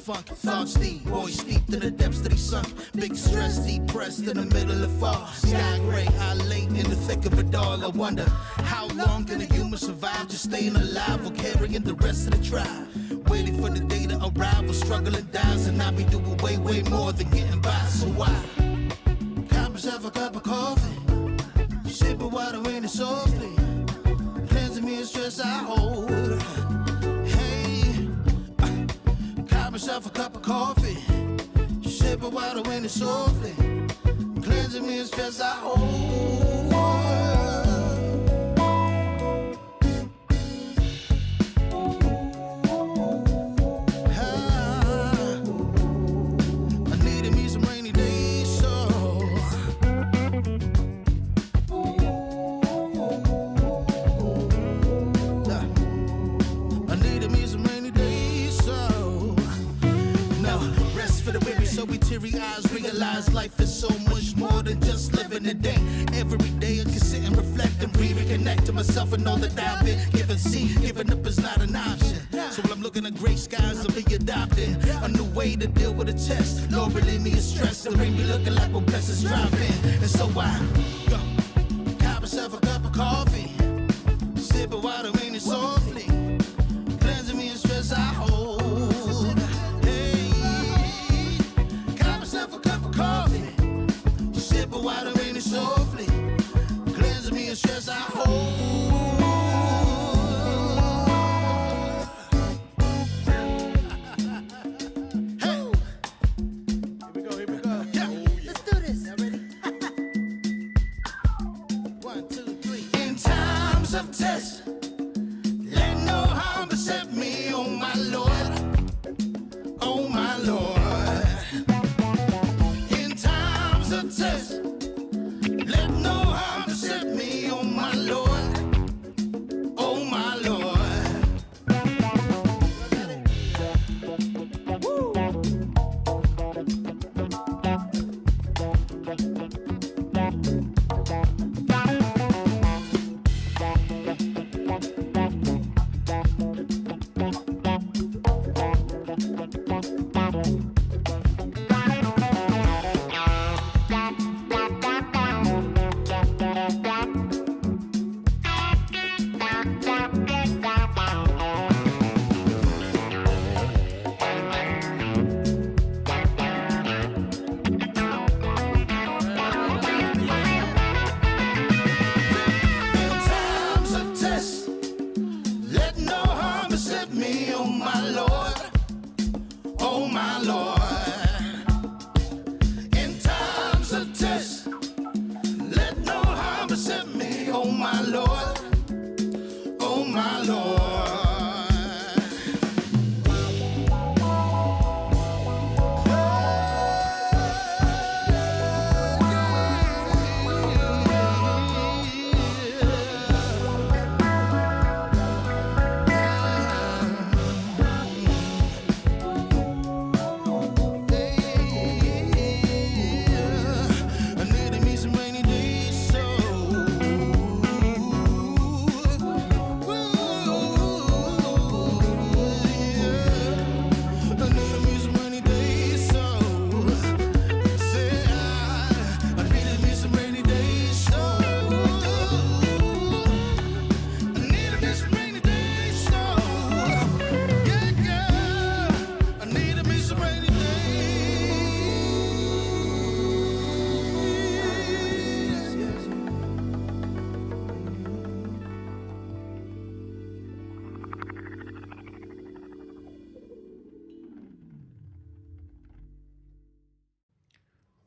funk. Thoughts deep, boys steeped in the depths that he sunk. Big stress, depressed in the middle of fall. Sky gray, high late in the thick of it all. I wonder, how long can a human survive just staying alive or carrying the rest of the tribe? Waiting for the day to arrive or struggling dies, and I be doing way, way more than getting by. So why? Cop myself a cup of coffee, sip of water in it softly, cleansing me of stress I hold. Hey, cop myself a cup of coffee, sip of water in it softly, cleansing me of stress I hold. Eyes realize life is so much more than just living a day. Every day I can sit and reflect and reconnect to myself and know that I've been given. See, giving up is not an option. So when I'm looking at gray skies, I'll be adopting a new way to deal with a test. Lord, relieve me of stress to bring me looking like when blessings drop in. And so I cop myself a cup of coffee, sip of water in it softly, cleansing me of stress I hold. Water in it softly, cleansing me of stress I hold. Hey, here we go. Yeah, let's do this. Y'all ready? 1, 2, 3. In times of test, let no harm beset me, oh my Lord, oh my Lord. In times of test, let no harm beset me, oh my Lord, oh my Lord. Woo.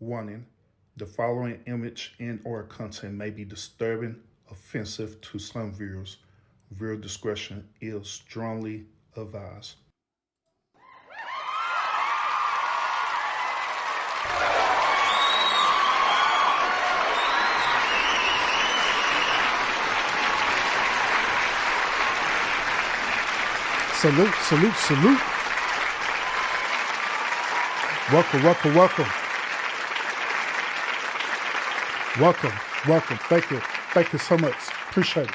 Warning, the following image and/or content may be disturbing, offensive to some viewers. Viewer discretion is strongly advised. Salute, salute, salute. Welcome, welcome, welcome. Welcome, welcome. Thank you so much. Appreciate it.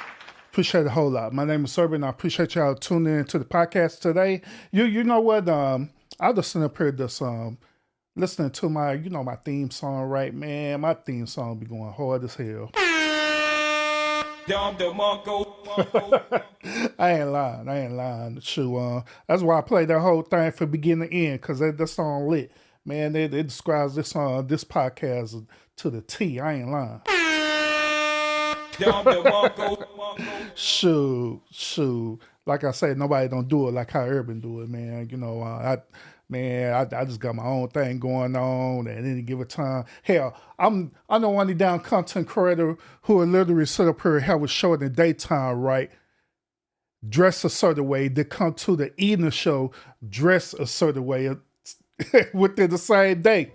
Appreciate it a whole lot. My name is Serbian. I appreciate y'all tuning in to the podcast today. You know what? I just sit up here just listening to my, my theme song, right, man. My theme song be going hard as hell. I ain't lying. I ain't lying. Shoot, that's why I played that whole thing from beginning to end, because that song lit. Man, it describes this podcast to the T. I ain't lying. Shoot. Like I said, nobody don't do it like how Urban do it, man. I just got my own thing going on at any given time. Hell, I'm the one of down content creator who will literally sit up here and have a show in the daytime, right? Dress a certain way, to come to the evening show, dress a certain way within the same day.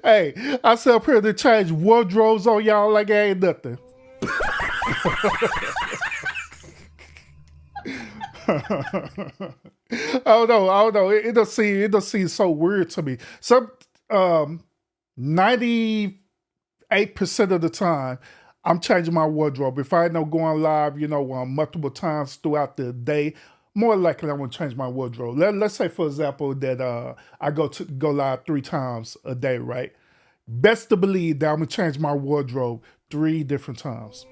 Hey, I sit up here to change wardrobes on y'all like it ain't nothing. I don't know. It don't seem so weird to me. Some 98% of the time, I'm changing my wardrobe. If I know going live, multiple times throughout the day, more likely I'm gonna change my wardrobe. Let's say, for example, that I go live 3 times a day, right? Best to believe that I'm gonna change my wardrobe 3 different times.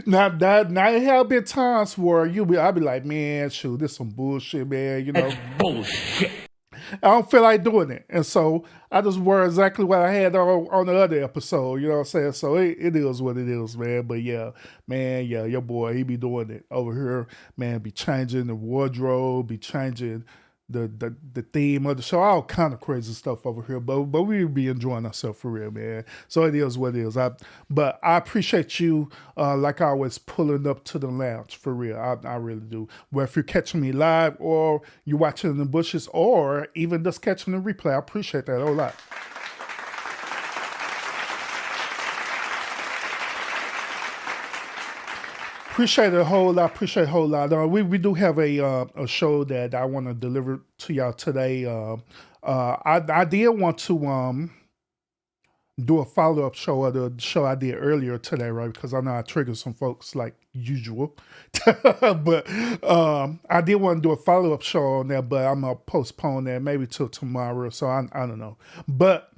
Now it have been times where I'll be like, man, shoot, this some bullshit, man. Bullshit. I don't feel like doing it, and so I just wear exactly what I had on the other episode. You know what I'm saying? So it is what it is, man. But yeah, man, your boy, he be doing it over here, man. Be changing the wardrobe, be changing the theme of the show, all kind of crazy stuff over here, but we be enjoying ourselves for real, man. So it is what it is. But I appreciate you, like I always, pulling up to the lounge for real. I really do. Well, if you're catching me live, or you're watching in the bushes, or even just catching the replay, I appreciate that a whole lot. Appreciate it a whole lot. We do have a show that I want to deliver to y'all today. I did want to do a follow-up show of the show I did earlier today, right? Because I know I triggered some folks like usual. But I did want to do a follow-up show on that, but I'm going to postpone that maybe till tomorrow. So I don't know. But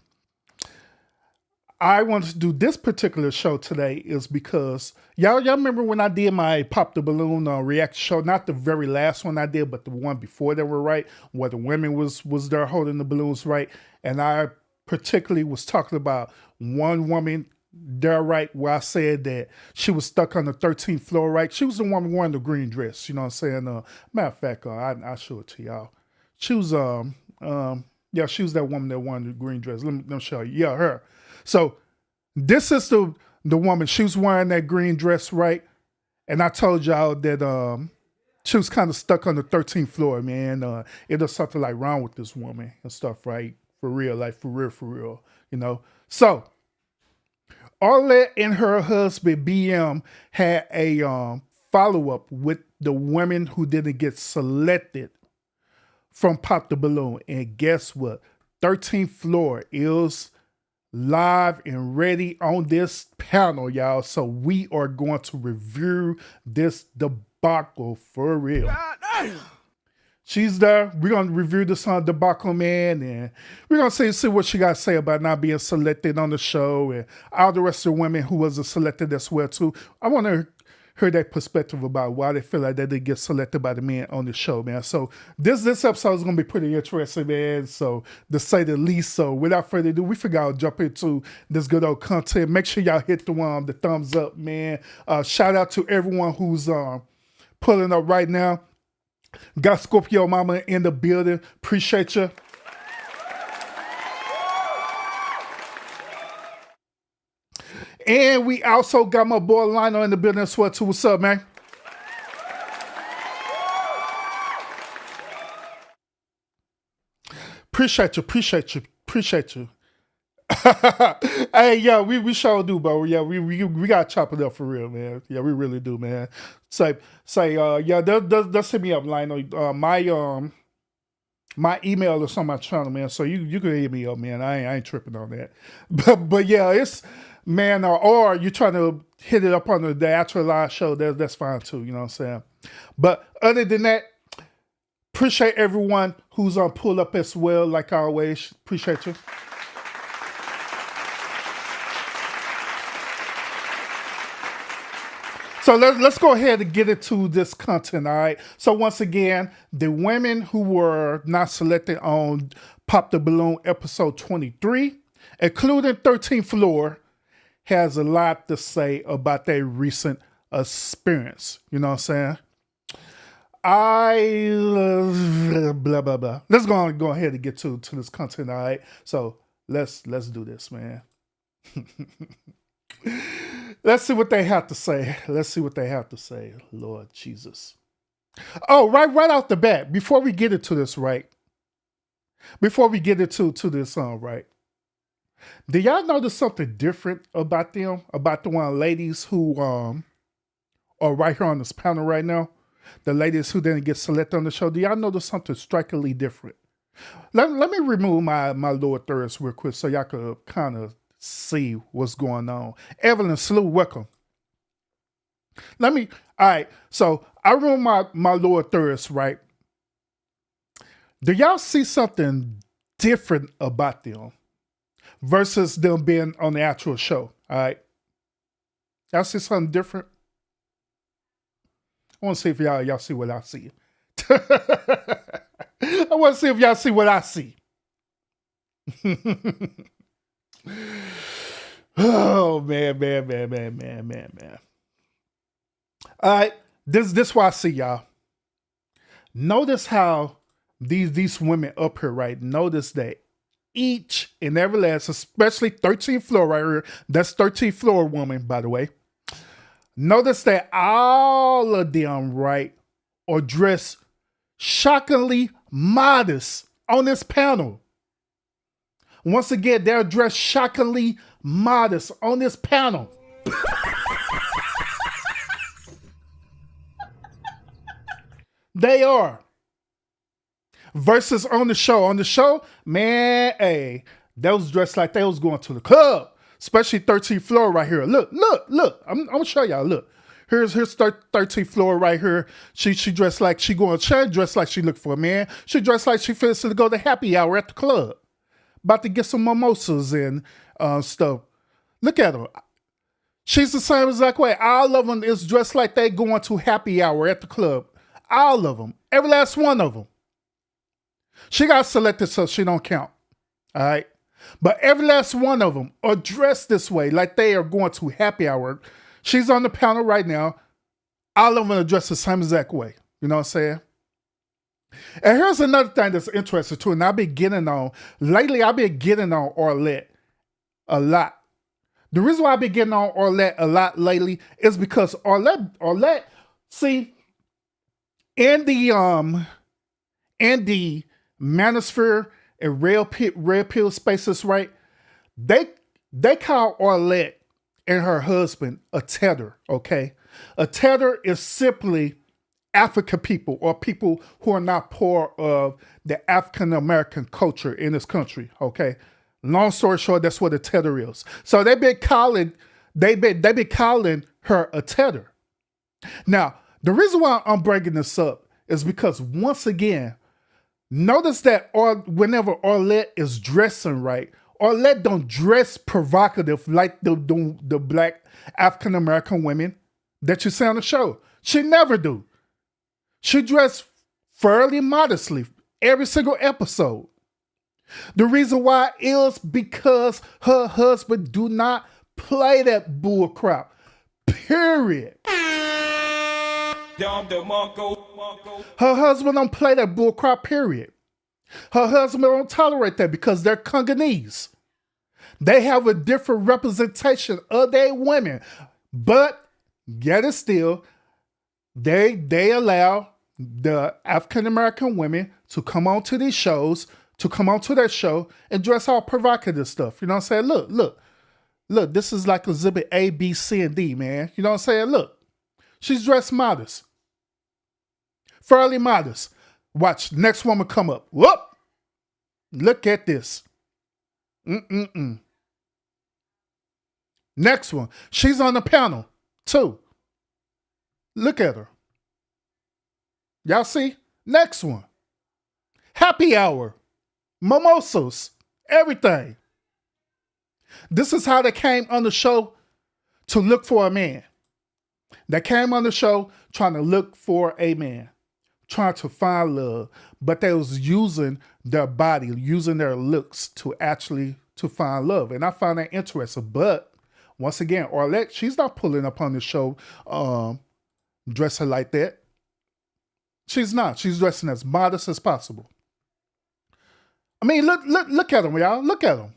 I wanted to do this particular show today is because y'all remember when I did my Pop the Balloon reaction show, not the very last one I did, but the one before that were right, where the women was there holding the balloons, right? And I particularly was talking about one woman there, right, where I said that she was stuck on the 13th floor, right? She was the woman wearing the green dress, you know what I'm saying? Matter of fact, I'll show it to y'all. She was she was that woman that wore the green dress. Let me show you. Yeah, her. So this is the woman. She was wearing that green dress, right? And I told y'all that she was kind of stuck on the 13th floor, man. It was something like wrong with this woman and stuff, right? For real, like for real, So Arlette and her husband BM had a follow-up with the women who didn't get selected from Pop the Balloon. And guess what? 13th floor is live and ready on this panel, y'all. So we are going to review this debacle for real. She's there. We're going to review this debacle, man, and we're going to see what she got to say about not being selected on the show, and all the rest of the women who wasn't selected as well, too. I want to hear their perspective about why they feel like they didn't get selected by the men on the show, man. So this episode is going to be pretty interesting, man. So to say the least. So without further ado, we figure I'll jump into this good old content. Make sure y'all hit the thumbs up, man. Shout out to everyone who's pulling up right now. Got Scorpio Mama in the building. Appreciate you. And we also got my boy Lionel in the building as well, too. What's up, man? Appreciate you. Hey, yeah, we sure do, bro. Yeah, we gotta chop it up for real, man. Yeah, we really do, man. Say, yeah, just hit me up, Lionel. My email is on my channel, man. So you can hit me up, man. I ain't tripping on that. But yeah, man, or you're trying to hit it up on the actual live show, that's fine too. You know what I'm saying? But other than that, appreciate everyone who's on pull up as well. Like always, appreciate you. So let's go ahead and get into this content, all right? So once again, the women who were not selected on Pop the Balloon episode 23, including 13th Floor, has a lot to say about their recent experience. You know what I'm saying? Blah blah blah. Let's go ahead and get to this content, all right? So let's do this, man. Let's see what they have to say. Let's see what they have to say. Lord Jesus. Oh, right out the bat, before we get into this, right? Before we get into this right? Do y'all notice something different about them? About the one ladies who are right here on this panel right now? The ladies who didn't get selected on the show. Do y'all notice something strikingly different? Let me remove my lower thirds real quick so y'all could kind of see what's going on. Evelyn Slew, welcome. All right, so I remove my lower thirds, right? Do y'all see something different about them versus them being on the actual show? All right, y'all see something different? I want to see if y'all see what I see. I want to see if y'all see what I see. Oh man. All right, this what I see, y'all. Notice how these women up here, right? Notice that each and every last, especially 13th Floor right here. That's 13th Floor woman, by the way. Notice that all of them, right, are dressed shockingly modest on this panel. Once again, they're dressed shockingly modest on this panel. They are. Versus on the show. On the show, man, hey, they was dressed like they was going to the club. Especially 13th Floor right here. Look. I'm gonna show y'all. Look. Here's 13th Floor right here. She dressed like she going to church, dressed like she looked for a man. She dressed like she fits to go to happy hour at the club. About to get some mimosas and stuff. Look at her. She's the same exact way. All of them is dressed like they going to happy hour at the club. All of them. Every last one of them. She got selected so she don't count. All right. But every last one of them are dressed this way, like they are going to happy hour. She's on the panel right now. All of them are dressed the same exact way. You know what I'm saying? And here's another thing that's interesting too, and I've been getting on Orlette a lot. The reason why I've been getting on Orlette a lot lately is because Orlette, see, in the manosphere and red pill spaces, right? They call Orlette and her husband a tether, okay? A tether is simply African people or people who are not part of the African American culture in this country, okay? Long story short, that's what a tether is. So they've been calling her a tether. Now, the reason why I'm bringing this up is because once again, notice that whenever Orlette is dressing right, Orlette don't dress provocative like the black African American women that you see on the show. She never do. She dressed fairly modestly every single episode. The reason why is because her husband do not play that bull crap. Period. Her husband don't play that bull crap, period. Her husband don't tolerate that because they're Congolese. They have a different representation of their women. But yet and still, they allow the African American women to come on to these shows, to come on to their show and dress all provocative stuff. You know what I'm saying? Look, this is like exhibit A, B, C, and D, man. You know what I'm saying? Look, she's dressed modest. Fairly modest. Watch, next woman come up. Whoop! Look at this. Next one. She's on the panel too. Look at her. Y'all see? Next one. Happy hour. Mimosas. Everything. This is how they came on the show to look for a man. They came on the show trying to look for a man, trying to find love, but they was using their body, using their looks to actually to find love. And I find that interesting. But once again, Arlette, she's not pulling up on the show dressing like that. She's not. She's dressing as modest as possible. I mean, look at them, y'all. Look at them.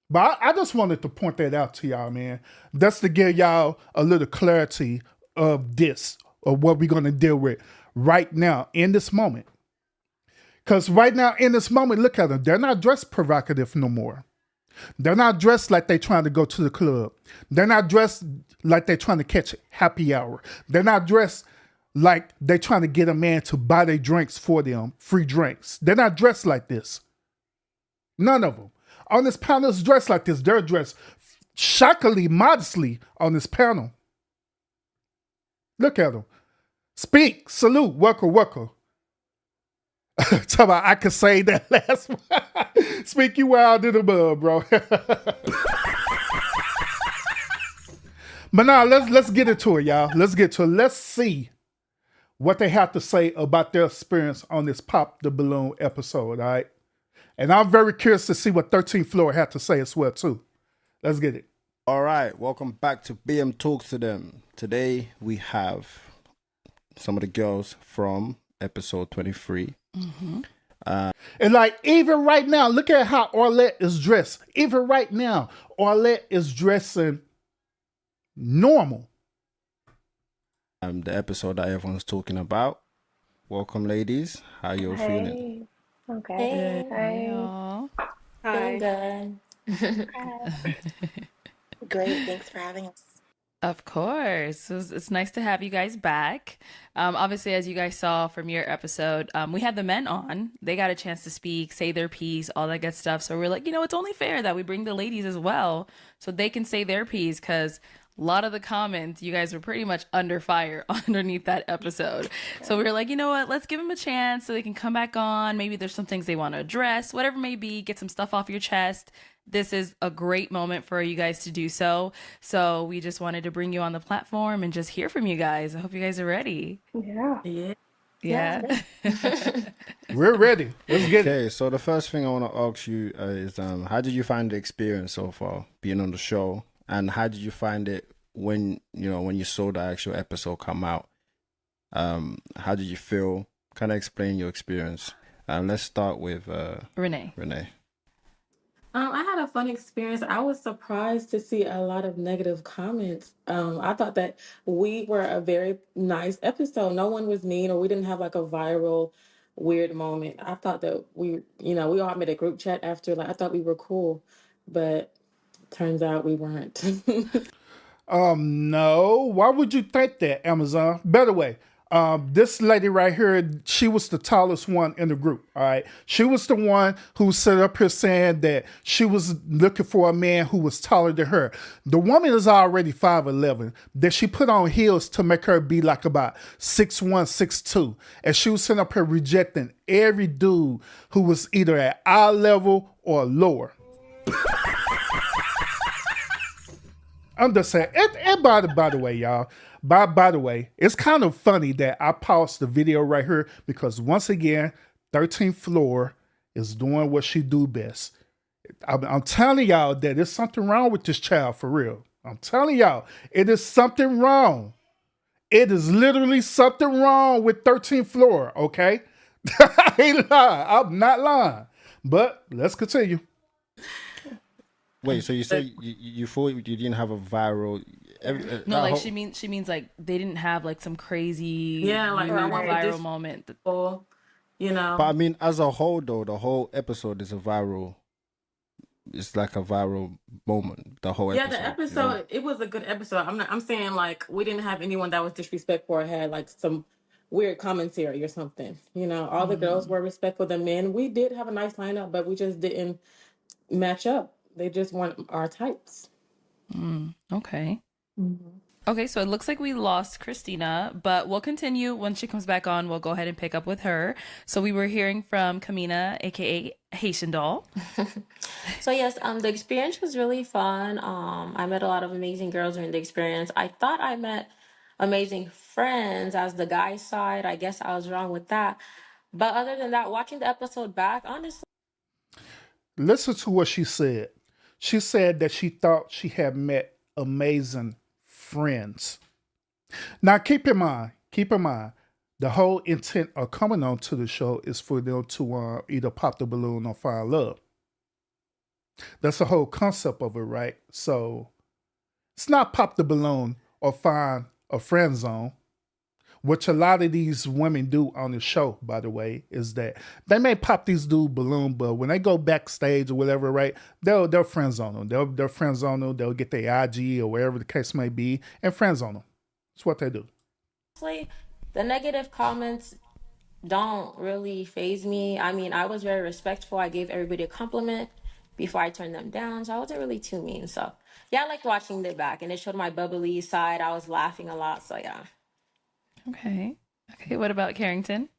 But I just wanted to point that out to y'all, man. That's to give y'all a little clarity of this, of what we're going to deal with right now in this moment. Because right now in this moment, look at them. They're not dressed provocative no more. They're not dressed like they're trying to go to the club. They're not dressed like they're trying to catch happy hour. They're not dressed like they're trying to get a man to buy their drinks for them, free drinks. They're not dressed like this. None of them. On this panel is dressed like this. They're dressed shockingly, modestly on this panel. Look at them. Speak, salute, worker. Talk about I could say that last one. Speak you wild in the mud, bro. But now let's get into it, y'all. Let's get to it. Let's see what they have to say about their experience on this Pop the Balloon episode, all right? And I'm very curious to see what 13th Floor had to say as well, too. Let's get it. All right, welcome back to BM Talks to Them. Today we have some of the girls from episode 23. Mm-hmm. And like, even right now, look at how Arlette is dressed. Even right now, Arlette is dressing normal. The episode that everyone's talking about. Welcome, ladies. How you feeling? Okay. Hey. Hi. Y'all. Feeling good. Great. Thanks for having us. Of course. It's nice to have you guys back. Obviously, as you guys saw from your episode, we had the men on. They got a chance to speak, say their piece, all that good stuff. So we're like, it's only fair that we bring the ladies as well so they can say their piece, because a lot of the comments, you guys were pretty much under fire underneath that episode. So we were like, you know what? Let's give them a chance so they can come back on. Maybe there's some things they want to address, whatever it may be, get some stuff off your chest. This is a great moment for you guys to do so. So we just wanted to bring you on the platform and just hear from you guys. I hope you guys are ready. Yeah. We're ready. Let's get it. Okay, so the first thing I want to ask you is how did you find the experience so far being on the show? And how did you find it when you saw the actual episode come out? How did you feel? Kind of explain your experience. Let's start with Renee. I had a fun experience. I was surprised to see a lot of negative comments. I thought that we were a very nice episode. No one was mean, or we didn't have like a viral weird moment. I thought that we all made a group chat after. Like, I thought we were cool, but turns out we weren't. No. Why would you think that, Amazon? Better way. This lady right here, she was the tallest one in the group. All right. She was the one who set up here saying that she was looking for a man who was taller than her. The woman is already 5'11", that she put on heels to make her be like about 6'1", 6'2". And she was sitting up here rejecting every dude who was either at eye level or lower. I'm just saying, and by the way, y'all, by the way, it's kind of funny that I paused the video right here because once again, 13th Floor is doing what she do best. I'm telling y'all that there's something wrong with this child, for real. I'm telling y'all, it is something wrong. It is literally something wrong with 13th Floor, okay? I ain't lying. I'm not lying. But let's continue. Wait, so you say you thought you didn't have a viral? No, like she means like they didn't have like some crazy like viral moment. But I mean, as a whole, though, the whole episode is a viral. It's like a viral moment. The whole episode. Yeah, the episode it was a good episode. I'm saying like we didn't have anyone that was disrespectful or had like some weird commentary or something. All the girls were respectful. The men, we did have a nice lineup, but we just didn't match up. They just weren't our types. Okay. Mhm. Okay, so it looks like we lost Christina, but we'll continue. When she comes back on, we'll go ahead and pick up with her. So we were hearing from Kamina, aka Haitian Doll. So yes, the experience was really fun. I met a lot of amazing girls during the experience. I thought I met amazing friends as the guy side. I guess I was wrong with that. But other than that, watching the episode back, honestly, Listen to what she said. She said that she thought she had met amazing friends. Now, keep in mind, the whole intent of coming on to the show is for them to either pop the balloon or find love. That's the whole concept of it, right? So it's not pop the balloon or find a friend zone. Which a lot of these women do on the show, by the way, is that they may pop these dude balloon, but when they go backstage or whatever, right, they'll friend zone them. They'll friend zone them. They'll get their IG or wherever the case may be and friend zone them. That's what they do. the negative comments don't really phase me. I mean, I was very respectful. I gave everybody a compliment before I turned them down, so I wasn't really too mean. So yeah, I liked watching it back, and it showed my bubbly side. I was laughing a lot, so yeah. Okay. Okay, what about Carrington?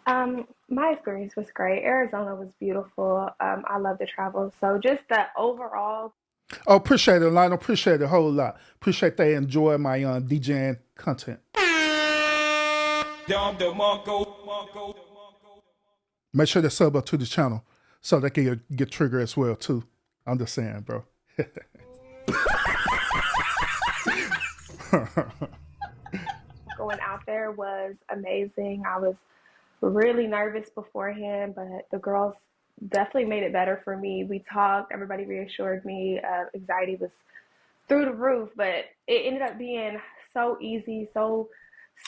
My experience was great. Arizona was beautiful. I love to travel. So just the overall. Oh, appreciate it, Lionel. Appreciate it a whole lot. Appreciate they enjoy my DJing content. Make sure they sub up to the channel so they can get triggered as well too. I'm just saying, bro. Going out there was amazing. I was really nervous beforehand, but the girls definitely made it better for me. We talked, everybody reassured me. Anxiety was through the roof, but it ended up being so easy, so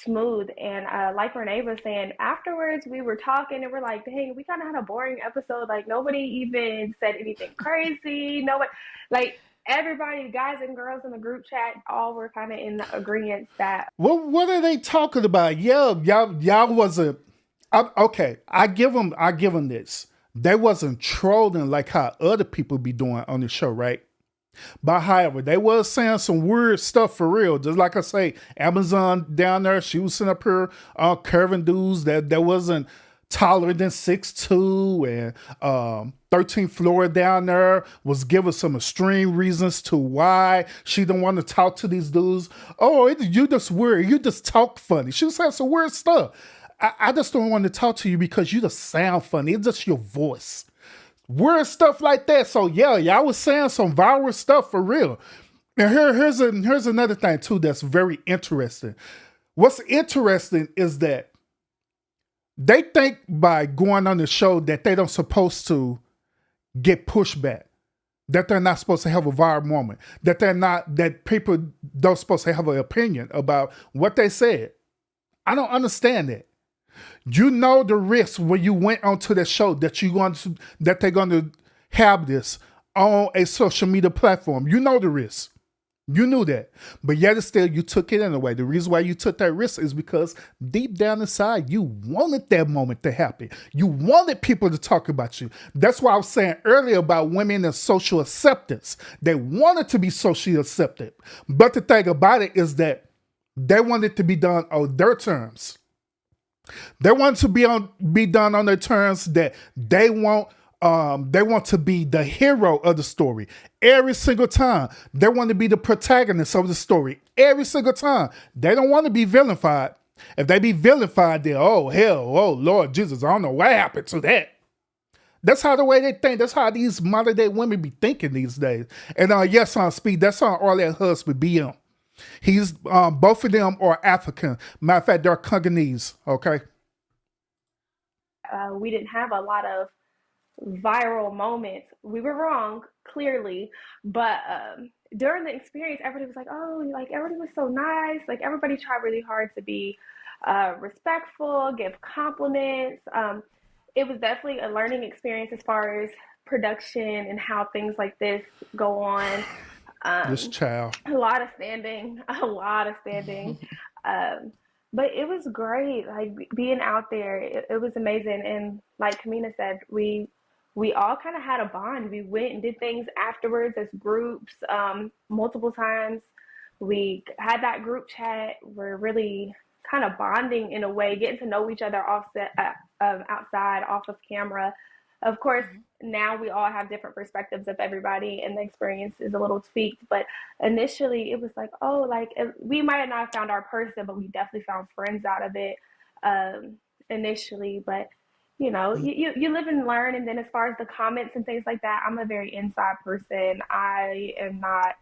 smooth. And like Renee was saying, afterwards we were talking and we're like, dang, we kind of had a boring episode. Like nobody even said anything crazy. Nobody, like everybody, guys and girls in the group chat, all were kind of in agreement that. What are they talking about? Yeah, y'all wasn't. Okay, I give them this. They wasn't trolling like how other people be doing on the show, right? But however, they was saying some weird stuff for real. Just like I say, Amazon down there, she was sitting up here curving dudes that wasn't taller than 6'2", and 13th floor down there was giving some extreme reasons to why she don't want to talk to these dudes. Oh, you just weird. You just talk funny. She was saying some weird stuff. I just don't want to talk to you because you just sound funny. It's just your voice. Weird stuff like that. So yeah, y'all was saying some viral stuff for real. And here's another thing too that's very interesting. What's interesting is that they think by going on the show that they don't supposed to get pushback, that they're not supposed to have a viral moment, that people don't supposed to have an opinion about what they said. I don't understand that. You know the risk when you went onto the show that they're going to have this on a social media platform. You know the risk. You knew that. But yet still you took it anyway. The reason why you took that risk is because deep down inside you wanted that moment to happen. You wanted people to talk about you. That's why I was saying earlier about women and social acceptance. They wanted to be socially accepted. But the thing about it is that they wanted to be done on their terms. They want to be done on their terms that they want to be the hero of the story every single time. They want to be the protagonist of the story every single time. They don't want to be vilified. If they be vilified, then oh hell, oh Lord Jesus, I don't know what happened to that. That's how the way they think. That's how these modern day women be thinking these days. And yes, on Speed, that's on Arlette husband BM. He's both of them are African. Matter of fact, they're Congolese. Okay. We didn't have a lot of viral moments. We were wrong, clearly, but during the experience, everybody was like, "Oh, like everybody was so nice." Like everybody tried really hard to be respectful, give compliments. It was definitely a learning experience as far as production and how things like this go on. This child. A lot of standing. But it was great. Like being out there, it was amazing. And like Kamina said, we we all kind of had a bond. We went and did things afterwards as groups, multiple times. We had that group chat. We're really kind of bonding in a way, getting to know each other outside, off of camera. Of course, now we all have different perspectives of everybody, and the experience is a little tweaked. But initially, it was like, oh, like we might have not found our person, but we definitely found friends out of it initially. But you live and learn. And then as far as the comments and things like that, I'm a very inside person. I am not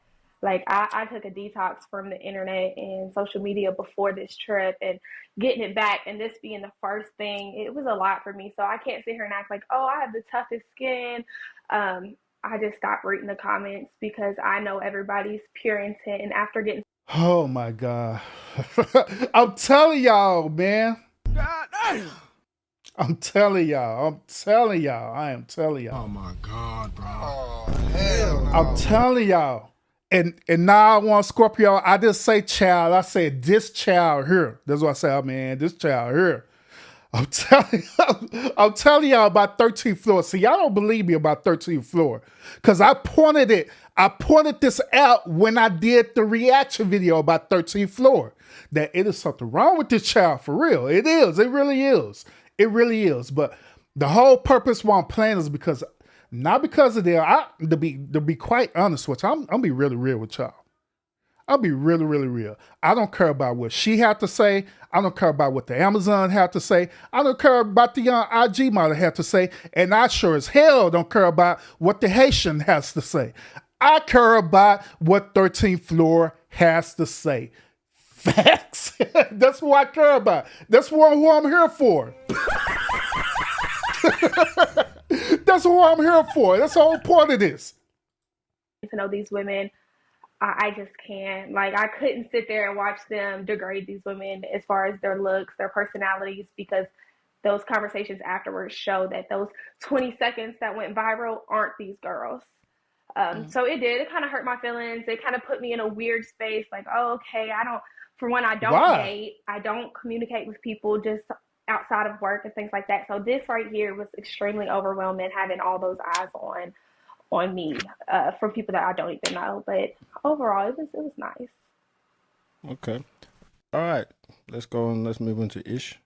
like I took a detox from the internet and social media before this trip, and getting it back and this being the first thing, it was a lot for me. So I can't sit here and act like, oh, I have the toughest skin. I just stopped reading the comments because I know everybody's pure intent. And after getting Oh my God. I'm telling y'all, man. God damn. I'm telling y'all. I am telling y'all. Oh my God, bro. Oh hell no. I'm telling y'all. And now I want Scorpio. I just say child. I said this child here. That's what I say, man. This child here. I'm telling y'all about 13th floor. See, y'all don't believe me about 13th floor. Because I pointed this out when I did the reaction video about 13th floor. That it is something wrong with this child for real. It is. It really is. It really is. But the whole purpose why I'm playing is because, not because of that. To be quite honest with you, I'm gonna be really real with y'all. I'll be really, really real. I don't care about what she had to say. I don't care about what the Amazon had to say. I don't care about the IG model had to say. And I sure as hell don't care about what the Haitian has to say. I care about what 13th floor has to say. Facts. That's what I care about. That's who I'm here for. That's what I'm here for. That's the whole point of this. to know these women, I just can't. Like, I couldn't sit there and watch them degrade these women as far as their looks, their personalities, because those conversations afterwards show that those 20 seconds that went viral aren't these girls. So it did. It kind of hurt my feelings. It kind of put me in a weird space. Like, oh, okay, for one, I don't Why? date. I don't communicate with people just outside of work and things like that. So this right here was extremely overwhelming, having all those eyes on me from people that I don't even know. But overall, it was nice. Okay. All right. Let's go and let's move into Ish.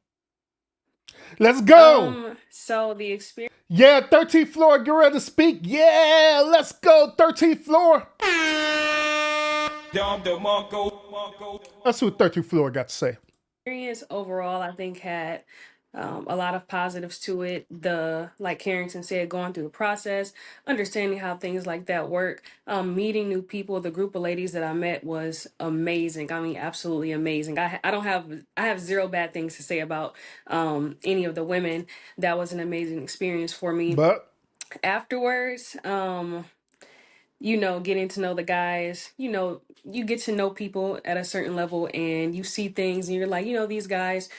Let's go. So the experience. Yeah, 13th floor, get ready to speak. Yeah, let's go, 13th floor. That's what 13th floor got to say. Experience overall, I think, had a lot of positives to it. Like Carrington said, going through the process, understanding how things like that work, meeting new people. The group of ladies that I met was amazing. I mean, absolutely amazing. I have zero bad things to say about any of the women. That was an amazing experience for me. But Afterwards, getting to know the guys, you get to know people at a certain level and you see things and you're like, these guys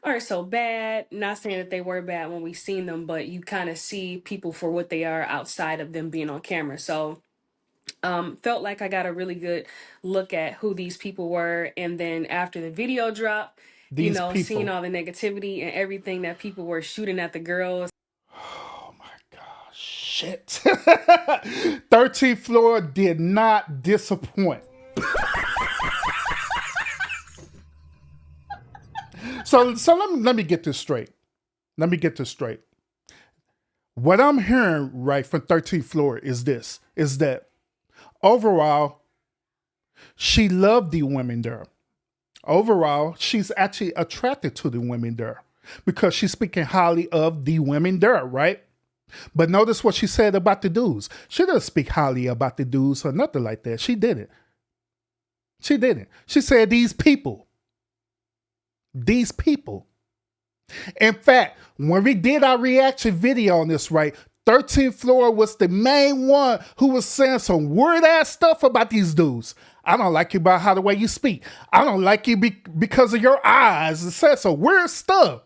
aren't so bad. Not saying that they were bad when we seen them, but you kind of see people for what they are outside of them being on camera. So felt like I got a really good look at who these people were. And then after the video dropped, these people, seeing all the negativity and everything that people were shooting at the girls. Oh my gosh, shit. 13th floor did not disappoint. So let me get this straight. What I'm hearing right from 13th floor is that overall, she loved the women there. Overall, she's actually attracted to the women there because she's speaking highly of the women there, right? But notice what she said about the dudes. She didn't speak highly about the dudes or nothing like that. She didn't. She said these people. In fact, when we did our reaction video on this, right, 13th floor was the main one who was saying some weird ass stuff about these dudes. I don't like you about how the way you speak. I don't like you because of your eyes. It said some weird stuff.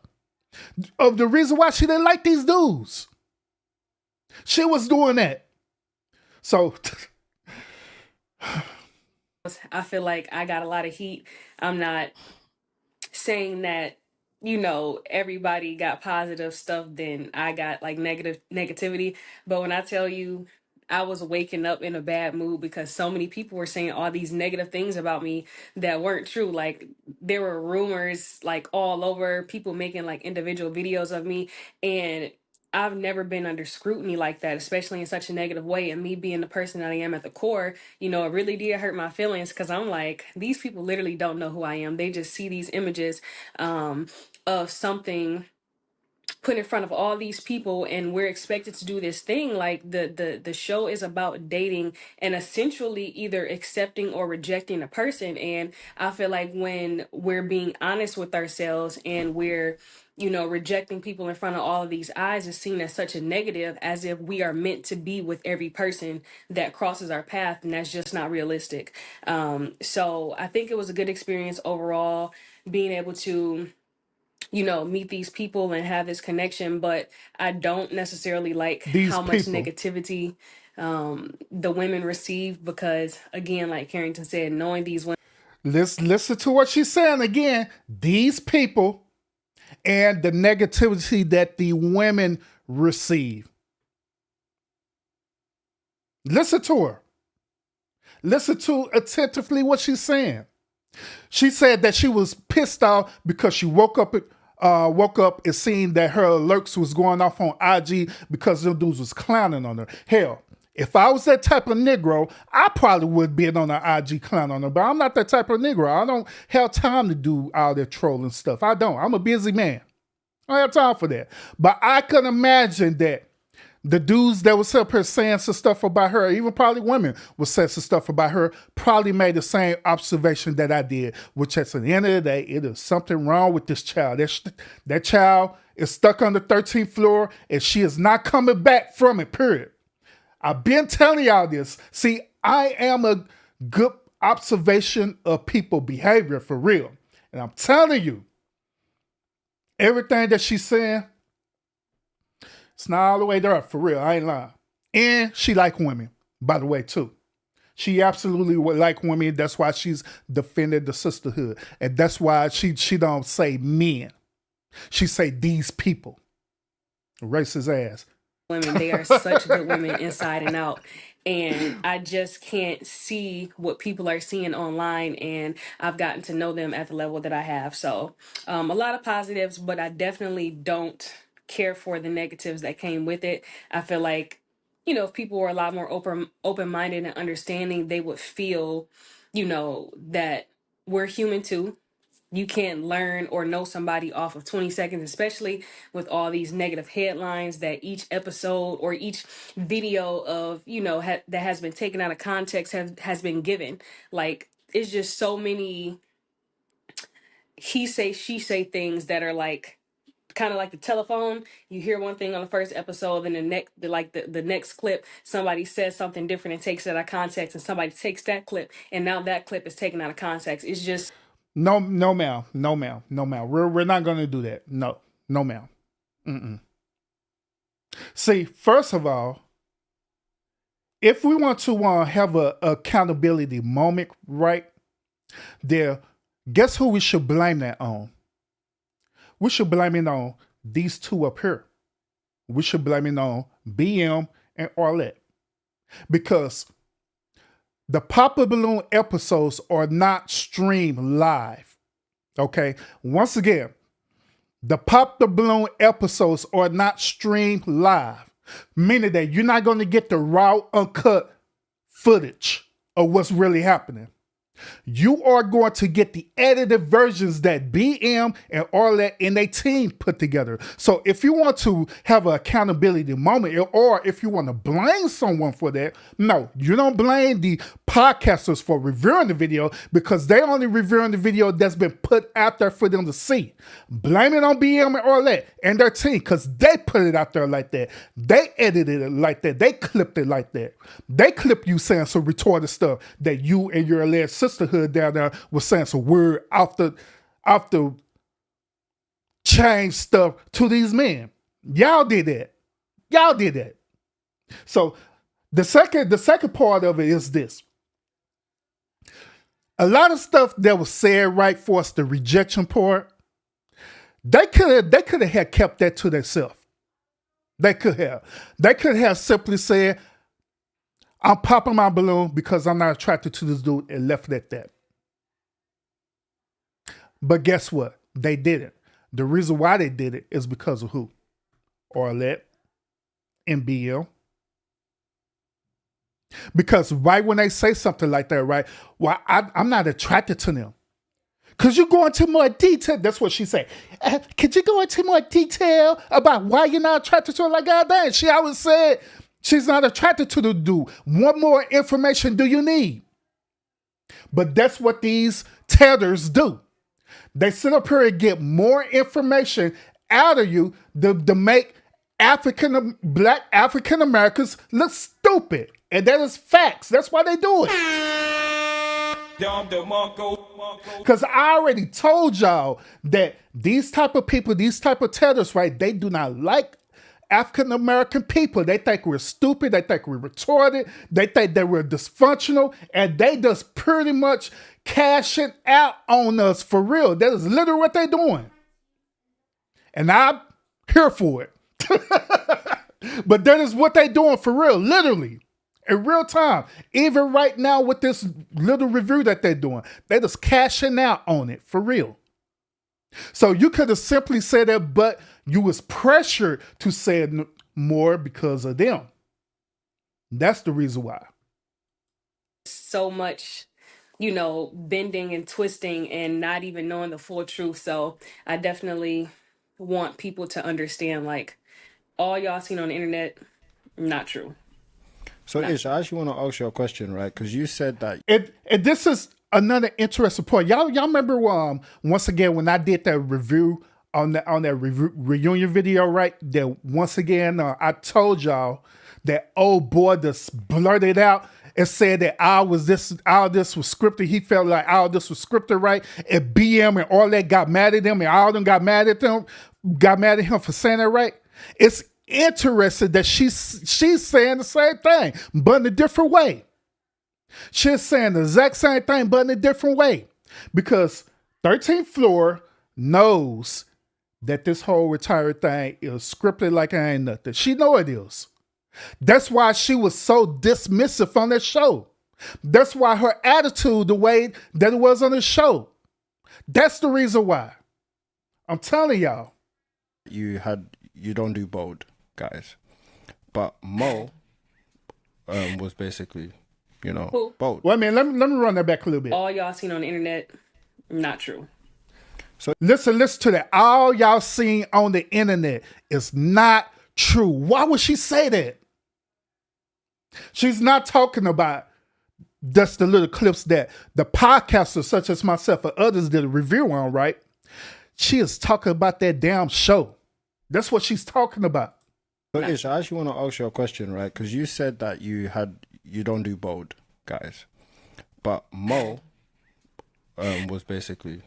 Of the reason why she didn't like these dudes. She was doing that. So I feel like I got a lot of heat. I'm not saying that everybody got positive stuff, then I got like negativity. But when I tell you, I was waking up in a bad mood because so many people were saying all these negative things about me that weren't true. Like there were rumors like all over, people making like individual videos of me, and I've never been under scrutiny like that, especially in such a negative way. And me being the person that I am at the core, it really did hurt my feelings because I'm like, these people literally don't know who I am. They just see these images of something put in front of all these people, and we're expected to do this thing. Like the show is about dating and essentially either accepting or rejecting a person. And I feel like when we're being honest with ourselves and we're rejecting people in front of all of these eyes is seen as such a negative, as if we are meant to be with every person that crosses our path, and that's just not realistic. So I think it was a good experience overall, being able to meet these people and have this connection. But I don't necessarily like These how much people. negativity the women receive, because again, like Carrington said, knowing these women. Let's listen to what she's saying again. These people and the negativity that the women receive. Listen to her. Listen to attentively what she's saying. She said that she was pissed off because she woke up and seen that her alerts was going off on IG because them dudes was clowning on her. Hell, if I was that type of Negro, I probably would be on an IG clown on her, but I'm not that type of Negro. I don't have time to do all that trolling stuff. I don't. I'm a busy man. I don't have time for that. But I can imagine that the dudes that was up here saying some stuff about her, even probably women was saying some stuff about her, probably made the same observation that I did, which at the end of the day, it is something wrong with this child. That child is stuck on the 13th floor and she is not coming back from it, period. I've been telling y'all this. See, I am a good observation of people behavior for real. And I'm telling you, everything that she's saying, it's not all the way there, for real. I ain't lying. And she like women, by the way, too. She absolutely would like women. That's why she's defended the sisterhood. And that's why she don't say men. She say these people. Racist ass. Women, they are such good women inside and out. And I just can't see what people are seeing online, and I've gotten to know them at the level that I have. So a lot of positives, but I definitely don't care for the negatives that came with it. I feel like, if people were a lot more open-minded and understanding, they would feel, that we're human too. You can't learn or know somebody off of 20 seconds, especially with all these negative headlines that each episode or each video of, that has been taken out of context has been given. Like, it's just so many he say, she say things that are like, kind of like the telephone. You hear one thing on the first episode, then the next clip, somebody says something different and takes it out of context, and somebody takes that clip, and now that clip is taken out of context. It's just No, no, ma'am. No, ma'am. No, ma'am. We're not going to do that. No, no, ma'am. Mm-mm. See, first of all, if we want to have a accountability moment, right there, guess who we should blame that on? We should blame it on these two up here. We should blame it on BM and Arlette, because the Pop the Balloon episodes are not streamed live. Okay, once again, the Pop the Balloon episodes are not streamed live, meaning that you're not going to get the raw, uncut footage of what's really happening. You are going to get the edited versions that BM and Arlette and their team put together. So if you want to have an accountability moment, or if you want to blame someone for that, no, you don't blame the podcasters for reviewing the video, because they only reviewing the video that's been put out there for them to see. Blame it on BM and Arlette and their team, because they put it out there like that. They edited it like that. They clipped it like that. They clipped you saying some retarded stuff that you and your alleged sisterhood down there was saying some word off the chain stuff to these men. Y'all did that. Y'all did that. So the second part of it is this. A lot of stuff that was said right for us, the rejection part, They could have had kept that to themselves. They could have. They could have simply said, I'm popping my balloon because I'm not attracted to this dude and left it at that. But guess what? They didn't. The reason why they did it is because of who? Arlette and BL. Because right when they say something like that, right? Well, I'm not attracted to them. Could you go into more detail? That's what she said. Could you go into more detail about why you're not attracted to her? Like, God dang, she always said she's not attracted to the dude. What more information do you need? But that's what these tethers do. They sit up here and get more information out of you to make Black African Americans look stupid. And that is facts. That's why they do it. Because I already told y'all that these type of people, these type of tethers, right, they do not like African American people. They think we're stupid. They think we're retarded. They think that we're dysfunctional. And they just pretty much cashing out on us for real. That is literally what they're doing. And I'm here for it. But that is what they're doing for real, literally. In real time. Even right now with this little review that they're doing. They're just cashing out on it for real. So you could have simply said that, but you was pressured to say it more because of them. That's the reason why. So much, bending and twisting and not even knowing the full truth. So I definitely want people to understand, like, all y'all seen on the internet, not true. So, Ish, I actually want to ask you a question, right? Because you said that. And this is another interesting point. Y'all remember once again when I did that review on that reunion video, right? That once again I told y'all that old boy just blurted out and said that all this was scripted. He felt like all this was scripted, right? And BM and all that got mad at him, and all of them got mad at him for saying that, right? It's interesting that she's saying the same thing, but in a different way. She's saying the exact same thing, but in a different way. Because 13th Floor knows that this whole retired thing is scripted like I ain't nothing. She know it is. That's why she was so dismissive on that show. That's why her attitude, the way that it was on the show. That's the reason why. I'm telling y'all. You don't do bold, guys. But Mo was basically, bold. Well, man, let me run that back a little bit. All y'all seen on the internet, not true. So listen to that. All y'all seen on the internet is not true. Why would she say that? She's not talking about just the little clips that the podcasters such as myself or others did a review on, right? She is talking about that damn show. That's what she's talking about. So Ish, I actually want to ask you a question, right? Because you said that you don't do bold, guys. But Mo was basically,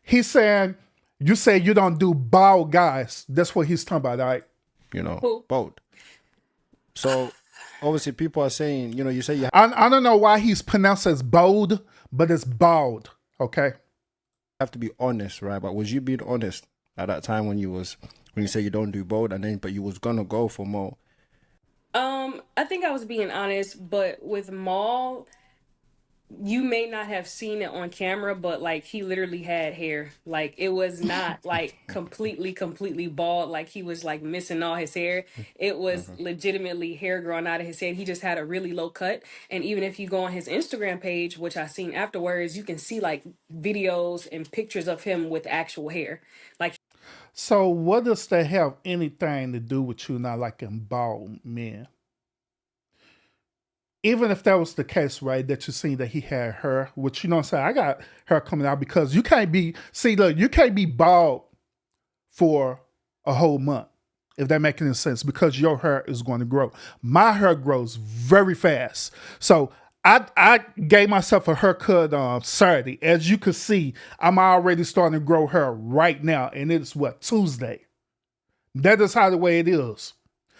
he's saying, you say you don't do bald guys. That's what he's talking about, right? Bold. So obviously people are saying, you say you I don't know why he's pronounced as bold, but it's bald, okay? have to be honest, right? But was you being honest at that time when you say you don't do bold, but you was gonna go for Mo? I think I was being honest, but with Maul, you may not have seen it on camera, but like he literally had hair. Like it was not like completely bald, like he was like missing all his hair. It was legitimately hair growing out of his head. He just had a really low cut. And even if you go on his Instagram page, which I seen afterwards, you can see like videos and pictures of him with actual hair. Like, so what does that have anything to do with you not liking bald men? Even if that was the case, right, that you seen that he had hair, which, you know what I'm saying, I got hair coming out because you can't be bald for a whole month, if that makes any sense, because your hair is going to grow. My hair grows very fast. So I gave myself a haircut on Saturday. As you can see, I'm already starting to grow hair right now, and it's Tuesday. That is how the way it is.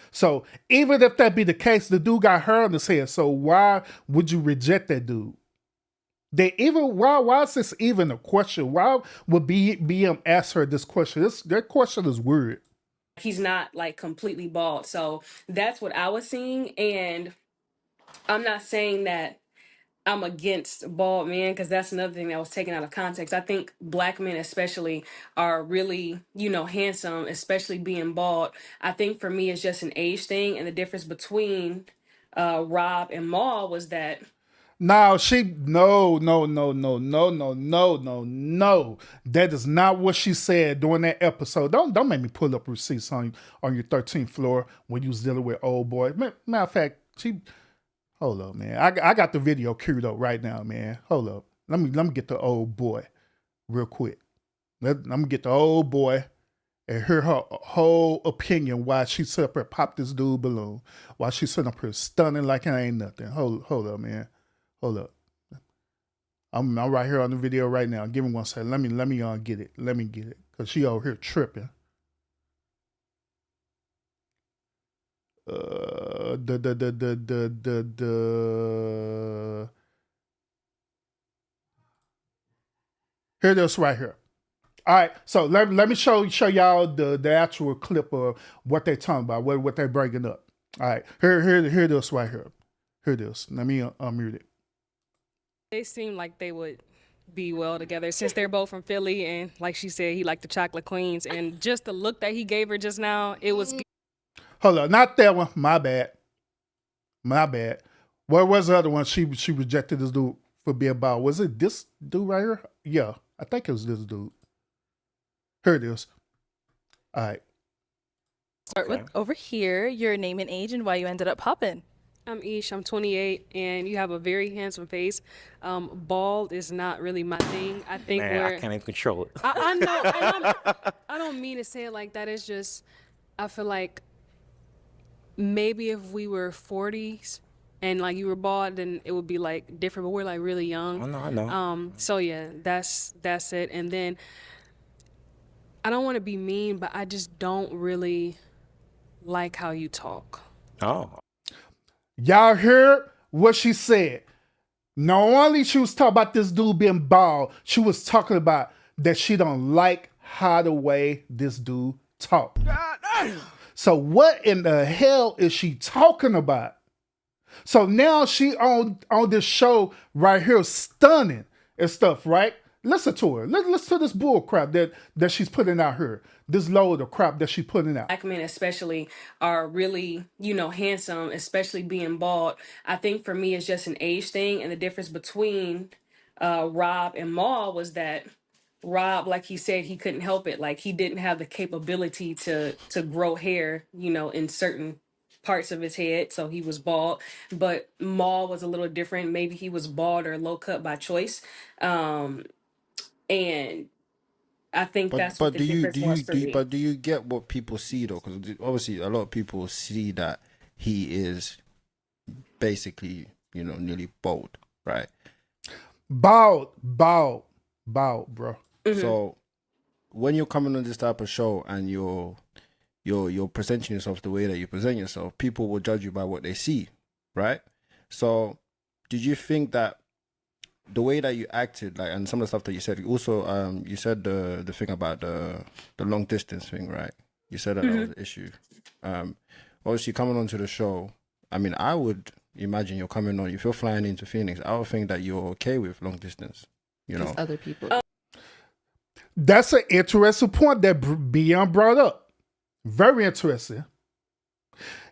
So even if that be the case, the dude got hair on his head. So why would you reject that dude? They even why is this even a question? Why would BM ask her this question? That question is weird. He's not like completely bald. So that's what I was seeing. And I'm not saying that I'm against bald men, because that's another thing that was taken out of context. I think black men especially are really, handsome, especially being bald. I think for me it's just an age thing, and the difference between Rob and Maul was that No, no. That is not what she said during that episode. Don't make me pull up receipts on your 13th floor when you was dealing with old boy. Matter of fact, hold up, man. I got the video queued up right now, man. Hold up. Let me get the old boy real quick. Let me get the old boy and hear her whole opinion why she sit up here pop this dude balloon. Why she sitting up here stunning like it ain't nothing. Hold up, man. Hold up. I'm right here on the video right now. Give me 1 second. Let me get it. Let me get it. Cause she over here tripping. Here this right here. All right, so let me show y'all the actual clip of what they talking about, what they breaking up. All right, here this right here. Here this. Let me unmute it. They seem like they would be well together since they're both from Philly, and like she said, he liked the chocolate queens, and just the look that he gave her just now, it was. Hold on, not that one. My bad. What was the other one? She rejected this dude for being bald. Was it this dude right here? Yeah, I think it was this dude. Here it is. All right. Start with over here, your name and age and why you ended up popping. I'm Ish, I'm 28, and you have a very handsome face. Bald is not really my thing. I think I can't even control it. I know. I don't mean to say it like that. It's just, I feel like maybe if we were 40s and like you were bald, then it would be like different, but we're like really young. I know. So yeah, that's it. And then I don't want to be mean, but I just don't really like how you talk. Oh. Y'all heard what she said. Not only she was talking about this dude being bald, she was talking about that she don't like how the way this dude talk. So what in the hell is she talking about? So now she on this show right here stunning and stuff, right? Listen to her. Listen to this bull crap that she's putting out here. This load of crap that she's putting out. Black men especially are really, handsome, especially being bald. I think for me it's just an age thing, and the difference between Rob and Maul was that Rob, like he said, he couldn't help it. Like he didn't have the capability to grow hair, in certain parts of his head, so he was bald. But Maul was a little different. Maybe he was bald or low cut by choice. And I think that's what the difference was for me. But do you get what people see though? Because obviously a lot of people see that he is basically, nearly bald, right? Bald, bro. Mm-hmm. So when you're coming on this type of show and you're presenting yourself the way that you present yourself, people will judge you by what they see, right? So did you think that the way that you acted, like, and some of the stuff that you said, also, you said the thing about the long distance thing, right? You said that that was the issue. Obviously, coming onto the show, I mean, I would imagine you're coming on, if you're flying into Phoenix, I would think that you're okay with long distance, Other people. That's an interesting point that Beyond brought up. Very interesting.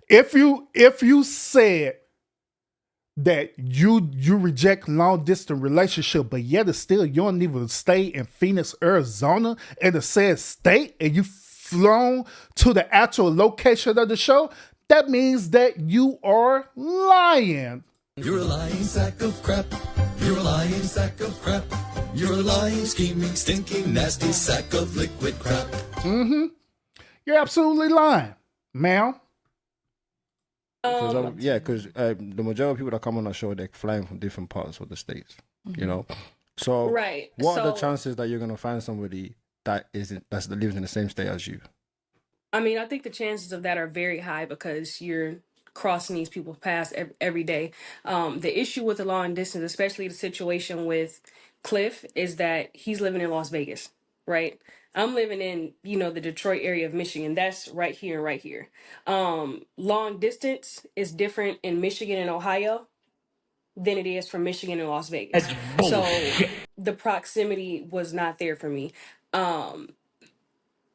If you said that you reject long distance relationship, but yet it's still you don't even stay in Phoenix, Arizona, in the said state, and you flown to the actual location of the show, that means that you are lying. You're a lying sack of crap. You're a lying sack of crap. You're a lying, scheming, stinking, nasty sack of liquid crap. Mm-hmm. You're absolutely lying, ma'am. Because the majority of people that come on our show, they're flying from different parts of the states, So, right. What are the chances that you're gonna find somebody that lives in the same state as you? I mean, I think the chances of that are very high because you're crossing these people's paths every day. The issue with the long distance, especially the situation with Cliff, is that he's living in Las Vegas, right? I'm living in, the Detroit area of Michigan. That's right here and right here. Long distance is different in Michigan and Ohio than it is from Michigan and Las Vegas. So the proximity was not there for me. Um,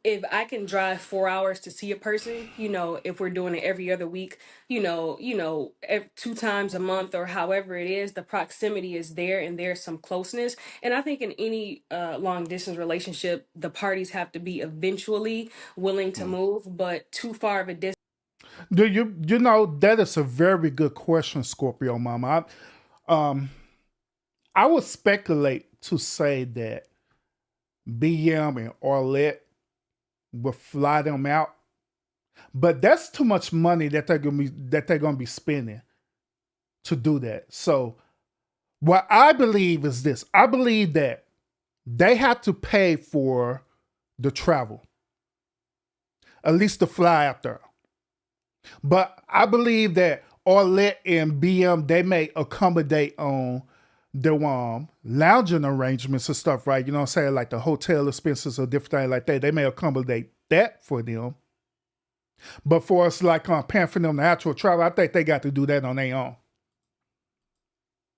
if I can drive 4 hours to see a person, if we're doing it every other week, 2 times a month or however it is, the proximity is there and there's some closeness. And I think in any long distance relationship, the parties have to be eventually willing to move, but too far of a distance. Do that is a very good question, Scorpio Mama. I would speculate to say that BM and Arlette will fly them out, but that's too much money that they're gonna be spending to do that. So what I believe is this: I believe that they have to pay for the travel, at least to fly out there. But I believe that Arlette and BM, they may accommodate on the lounging arrangements and stuff, right? You know what I'm saying? Like the hotel expenses or different things like that. They may accommodate that for them. But for us, like paying for them the actual travel, I think they got to do that on their own.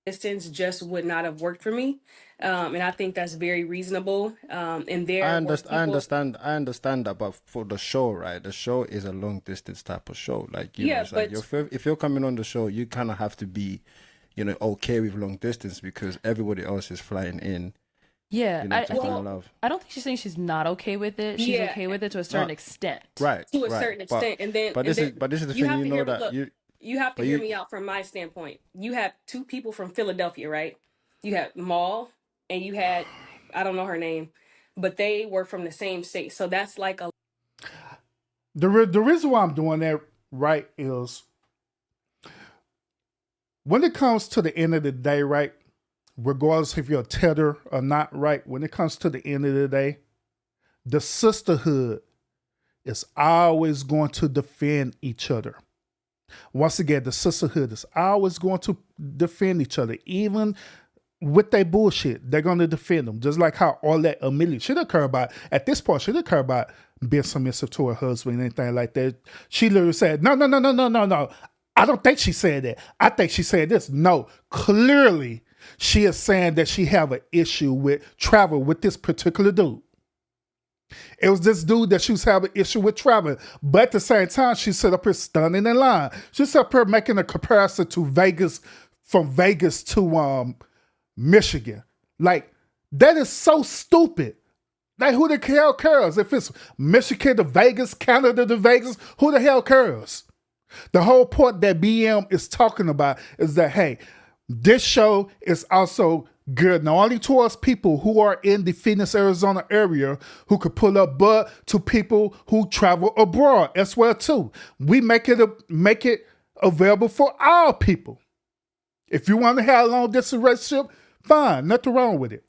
Distance just would not have worked for me. And I think that's very reasonable. And I there were understand. people. I understand that, but for the show, right? The show is a long distance type of show. Like Yeah, it's like but if you're coming on the show, you kind of have to be, okay with long distance because everybody else is flying in. Yeah, I To fall think in love. I don't think she's saying she's not okay with it. She's yeah, okay with it to a certain extent. Right. to a Right. certain extent. And then But and this is then the you thing. have You to know hear me. that Look, you. you have to But hear you. me out from my standpoint. You have two people from Philadelphia, right? You had Maul and you had, I don't know her name, but they were from the same state. So that's like a The reason why I'm doing that, right, is when it comes to the end of the day, right, regardless if you're a tether or not, right, when it comes to the end of the day, the sisterhood is always going to defend each other. Once again, the sisterhood is always going to defend each other, even with their bullshit. They're going to defend them, just like how all that Amelia, she didn't care about at this point. She didn't care about being submissive to her husband, anything like that. She literally said, "No, no, no, no, no, no, no." I don't think she said that. I think she said this. No, clearly she is saying that she have an issue with travel with this particular dude. It was this dude that she was having an issue with traveling. But at the same time, she set up here stunning in line. She set up here making a comparison to Vegas, from Vegas to Michigan. Like, that is so stupid. Like, who the hell cares? If it's Michigan to Vegas, Canada to Vegas, who the hell cares? The whole point that BM is talking about is that, hey, this show is also good not only towards people who are in the Phoenix, Arizona area who could pull up, but to people who travel abroad as well too. We make it available for all people. If you want to have a long distance relationship, fine, nothing wrong with it.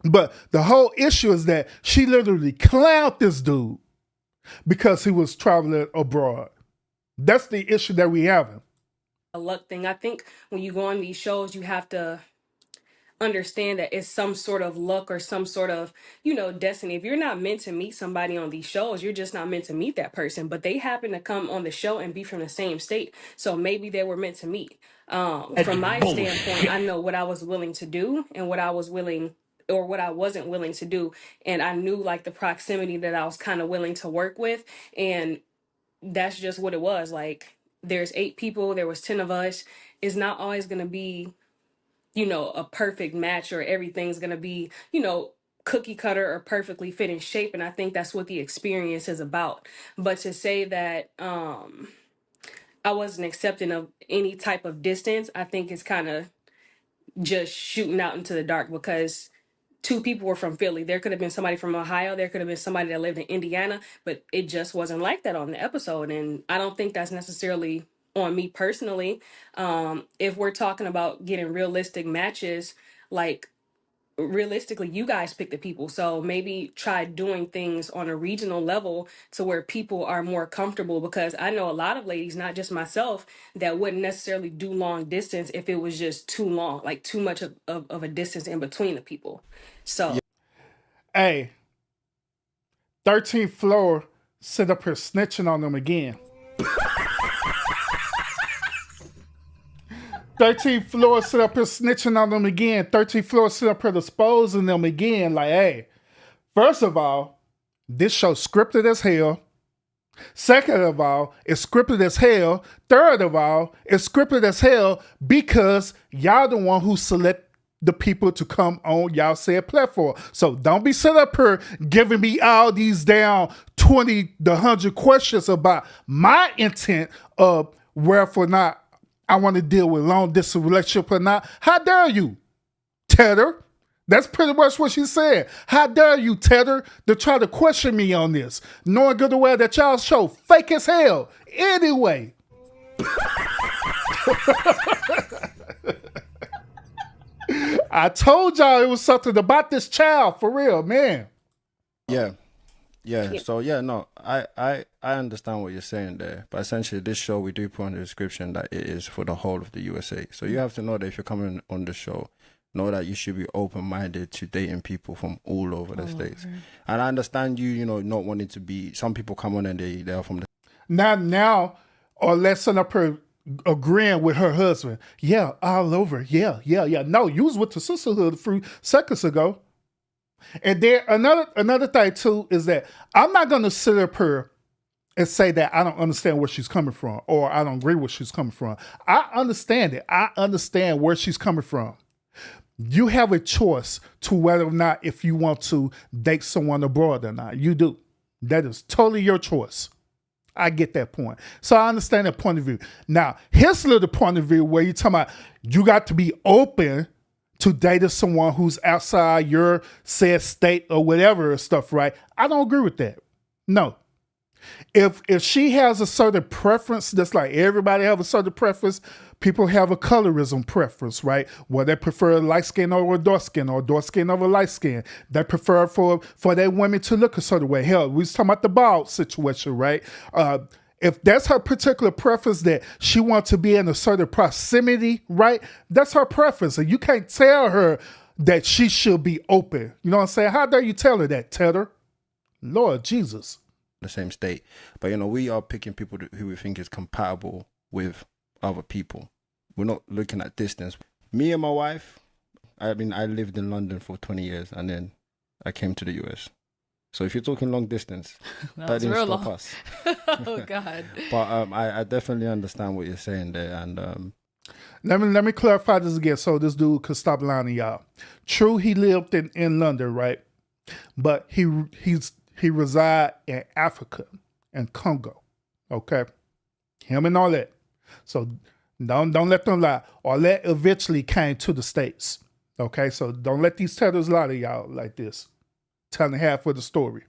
But the whole issue is that she literally clowned this dude because he was traveling abroad. That's the issue that we have. a luck thing. I think when you go on these shows, you have to understand that it's some sort of luck or some sort of, destiny. If you're not meant to meet somebody on these shows, you're just not meant to meet that person. But they happen to come on the show and be from the same state. So maybe they were meant to meet. From my standpoint, I know what I was willing to do and what I was willing or what I wasn't willing to do. And I knew like the proximity that I was kind of willing to work with. And that's just what it was. Like there's 8 people, there was 10 of us. It's not always going to be a perfect match or everything's going to be, cookie cutter or perfectly fit in shape. And I think that's what the experience is about. But to say that I wasn't accepting of any type of distance, I think it's kind of just shooting out into the dark because 2 people were from Philly. There could have been somebody from Ohio. There could have been somebody that lived in Indiana, but it just wasn't like that on the episode. And I don't think that's necessarily on me personally. If we're talking about getting realistic matches, like realistically, you guys pick the people. So maybe try doing things on a regional level to where people are more comfortable, because I know a lot of ladies, not just myself, that wouldn't necessarily do long distance if it was just too long, like too much of a distance in between the people. So Hey, 13th floor sit up here snitching on them again. 13th floor sit up here snitching on them again. 13th floor sit up here exposing them again. Like, hey, first of all, this show scripted as hell. Second of all, it's scripted as hell. Third of all, it's scripted as hell because y'all the one who select the people to come on y'all said platform. So don't be set up here giving me all these down 20 to 100 questions about my intent of wherefore not I want to deal with long distance relationship or not. How dare you, Tedder? That's pretty much what she said. How dare you, Tedder, to try to question me on this, knowing good and well that y'all show fake as hell. Anyway. I told y'all it was something about this child, for real, man. Yeah. So no, I understand what you're saying there, but essentially this show we do put on the description that it is for the whole of the USA. So you have to know that if you're coming on the show, know that you should be open-minded to dating people from all over the states. And I understand you know, not wanting to be. Some people come on and they're from the. Now, or let's end up her agreeing with her husband. Yeah, all over. Yeah. No, you was with the sisterhood a few seconds ago. And then another thing too is that I'm not gonna sit up here and say that I don't understand where she's coming from or I don't agree where she's coming from. I understand it. I understand where she's coming from. You have a choice to whether or not if you want to date someone abroad or not. You do. That is totally your choice. I get that point. So I understand that point of view. Now, here's a little point of view where you're talking about you got to be open to dating someone who's outside your said state or whatever stuff, right? I don't agree with that. No. If she has a certain preference, just like everybody have a certain preference, people have a colorism preference, right? Where they prefer light skin over dark skin or dark skin over light skin. They prefer for their women to look a certain way. Hell, we was talking about the bald situation, right? If that's her particular preference that she wants to be in a certain proximity, right? That's her preference. And you can't tell her that she should be open. You know what I'm saying? How dare you tell her that, Tedder? Lord Jesus. The same state, but you know, we are picking people who we think is compatible with other people. We're not looking at distance. Me and my wife, I mean, I lived in London for 20 years and then I came to the US. So if you're talking long distance, that didn't stop us. Oh God. But I definitely understand what you're saying there. And let me clarify this again so this dude could stop lying to y'all. True, he lived in London, right? But he reside in Africa and Congo. Okay? Him and all that. So don't let them lie. All that eventually came to the States. Okay? So don't let these Tedders lie to y'all like this. Telling half of the story.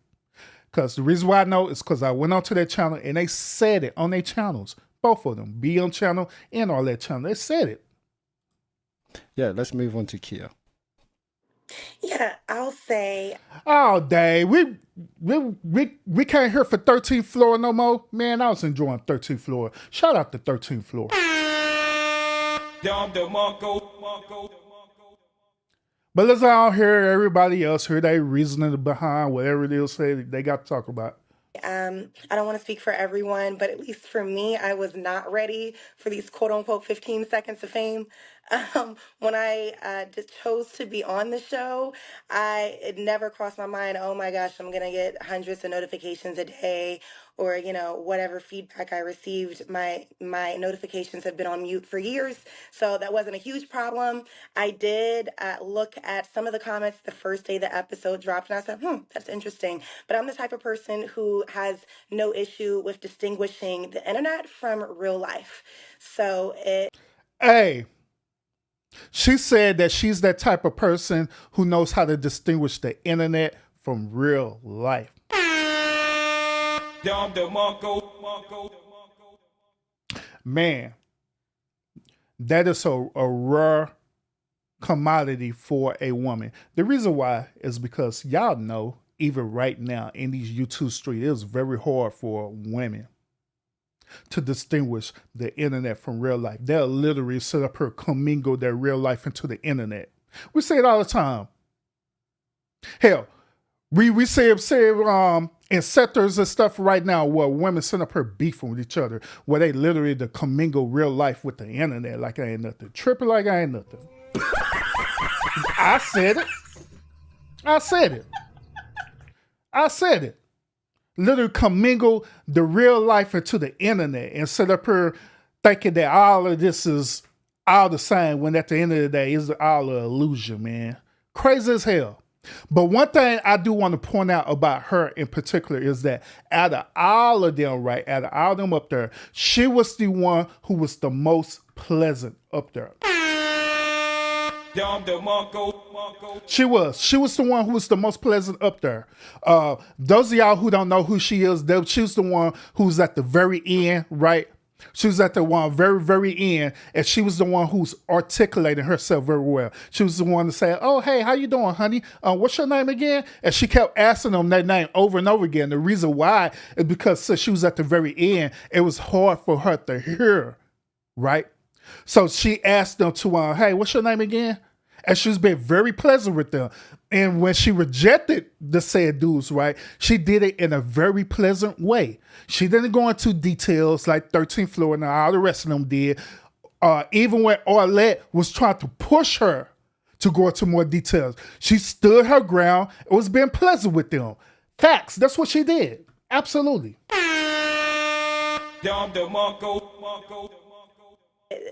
Because the reason why I know is because I went onto their channel and they said it on their channels. Both of them. Be on channel and all that channel. They said it. Yeah, let's move on to Kia. Yeah, I'll say. Oh, Dave, we can't hear for 13th floor no more. Man, I was enjoying 13th floor. Shout out to 13th floor. But let's all hear everybody else hear their reasoning behind whatever they'll say they got to talk about. I don't want to speak for everyone, but at least for me, I was not ready for these quote unquote 15 seconds of fame. When I just chose to be on the show, it never crossed my mind, oh my gosh, I'm going to get hundreds of notifications a day or, whatever feedback I received. My notifications have been on mute for years, so that wasn't a huge problem. I did look at some of the comments the first day the episode dropped, and I said, that's interesting. But I'm the type of person who has no issue with distinguishing the internet from real life. So Hey, she said that she's that type of person who knows how to distinguish the internet from real life. Man, that is a rare commodity for a woman. The reason why is because y'all know, even right now in these YouTube streets, it's very hard for women to distinguish the internet from real life. They'll literally sit up here commingle their real life into the internet. We say it all the time. Hell, we say in sectors and stuff right now where women sit up here beefing with each other, where they literally to commingle real life with the internet like I ain't nothing. Tripping like I ain't nothing. I said it. I said it. I said it. Literally commingle the real life into the internet and sit up here thinking that all of this is all the same when at the end of the day it's all an illusion, man. Crazy as hell. But one thing I do want to point out about her in particular is that out of all of them, right, out of all of them up there, she was the one who was the most pleasant up there. She was the one who was the most pleasant up there. Those of y'all who don't know who she is, she was the one who's at the very end, right? She was at the one very, very end, and she was the one who's articulating herself very well. She was the one to say, "Oh, hey, how you doing, honey? What's your name again?" And she kept asking them that name over and over again. The reason why is because since she was at the very end, it was hard for her to hear, right? So she asked them to, "Hey, what's your name again?" And she's been very pleasant with them. And when she rejected the said dudes, right, she did it in a very pleasant way. She didn't go into details like 13th floor and all the rest of them did. Even when Arlette was trying to push her to go into more details, she stood her ground. It was being pleasant with them. Facts. That's what she did. Absolutely.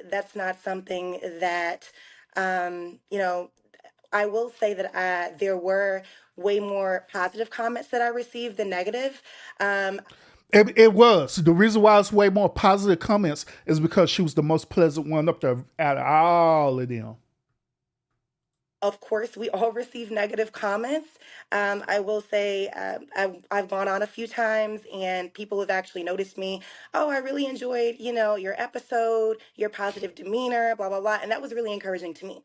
That's not something that, I will say that there were way more positive comments that I received than negative. It was. The reason why it's way more positive comments is because she was the most pleasant one up there out of all of them. Of course, we all receive negative comments. I will say I've gone on a few times and people have actually noticed me. Oh, I really enjoyed, your episode, your positive demeanor, blah, blah, blah. And that was really encouraging to me.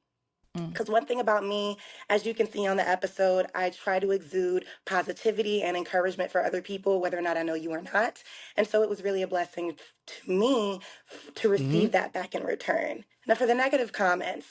Because one thing about me, as you can see on the episode, I try to exude positivity and encouragement for other people, whether or not I know you or not. And so it was really a blessing to me to receive that back in return. Now, for the negative comments,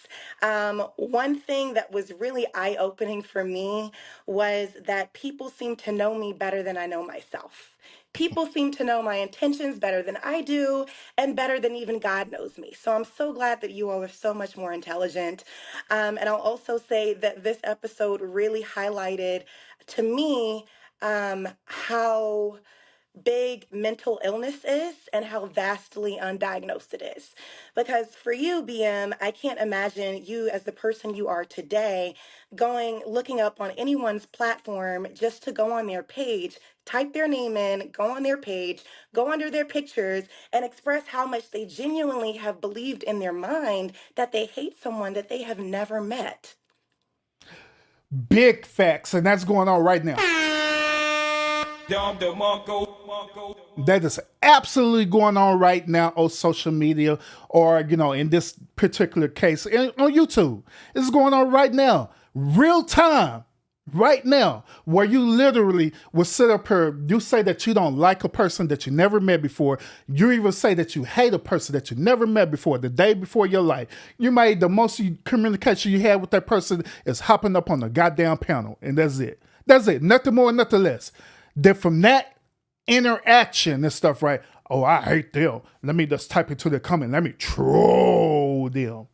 one thing that was really eye-opening for me was that people seem to know me better than I know myself. People seem to know my intentions better than I do and better than even God knows me. So I'm so glad that you all are so much more intelligent. And I'll also say that this episode really highlighted to me how big mental illness is and how vastly undiagnosed it is. Because for you, BM, I can't imagine you as the person you are today looking up on anyone's platform just to go on their page, type their name in, go on their page, go under their pictures, and express how much they genuinely have believed in their mind that they hate someone that they have never met. Big facts, and that's going on right now. That is absolutely going on right now on social media, or in this particular case on YouTube. It's going on right now, real time, right now, where you literally will sit up here. You say that you don't like a person that you never met before. You even say that you hate a person that you never met before. The day before your life, you made the most communication you had with that person is hopping up on the goddamn panel, and that's it. That's it. Nothing more, nothing less. Then from that interaction and stuff, right? Oh, I hate them. Let me just type into the comment. Let me troll them.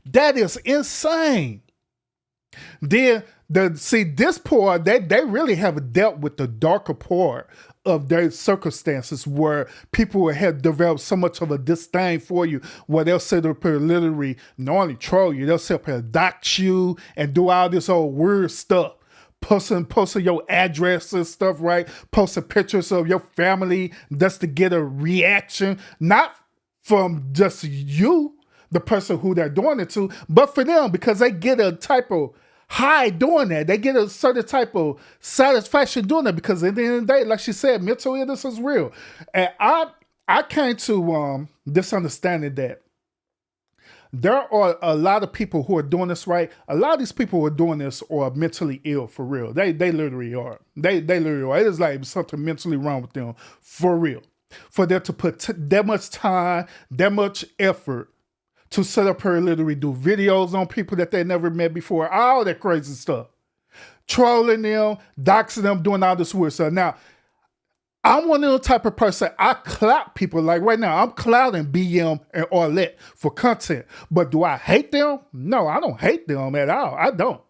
That is insane. Then this part, they really have dealt with the darker part of their circumstances where people have developed so much of a disdain for you, where they'll sit up here literally not only troll you, they'll sit up here dox you and do all this old weird stuff. Posting your address and stuff, right? Posting pictures of your family just to get a reaction, not from just you, the person who they're doing it to, but for them, because they get a type of high doing that. They get a certain type of satisfaction doing that, because at the end of the day, like she said, mental illness is real. And I came to this understanding that there are a lot of people who are doing this right. A lot of these people who are doing this are mentally ill for real. They literally are. They literally are. It is like something mentally wrong with them for real. For them to put that much time, that much effort to set up her, literally do videos on people that they never met before, all that crazy stuff. Trolling them, doxing them, doing all this weird stuff. Now, I'm one of the type of person, I clout people. Like right now, I'm clouting BM and Arlette for content. But do I hate them? No, I don't hate them at all. I don't.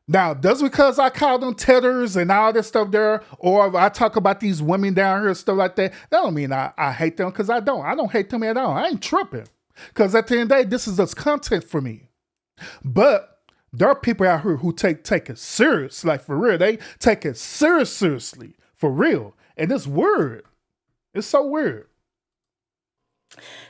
Now, just because I call them tetters and all this stuff there, or if I talk about these women down here and stuff like that don't mean I hate them, because I don't. I don't hate them at all. I ain't tripping. Because at the end of the day, this is just content for me. But there are people out here who take it serious, like for real. They take it seriously. For real. And it's weird. It's so weird.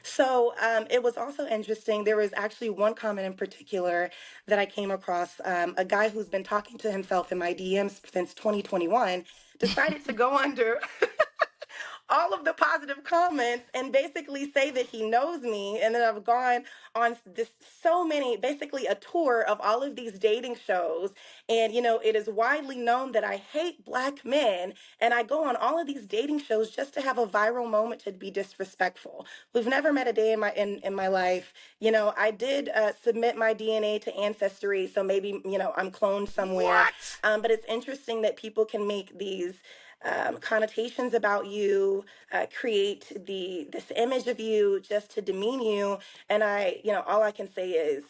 So it was also interesting. There was actually one comment in particular that I came across. A guy who's been talking to himself in my DMs since 2021 decided to go under all of the positive comments and basically say that he knows me, and then I've gone on this so many, basically a tour of all of these dating shows. And it is widely known that I hate Black men, and I go on all of these dating shows just to have a viral moment to be disrespectful. We've never met a day in my life. I did submit my DNA to Ancestry, so maybe I'm cloned somewhere. But it's interesting that people can make these connotations about you, create this image of you just to demean you. And all I can say is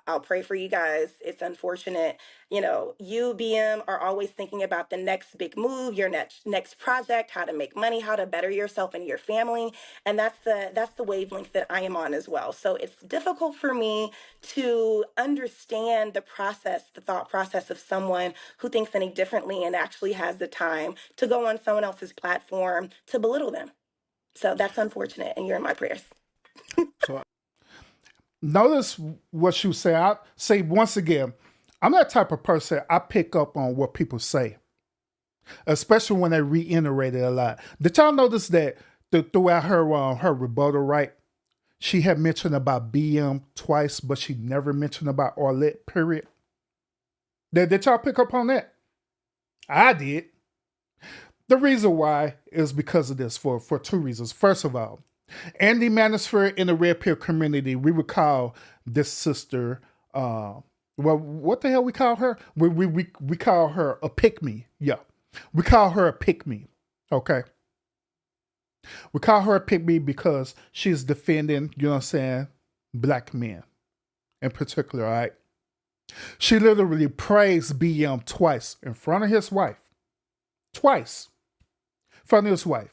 I'll pray for you guys. It's unfortunate. You, BM, are always thinking about the next big move, your next project, how to make money, how to better yourself and your family. And that's the wavelength that I am on as well. So it's difficult for me to understand the thought process of someone who thinks any differently and actually has the time to go on someone else's platform to belittle them. So that's unfortunate, and you're in my prayers. So notice what you say. I say once again, I'm that type of person, I pick up on what people say, especially when they reiterate it a lot. Did y'all notice that throughout her rebuttal, right? She had mentioned about BM twice, but she never mentioned about Arlette, period. Did y'all pick up on that? I did. The reason why is because of this, for two reasons. First of all, Andy Manosphere in the Red Pill community, we would call this sister, well, what the hell we call her? We call her a pick-me. Yeah. We call her a pick-me. Okay. We call her a pick-me because she's defending, you know what I'm saying, Black men in particular, all right? She literally praised BM twice in front of his wife. Twice. In front of his wife.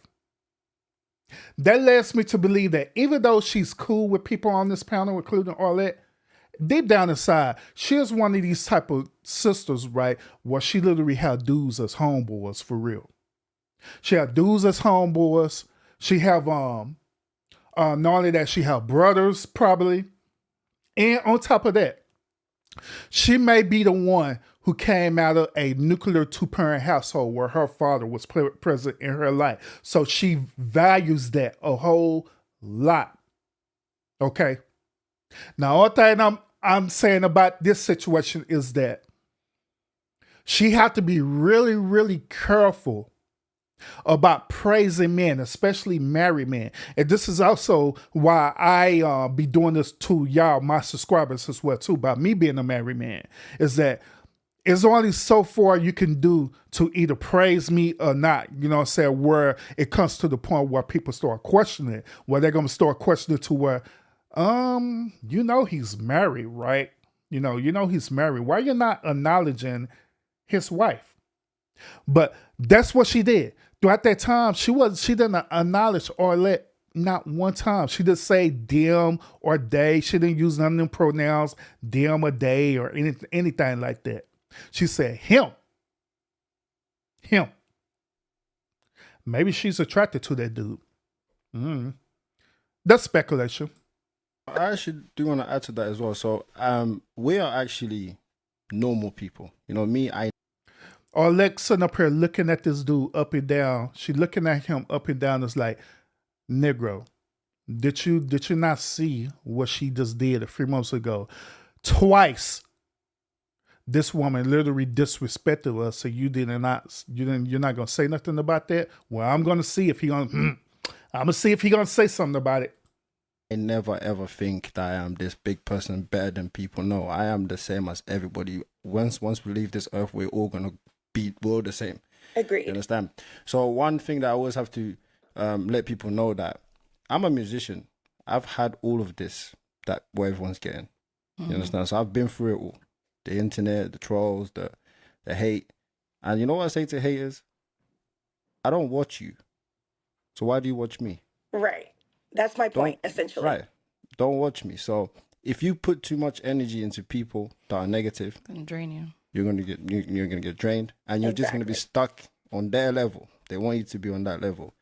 That leads me to believe that even though she's cool with people on this panel, including Arlette, deep down inside, she is one of these type of sisters, right, where she literally had dudes as homeboys for real. She had dudes as homeboys. She have not only that, she have brothers probably, and on top of that, she may be the one who came out of a nuclear two-parent household where her father was present in her life. So she values that a whole lot. Okay. Now, all thing I'm saying about this situation is that she had to be really, really careful about praising men, especially married men. And this is also why I be doing this to y'all, my subscribers as well too, about me being a married man, is that it's only so far you can do to either praise me or not, you know what I'm saying, where it comes to the point where people start questioning it, where they're going to start questioning to where, he's married, right? You know he's married. Why you not acknowledging his wife? But that's what she did. Throughout that time, she didn't acknowledge Arlette not one time. She didn't say them or they. She didn't use none of them pronouns, them or they or anything like that. She said him. Him. Maybe she's attracted to that dude. That's speculation. I actually do want to add to that as well. So we are actually normal people. Arlette sitting up here looking at this dude up and down. She looking at him up and down. It's like, Negro, Did you not see what she just did a few months ago? Twice, this woman literally disrespected us. So you're not gonna say nothing about that. Well, I'm gonna see if he gonna. I'm gonna see if he gonna say something about it. I never ever think that I am this big person better than people. No, I am the same as everybody. Once we leave this earth, we're all gonna we're all the same. Agreed. You understand? So one thing that I always have to let people know that I'm a musician. I've had all of this that what everyone's getting. You understand? So I've been through it all. The internet, the trolls, the hate. And you know what I say to haters? I don't watch you. So why do you watch me? Right. That's my point, essentially. Right. Don't watch me. So if you put too much energy into people that are negative, Gonna drain you. you're gonna get drained, and you're just gonna be stuck on their level. They want you to be on that level.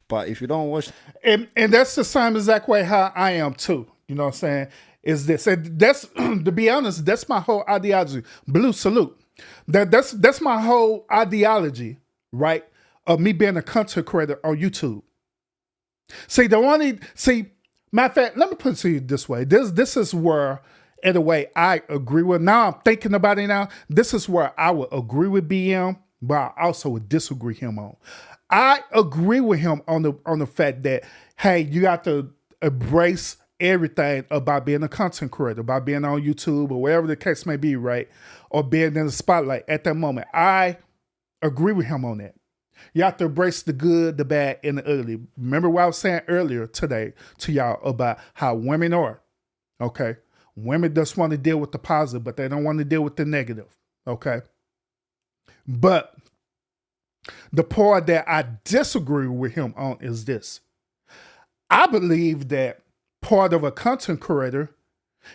But if you don't watch, And that's the same exact way how I am too. You know what I'm saying? Is this and that's to be honest, that's my whole ideology. Blue salute. That's my whole ideology, right? Of me being a content creator on YouTube. Matter of fact, let me put it to you this way. This is where, in a way, I agree with. Now I'm thinking about it now. This is where I would agree with BM, but I also would disagree him on. I agree with him on the fact that, hey, you got to embrace everything about being a content creator, about being on YouTube or whatever the case may be, right? Or being in the spotlight at that moment. I agree with him on that. You have to embrace the good, the bad, and the ugly. Remember what I was saying earlier today to y'all about how women are, okay? Women just want to deal with the positive, but they don't want to deal with the negative, okay? But the part that I disagree with him on is this. I believe that part of a content creator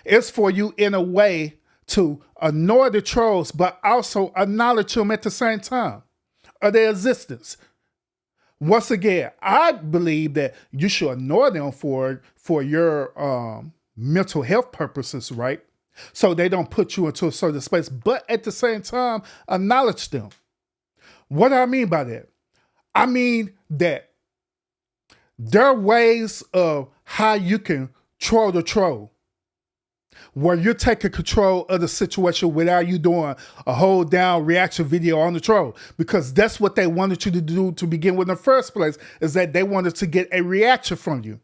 is for you in a way to annoy the trolls, but also acknowledge them at the same time of their existence. Once again, I believe that you should annoy them for your mental health purposes, right? So they don't put you into a certain space, but at the same time, acknowledge them. What do I mean by that? I mean that there are ways of how you can troll the troll, where you're taking control of the situation without you doing a whole down reaction video on the troll, because that's what they wanted you to do to begin with in the first place, is that they wanted to get a reaction from you.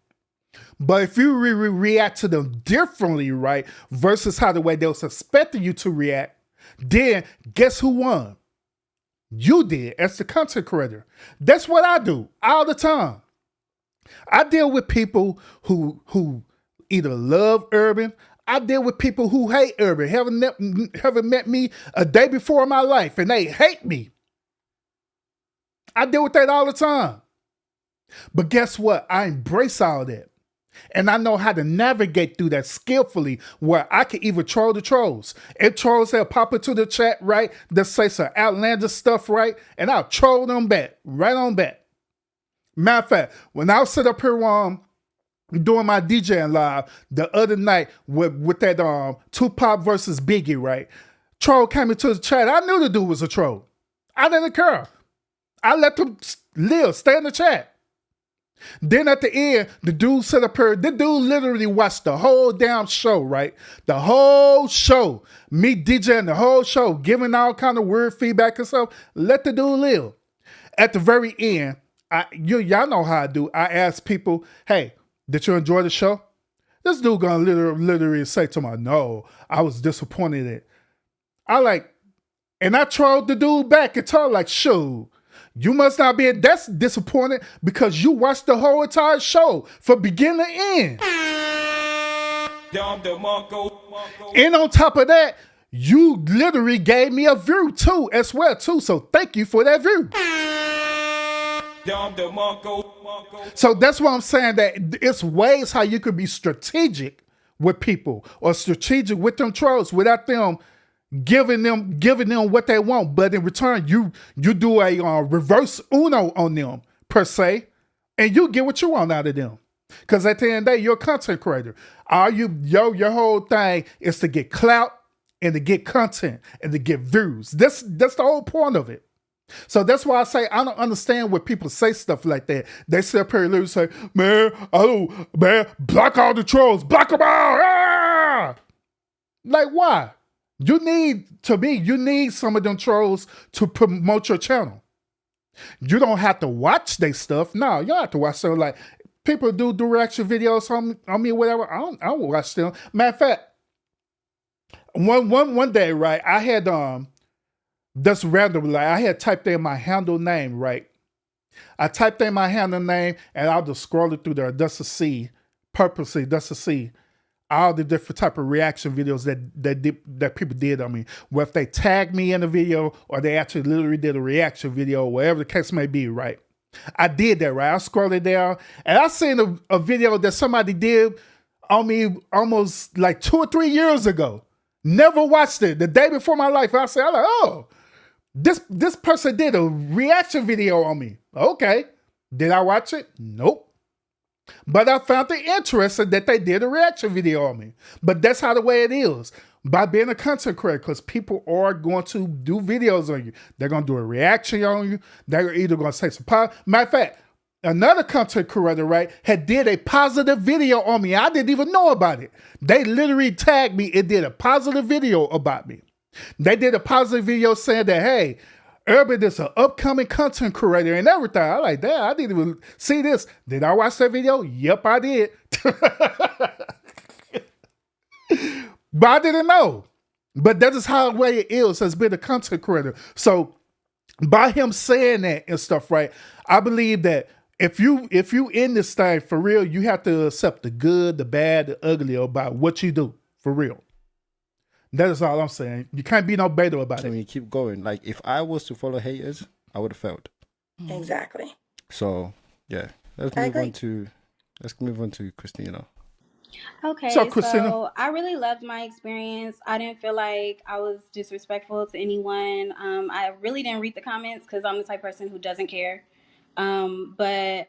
But if you react to them differently, right, versus how the way they was expecting you to react, then guess who won? You did, as the content creator. That's what I do all the time. I deal with people who either love urban. I deal with people who hate urban, haven't met me a day before in my life, and they hate me. I deal with that all the time. But guess what? I embrace all that. And I know how to navigate through that skillfully, where I can even troll the trolls. And trolls that pop into the chat, right, that say some outlandish stuff, right, and I'll troll them back, right on back. Matter of fact, when I sit up here doing my DJing live the other night with that Tupac versus Biggie, right? Troll came into the chat. I knew the dude was a troll. I didn't care. I let them live, stay in the chat. Then at the end, the dude set up here. The dude literally watched the whole damn show, right? The whole show. Me DJing the whole show, giving all kind of weird feedback and stuff. Let the dude live. At the very end, y'all know how I do. I ask people, hey, did you enjoy the show? This dude gonna literally say to me, no, I was disappointed in it. And I trolled the dude back and told like, shoot, you must not be that's disappointed because you watched the whole entire show from beginning to end. And on top of that, you literally gave me a view too, as well too. So thank you for that view. So that's why I'm saying that it's ways how you could be strategic with people or strategic with them trolls without them giving them what they want, but in return you do a reverse Uno on them per se, and you get what you want out of them. Because at the end of the day, you're a content creator. Your whole thing is to get clout and to get content and to get views. That's the whole point of it. So that's why I say I don't understand when people say stuff like that. They sit up here and say, man, block all the trolls, block them all. Ah! Like, why? You need some of them trolls to promote your channel. You don't have to watch their stuff. No, you don't have to watch them. Like, people do reaction videos on me or whatever. I don't watch them. Matter of fact, one day, right, I had that's random. Like, I had typed in my handle name, right? I typed in my handle name and I'll just scroll it through there just to see, purposely, just to see all the different type of reaction videos that people did on me. Whether they tagged me in a video or they actually literally did a reaction video, whatever the case may be, right? I did that, right? I scrolled it down and I seen a video that somebody did on me almost like 2 or 3 years ago. Never watched it. The day before my life, I said, oh, this person did a reaction video on me. Okay. Did I watch it? Nope. But I found it interesting that they did a reaction video on me. But that's how the way it is. By being a content creator, because people are going to do videos on you. They're going to do a reaction on you. They're either going to say some matter of fact, another content creator, right, had did a positive video on me. I didn't even know about it. They literally tagged me and did a positive video about me. They did a positive video saying that, hey, Urban is an upcoming content creator and everything. I like that. I didn't even see this. Did I watch that video? Yep, I did. But I didn't know. But that is how the way it is as being a content creator. So by him saying that and stuff, right, I believe that if you in this thing for real, you have to accept the good, the bad, the ugly about what you do for real. That is all I'm saying. You can't be no beta about So it. when you keep going, like if I was to follow haters, I would have failed. Exactly. So yeah, let's I move agree. on to Christina. Okay, So, Christina. so I really loved my experience. I didn't feel like I was disrespectful to anyone. I really didn't read the comments because I'm the type of person who doesn't care. But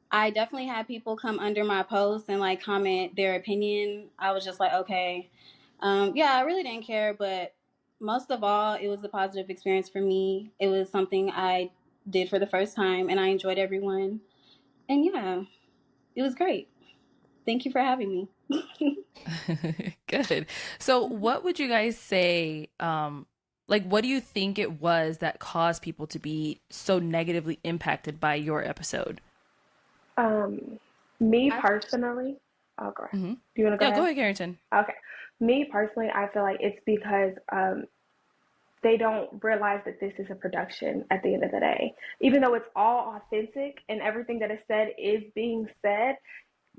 I definitely had people come under my post and like comment their opinion. I was just like, okay, yeah, I really didn't care. But most of all, it was a positive experience for me. It was something I did for the first time, and I enjoyed everyone. And yeah, it was great. Thank you for having me. Good. So what would you guys say, like, what do you think it was that caused people to be so negatively impacted by your episode? Me I personally, oh, go ahead. Mm-hmm. Do you want to go Yeah, ahead? go ahead, Carrington. Okay. Me personally, I feel like it's because they don't realize that this is a production at the end of the day. Even though it's all authentic and everything that is said is being said,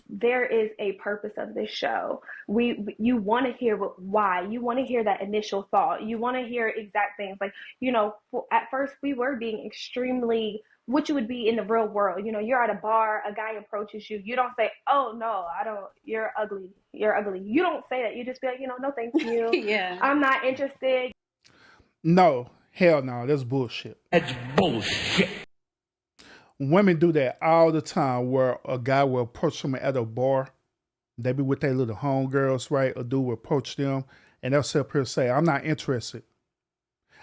there is a purpose of this show. You want to hear why. You want to hear that initial thought. You want to hear exact things. Like, at first we were being extremely what you would be in the real world. You're at a bar, a guy approaches you. You don't say, "Oh no, I don't. You're ugly. You're ugly." You don't say that. You just be like, "No, thank you. yeah. I'm not interested." No, hell no, that's bullshit. Women do that all the time where a guy will approach them at a bar. They be with their little homegirls, right? A dude will approach them and they'll sit up here and say, I'm not interested.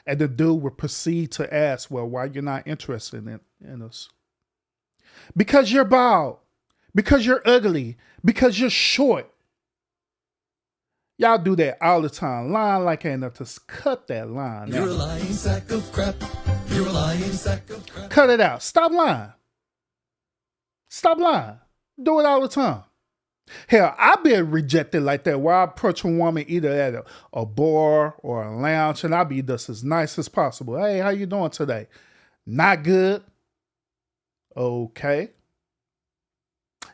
And the dude will proceed to ask, well, why you're not interested in us? Because you're bald. Because you're ugly. Because you're short. Y'all do that all the time. Lying like ain't nothing. Just cut that line. You're a lying sack of crap. You're a lying sack of crap. Cut it out. Stop lying. Stop lying. Do it all the time. Hell, I've been rejected like that where I approach a woman either at a bar or a lounge and I'll be just as nice as possible. Hey, how you doing today? Not good. Okay.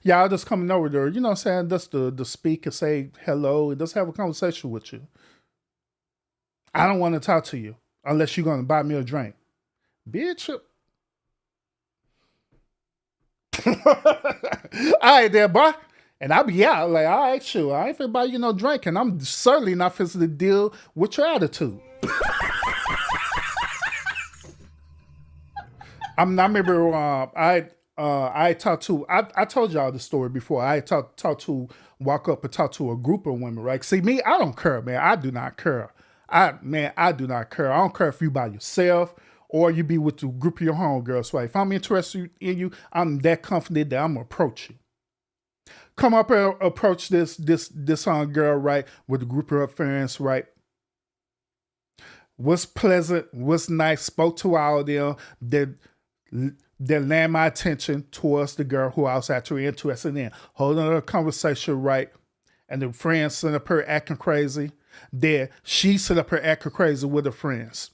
Y'all just coming over there, you know what I'm saying? Just to speak and say hello and just have a conversation with you. I don't want to talk to you unless you're going to buy me a drink. Bitch. All right there, boy. And I'll be out like, all right, sure. I ain't finna buy you no drink, and I'm certainly not finna to deal with your attitude. I remember I talked to, I told y'all the story before. I talked to, walk up and talk to a group of women, right? See, me, I don't care, man. I do not care. I do not care. I don't care if you by yourself or you be with the group of your homegirls. So if I'm interested in you, I'm that confident that I'm gonna approach you. Come up and approach this girl, right, with a group of her friends, right? What's pleasant, what's nice, spoke to all of them, that land my attention towards the girl who I was actually interested in. Holding a conversation, right? And the friends sit up her acting crazy. There, she sit up her acting crazy with her friends.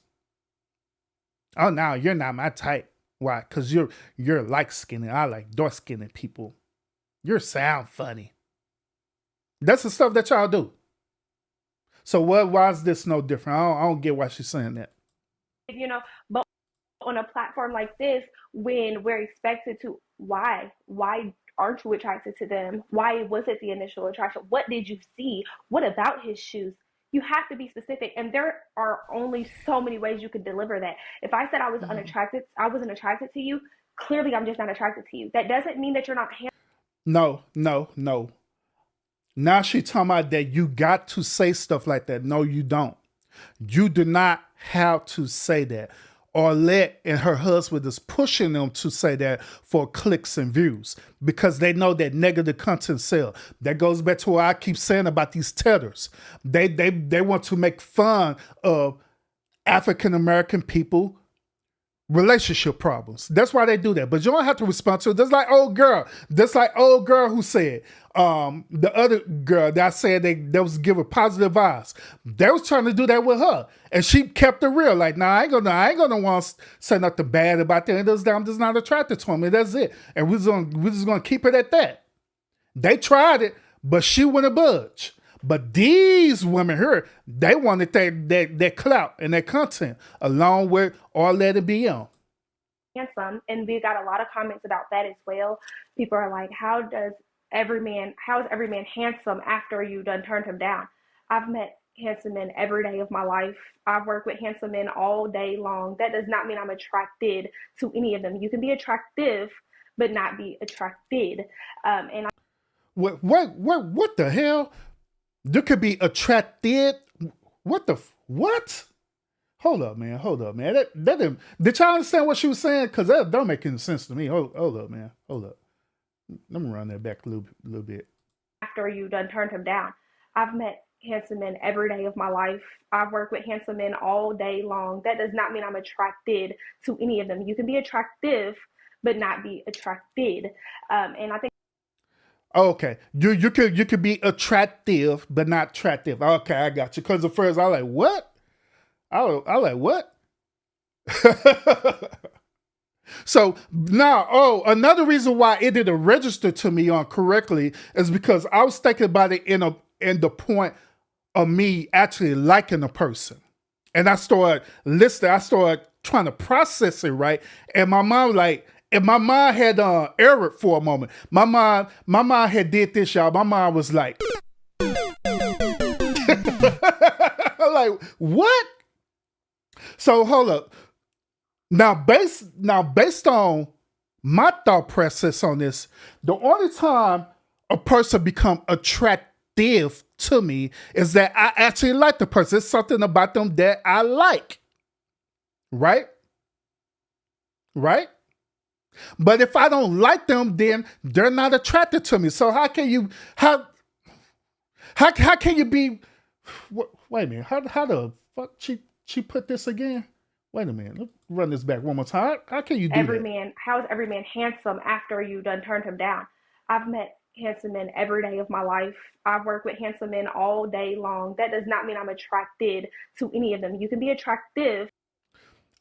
Oh, now you're not my type. Why? Because you're light skinned. I like dark skinned people. You sound funny. That's the stuff that y'all do. So why is this no different? I don't get why she's saying that. But on a platform like this, when we're expected to, why aren't you attracted to them? Why was it the initial attraction? What did you see? What about his shoes? You have to be specific, and there are only so many ways you could deliver that. If I said I wasn't attracted to you, clearly I'm just not attracted to you. That doesn't mean that you're not handsome. No. Now she talking about that you got to say stuff like that. No, you don't. You do not have to say that. Orlette and her husband is pushing them to say that for clicks and views because they know that negative content sell. That goes back to what I keep saying about these tedders. They want to make fun of African American people relationship problems. That's why they do that. But you don't have to respond to it. That's like old girl who said, the other girl that I said they was giving positive vibes. They was trying to do that with her. And she kept it real. Like, nah, I ain't gonna want to say nothing bad about that. I'm just not attracted to him. And that's it. And we're just gonna keep it at that. They tried it, but she wouldn't budge. But these women here, they wanted that clout and that content along with all that it be on. Handsome, and we got a lot of comments about that as well. People are like, how is every man handsome after you done turned him down? I've met handsome men every day of my life. I've worked with handsome men all day long. That does not mean I'm attracted to any of them. You can be attractive, but not be attracted. What the hell? You could be attracted. What? Hold up, man. That didn't, did y'all understand what she was saying? Because that don't make any sense to me. Hold up, man. Hold up. Let me run that back a little bit. After you done turned him down, I've met handsome men every day of my life. I've worked with handsome men all day long. That does not mean I'm attracted to any of them. You can be attractive, but not be attracted. And I think. Okay, you could be attractive, but not attractive. Okay, I got you. Because at first I like what? I like what? So now, another reason why it didn't register to me on correctly is because I was thinking about it in the point of me actually liking a person, and I started listening. I started trying to process it, right, and my mom like. And my mind had errored for a moment. My mind had did this, y'all. My mind was like, like what? So hold up. Now based on my thought process on this, the only time a person become attractive to me is that I actually like the person. It's something about them that I like. Right? But if I don't like them, then they're not attracted to me. So how can you be? Wait a minute. How the fuck she put this again? Wait a minute. Let's run this back one more time. How can you do that? How is every man handsome after you done turned him down? I've met handsome men every day of my life. I've worked with handsome men all day long. That does not mean I'm attracted to any of them. You can be attractive.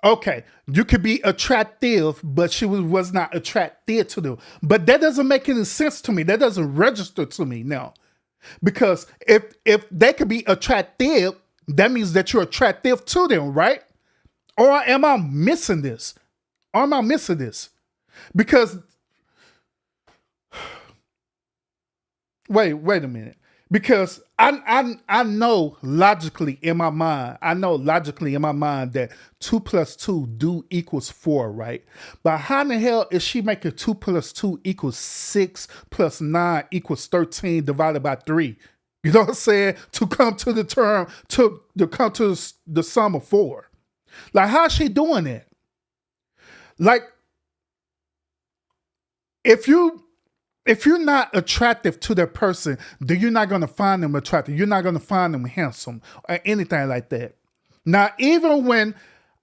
Okay, you could be attractive, but she was not attracted to them. But that doesn't make any sense to me. That doesn't register to me now. Because if they could be attractive, that means that you're attractive to them, right? Or am I missing this? Because wait a minute. Because I know logically in my mind that 2 + 2 do equals 4, right? But how in the hell is she making 2 + 2 = 6 + 9 = 13 divided by 3? You know what I'm saying? To come to the sum of 4. Like, how's she doing that? Like, if you're not attractive to that person, then you're not gonna find them attractive. You're not gonna find them handsome or anything like that. Now, even when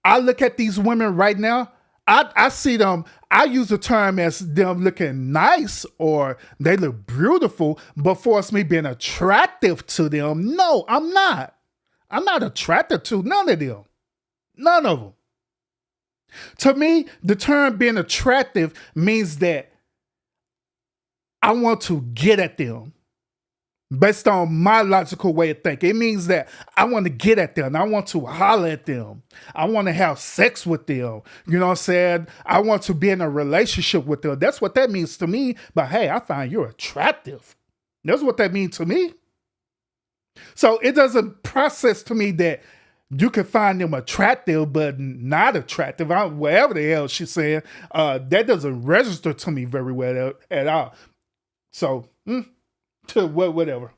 I look at these women right now, I see them, I use the term as them looking nice or they look beautiful, but for us me being attractive to them, no, I'm not. I'm not attracted to none of them. None of them. To me, the term being attractive means that I want to get at them based on my logical way of thinking. It means that I want to get at them. I want to holler at them. I want to have sex with them. You know what I'm saying? I want to be in a relationship with them. That's what that means to me. But hey, I find you're attractive. That's what that means to me. So it doesn't process to me that you can find them attractive, but not attractive. Whatever the hell she's saying, that doesn't register to me very well at all. So, whatever.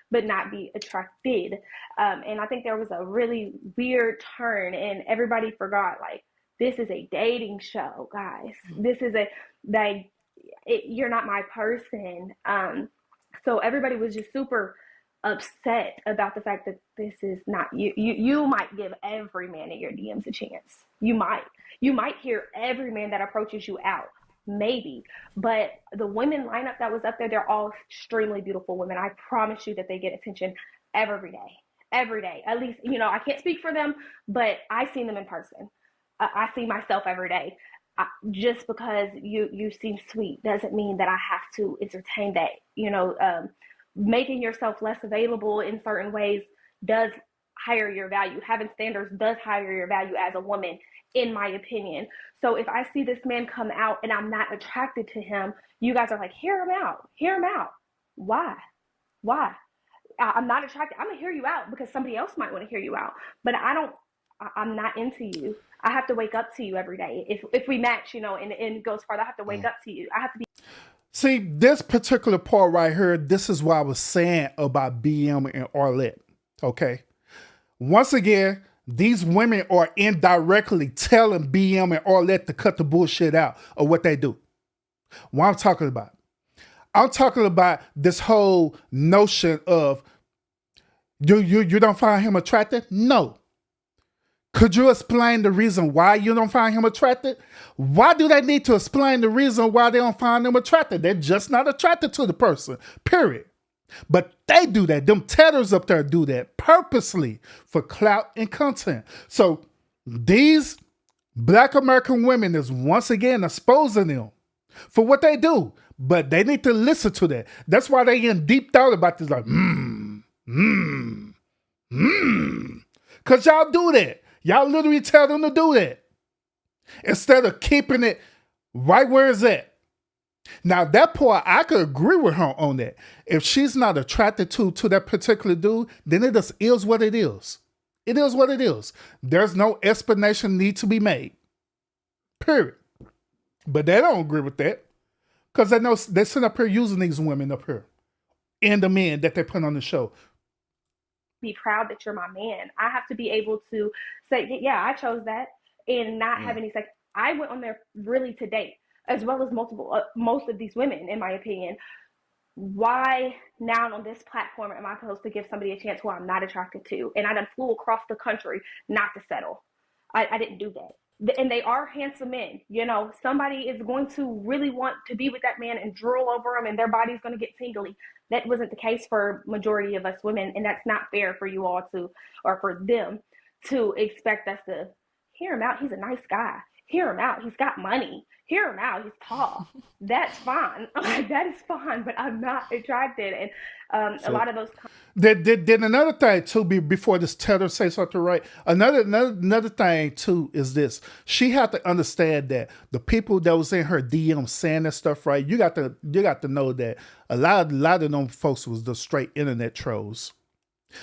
But not be attracted. And I think there was a really weird turn, and everybody forgot, like, this is a dating show, guys. This is you're not my person. So everybody was just super upset about the fact that this is not you. You might give every man in your DMs a chance. You might hear every man that approaches you out. Maybe, but the women lineup that was up there, they're all extremely beautiful women. I promise you that they get attention every day. At least, I can't speak for them, but I seen them in person. I see myself every day. Just because you seem sweet doesn't mean that I have to entertain that. Making yourself less available in certain ways does higher your value. Having standards does higher your value as a woman, in my opinion. So if I see this man come out and I'm not attracted to him, you guys are like, hear him out. Why? I'm not attracted. I'm gonna hear you out because somebody else might want to hear you out, but I'm not into you. I have to wake up to you every day. If we match, and it goes farther, I have to wake up to you. I have to be. See, this particular part right here, this is what I was saying about BM and Arlette. Okay. Once again, these women are indirectly telling BM and Arlette to cut the bullshit out of what they do. What I'm talking about this whole notion of you don't find him attractive? No. Could you explain the reason why you don't find him attractive? Why do they need to explain the reason why they don't find him attractive? They're just not attracted to the person, period. But they do that. Them tatters up there do that purposely for clout and content. So these Black American women is once again exposing them for what they do. But they need to listen to that. That's why they in deep thought about this, like, Because y'all do that. Y'all literally tell them to do that instead of keeping it right where it's at. Now, that part, I could agree with her on that. If she's not attracted to that particular dude, then it just is what it is. It is what it is. There's no explanation need to be made. Period. But they don't agree with that because they know they sit up here using these women up here and the men that they put on the show. Be proud that you're my man. I have to be able to say, yeah, I chose that, and not have any sex. I went on there really to date, as well as most of these women, in my opinion. Why now on this platform am I supposed to give somebody a chance who I'm not attracted to? And I done flew across the country not to settle. I didn't do that. And they are handsome men. Somebody is going to really want to be with that man and drool over him, and their body's going to get tingly. That wasn't the case for majority of us women, and that's not fair for you all to, or for them to expect us to hear him out. He's a nice guy. Hear him out. He's got money. Hear him out. He's tall. That's fine. That is fine, but I'm not attracted. And a lot of those. Then another thing too, before this Tether say something right. Another thing too is this: she had to understand that the people that was in her DM saying that stuff, right? You got to know that a lot of them folks was the straight internet trolls.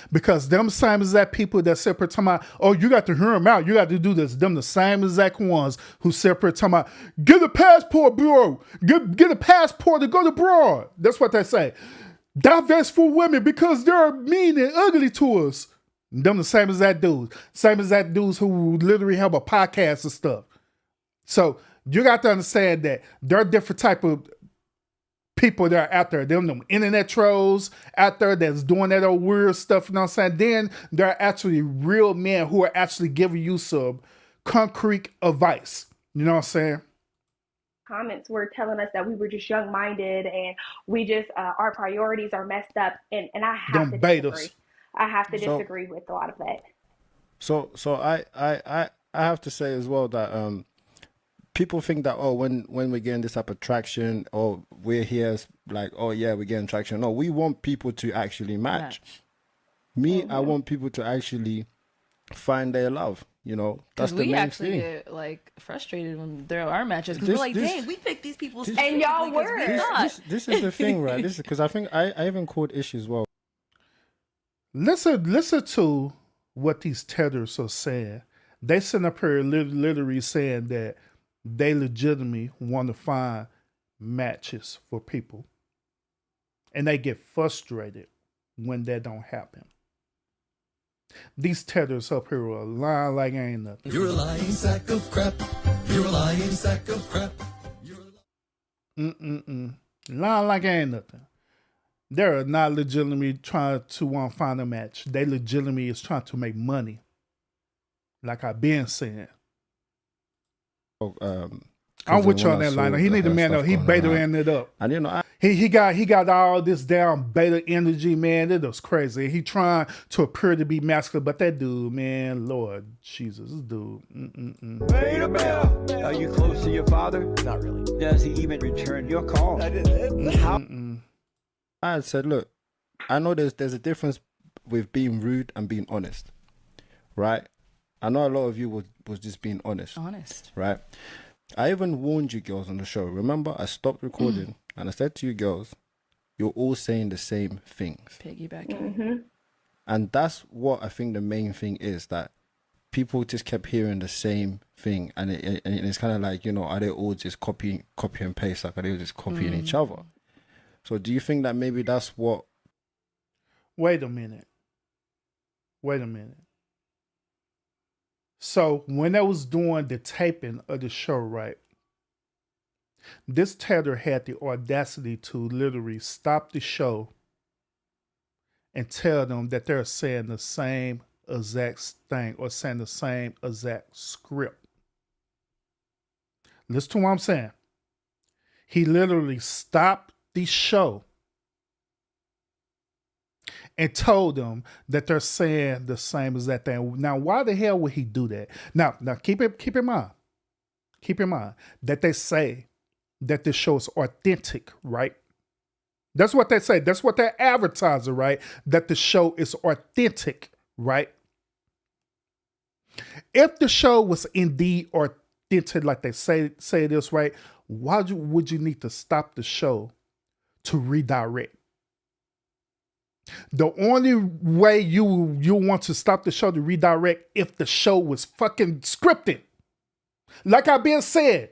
Because them same exact people that separate talking about, oh, you got to hear them out. You got to do this. Them the same exact ones who separate talking about, get a passport, bro. Get a passport to go abroad. That's what they say. Divest for women because they're mean and ugly to us. Them the same as that dude. Same as that dudes who literally have a podcast and stuff. So you got to understand that there are different type of people that are out there. Them internet trolls out there that's doing that old weird stuff, you know what I'm saying? Then there are actually real men who are actually giving you some concrete advice. You know what I'm saying? Comments were telling us that we were just young minded and we just our priorities are messed up, and I have Them to betas. disagree. I have to So disagree with a lot of that. So I have to say as well that people think that, oh, when we're getting this type of traction, or we're here like, oh yeah, we're getting traction. No, we want people to actually match. Me, I want people to actually find their love. You know, that's Because the we main actually thing. get like frustrated when there are matches because we're This- like, this- dang, we picked these people this- And y'all specifically 'cause we were. thought. This is the thing, right? This is because I think I even called issues well. Listen to what these tethers are saying. They sitting up here literally saying that they legitimately want to find matches for people. And they get frustrated when that don't happen. These tethers up here are lying like ain't nothing. You're a lying sack of crap. You're a lying sack of crap. Lying like ain't nothing. They're not legitimately trying to want to find a match. They legitimately is trying to make money. Like I've been saying. I'm with you on that line. He need a man up. He beta ended up. And you know, He got all this down beta energy, man. It was crazy. He trying to appear to be masculine, but that dude, man, Lord Jesus, this dude. Wait a minute. Are you close to your father? Not really. Does he even return your calls? I had said, look, I know there's a difference with being rude and being honest, right? I know a lot of you was just being honest. Honest. Right? I even warned you girls on the show. Remember, I stopped recording and I said to you girls, you're all saying the same things. Piggybacking. And that's what I think the main thing is, that people just kept hearing the same thing. And it's kind of like, you know, are they all just copy and paste? Like, are they all just copying each other? So do you think that maybe that's what... Wait a minute. So when I was doing the taping of the show, right, this tether had the audacity to literally stop the show and tell them that they're saying the same exact thing or saying the same exact script. Listen to what I'm saying. He literally stopped the show and told them that they're saying the same as that thing. Now, why the hell would he do that? Now keep in mind that they say that this show is authentic, right? That's what they say. That's what they're advertising, right? That the show is authentic, right? If the show was indeed authentic, like they say this, right? Why would you need to stop the show to redirect? The only way you want to stop the show to redirect if the show was fucking scripted. Like I've been said,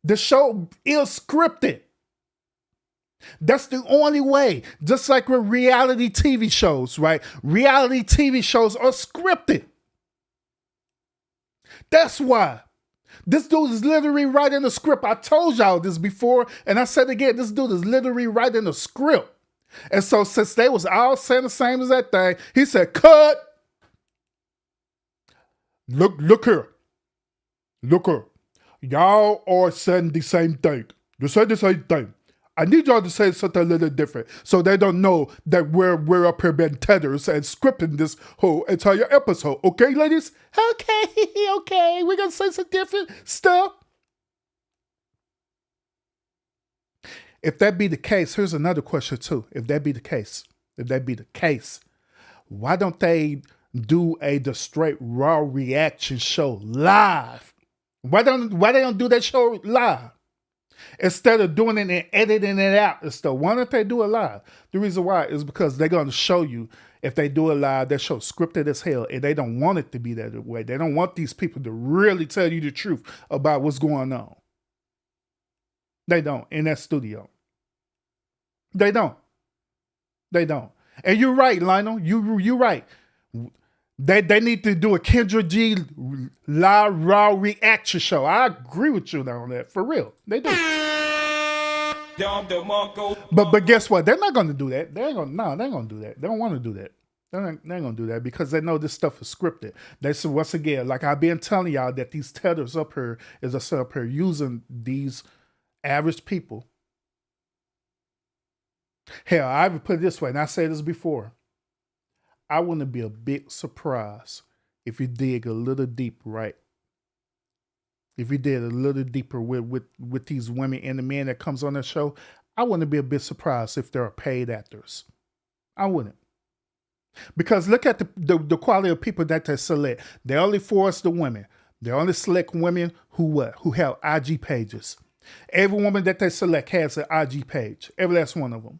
the show is scripted. That's the only way. Just like with reality TV shows, right? Reality TV shows are scripted. That's why. This dude is literally writing a script. I told y'all this before, and I said again, this dude is literally writing a script. And so since they was all saying the same as that thing, he said, cut. Look here. Y'all are saying the same thing. You said the same thing. I need y'all to say something a little different so they don't know that we're up here being tethers and scripting this whole entire episode. Okay, ladies? Okay. We're going to say some different stuff. If that be the case, here's another question too. If that be the case, why don't they do the straight raw reaction show live? Why they don't do that show live? Instead of doing it and editing it out and stuff. Why don't they do it live? The reason why is because they're going to show you, if they do it live, that show scripted as hell, and they don't want it to be that way. They don't want these people to really tell you the truth about what's going on. They don't in that studio. They don't. And you're right, Lionel. You're right. They need to do a Kendra G La Raw reaction show. I agree with you on that. For real. They do. But guess what? They're not gonna do that. They ain't gonna do that. They don't want to do that. They ain't gonna do that because they know this stuff is scripted. They said once again, like I've been telling y'all that these tethers up here is a up here using these average people. Hell, I even put it this way, and I said this before. I wouldn't be a bit surprised if you dig a little deeper, right? If you did a little deeper with these women and the men that comes on the show, I wouldn't be a bit surprised if they're paid actors. I wouldn't. Because look at the quality of people that they select. They only force the women. They only select women who have IG pages. Every woman that they select has an IG page. Every last one of them.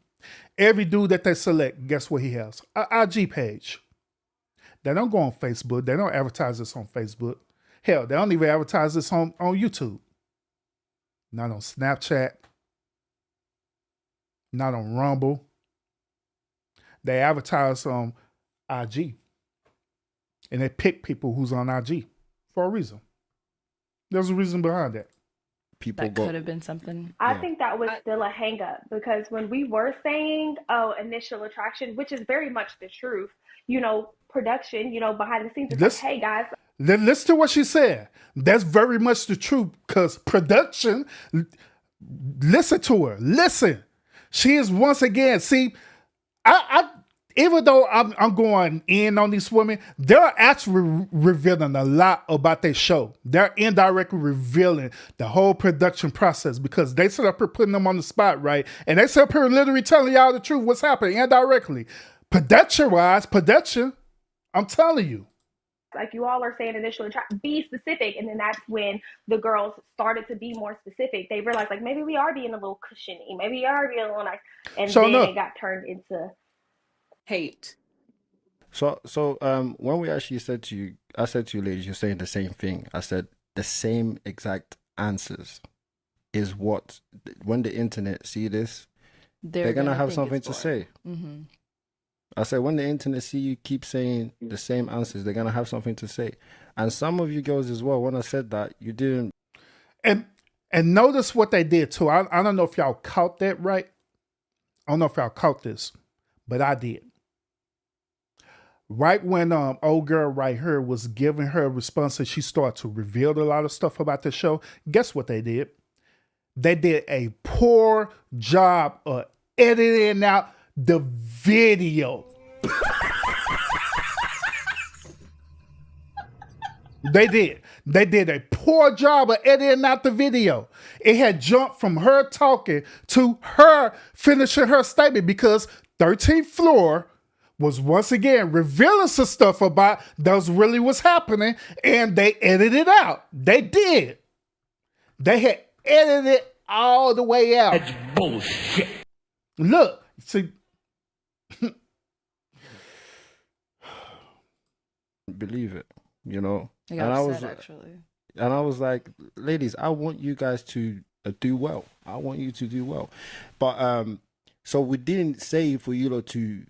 Every dude that they select, guess what he has? An IG page. They don't go on Facebook. They don't advertise this on Facebook. Hell, they don't even advertise this on YouTube. Not on Snapchat. Not on Rumble. They advertise on IG. And they pick people who's on IG for a reason. There's a reason behind that. People that could have been something. I think that was still a hang up because when we were saying, initial attraction, which is very much the truth, production, behind the scenes, it's like, hey guys. Listen to what she said. That's very much the truth because production, listen to her. Listen. She is once again, see, I even though I'm going in on these women, they're actually revealing a lot about their show. They're indirectly revealing the whole production process because they sit up here putting them on the spot, right? And they sit up here literally telling y'all the truth, what's happening indirectly. Production-wise, I'm telling you. Like you all are saying initial attraction, be specific. And then that's when the girls started to be more specific. They realized like, maybe we are being a little cushiony. Maybe we are being a little nice. And then it got turned into hate. So when we actually said to you, I said to you ladies, you're saying the same thing. I said the same exact answers is what, when the internet see this, they're going to have something to say. Mm-hmm. I said, when the internet see you keep saying the same answers, they're going to have something to say. And some of you girls as well, when I said that, you didn't. And notice what they did too. I don't know if y'all caught that right. I don't know if y'all caught this, but I did. Right when old girl right here was giving her a response and she started to reveal a lot of stuff about the show, guess what they did? They did a poor job of editing out the video. They did a poor job of editing out the video. It had jumped from her talking to her finishing her statement because 13th floor was once again revealing some stuff about that's really what's happening, and they edited it out. They did. They had edited it all the way out. That's bullshit. Look, see. Believe it, I got upset, actually. And I was like, ladies, I want you guys to do well. I want you to do well. But so we didn't say for you to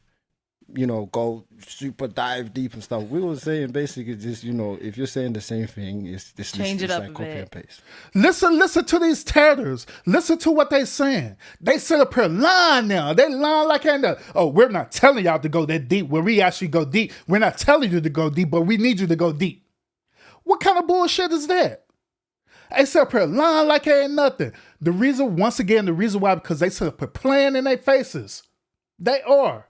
go super dive deep and stuff. We were saying basically just, if you're saying the same thing, it's just change it up like a copy bit. and paste. Listen to these tatters. Listen to what they saying. They sit up here lying now. They lying like we're not telling y'all to go that deep where we actually go deep. We're not telling you to go deep, but we need you to go deep. What kind of bullshit is that? They sit up here lying like it ain't nothing. The reason why, because they sit up here playing in their faces. They are.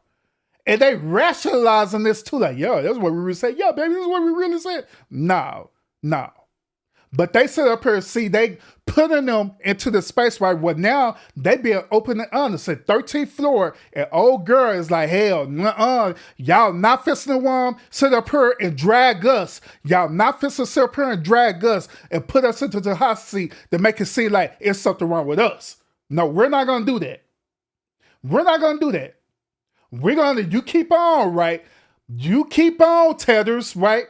And they rationalizing this too, like, yo, that's what we really say. Yo, baby, this is what we really said. No. But they sit up here and see, they putting them into the space right where now they being open and honest. At 13th floor, and old girl is like, hell, y'all not fisting the worm, sit up here and drag us. Y'all not fisting sit up here and drag us and put us into the hot seat to make it seem like it's something wrong with us. No, we're not going to do that. We're not going to do that. You keep on, right? You keep on, tethers, right?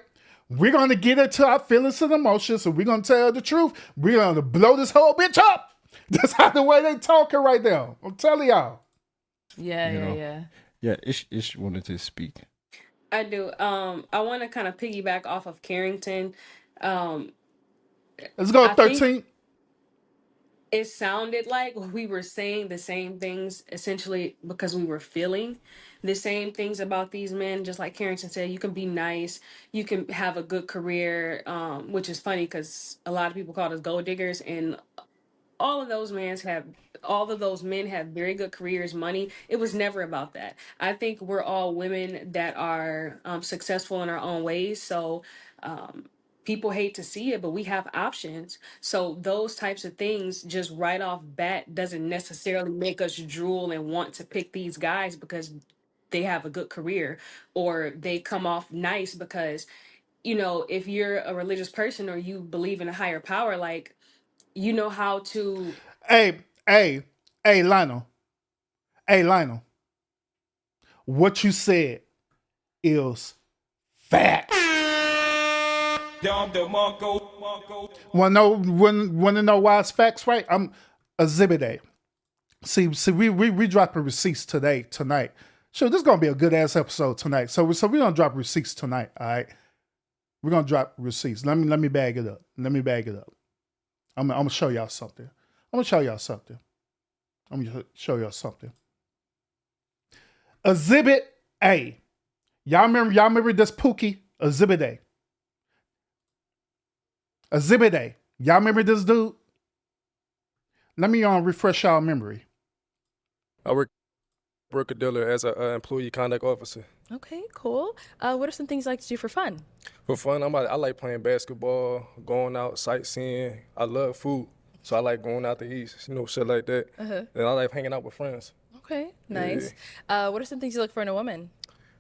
We're going to get into our feelings and emotions, and we're going to tell the truth. We're going to blow this whole bitch up. That's how the way they talking right now. I'm telling y'all. Yeah. Yeah, Ish wanted to speak. I do. I want to kind of piggyback off of Carrington. Um, Let's go I think 13. it sounded like we were saying the same things essentially because we were feeling the same things about these men. Just like Carrington said, you can be nice, you can have a good career, which is funny because a lot of people call us gold diggers, and all of those men have very good careers, money. It was never about that. I think we're all women that are successful in our own ways. So um, people hate to see it, but we have options. So those types of things just right off bat doesn't necessarily make us drool and want to pick these guys because they have a good career or they come off nice because, if you're a religious person or you believe in a higher power, like, you know how to. Hey, hey, hey, Lionel. Hey, Lionel. What you said is fact. Want to know why it's facts, right? I'm Exhibit A. See, we dropping receipts tonight. So this is gonna be a good ass episode tonight. So we're gonna drop receipts tonight. All right, we're gonna drop receipts. Let me bag it up. I'm gonna show y'all something. Exhibit A. Y'all remember this Pookie? Exhibit A. Exhibit A. Y'all remember this dude? Let me refresh y'all memory. I work a dealer as an employee conduct officer. Okay, cool. What are some things you like to do for fun? For fun, I like playing basketball, going out sightseeing. I love food, so I like going out to eat, shit like that. Uh-huh. And I like hanging out with friends. Okay, nice. What are some things you look for in a woman?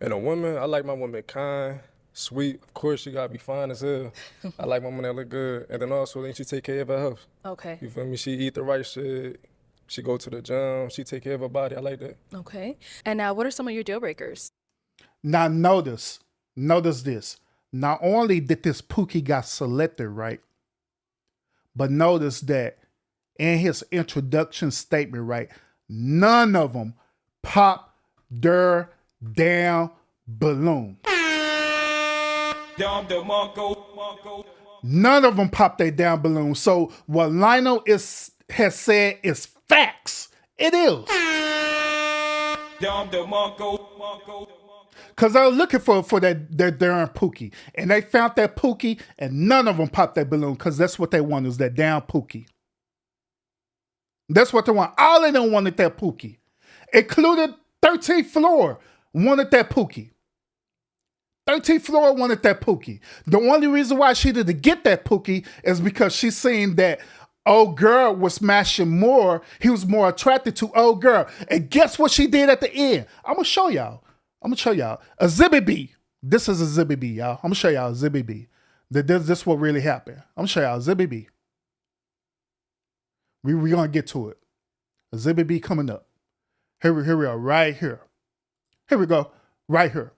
And a woman, I like my woman kind, sweet. Of course, she gotta be fine as hell. I like my woman that look good, and then also then she take care of her health. Okay. You feel me? She eat the right shit. She go to the gym. She take care of her body. I like that. Okay. And what are some of your deal breakers? Now notice this. Not only did this Pookie got selected, right? But notice that in his introduction statement, right, none of them pop their damn balloon. None of them pop their damn balloon. So what Lionel has said is facts. It is. Because they were looking for that darn Pookie. And they found that Pookie, and none of them popped that balloon because that's what they want is that damn Pookie. That's what they want. All of them wanted that Pookie. Included 13th floor wanted that Pookie. 13th floor wanted that Pookie. The only reason why she didn't get that Pookie is because she seen that old girl was smashing more. He was more attracted to old girl. And guess what she did at the end? I'm going to show y'all. Exhibit B. This is Exhibit B, y'all. I'm going to show y'all Exhibit B. This is what really happened. I'm going to show y'all Exhibit B. We're going to get to it. Exhibit B coming up. Here we are, right here. Here we go, right here.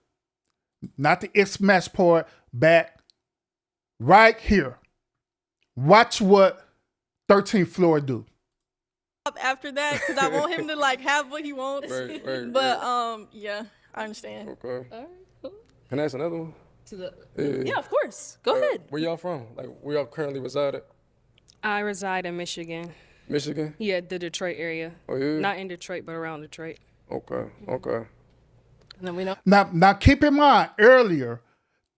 Not the X-Match part, back. Right here. Watch what 13th floor do. After that, because I want him to like have what he wants. Right, but yeah, I understand. Okay. All right, cool. Can I ask another one? Yeah, of course. Go ahead. Where y'all from? Like, where y'all currently reside at? I reside in Michigan. Michigan? Yeah, the Detroit area. Oh, yeah? Not in Detroit, but around Detroit. Okay. And then we know. Now keep in mind, earlier,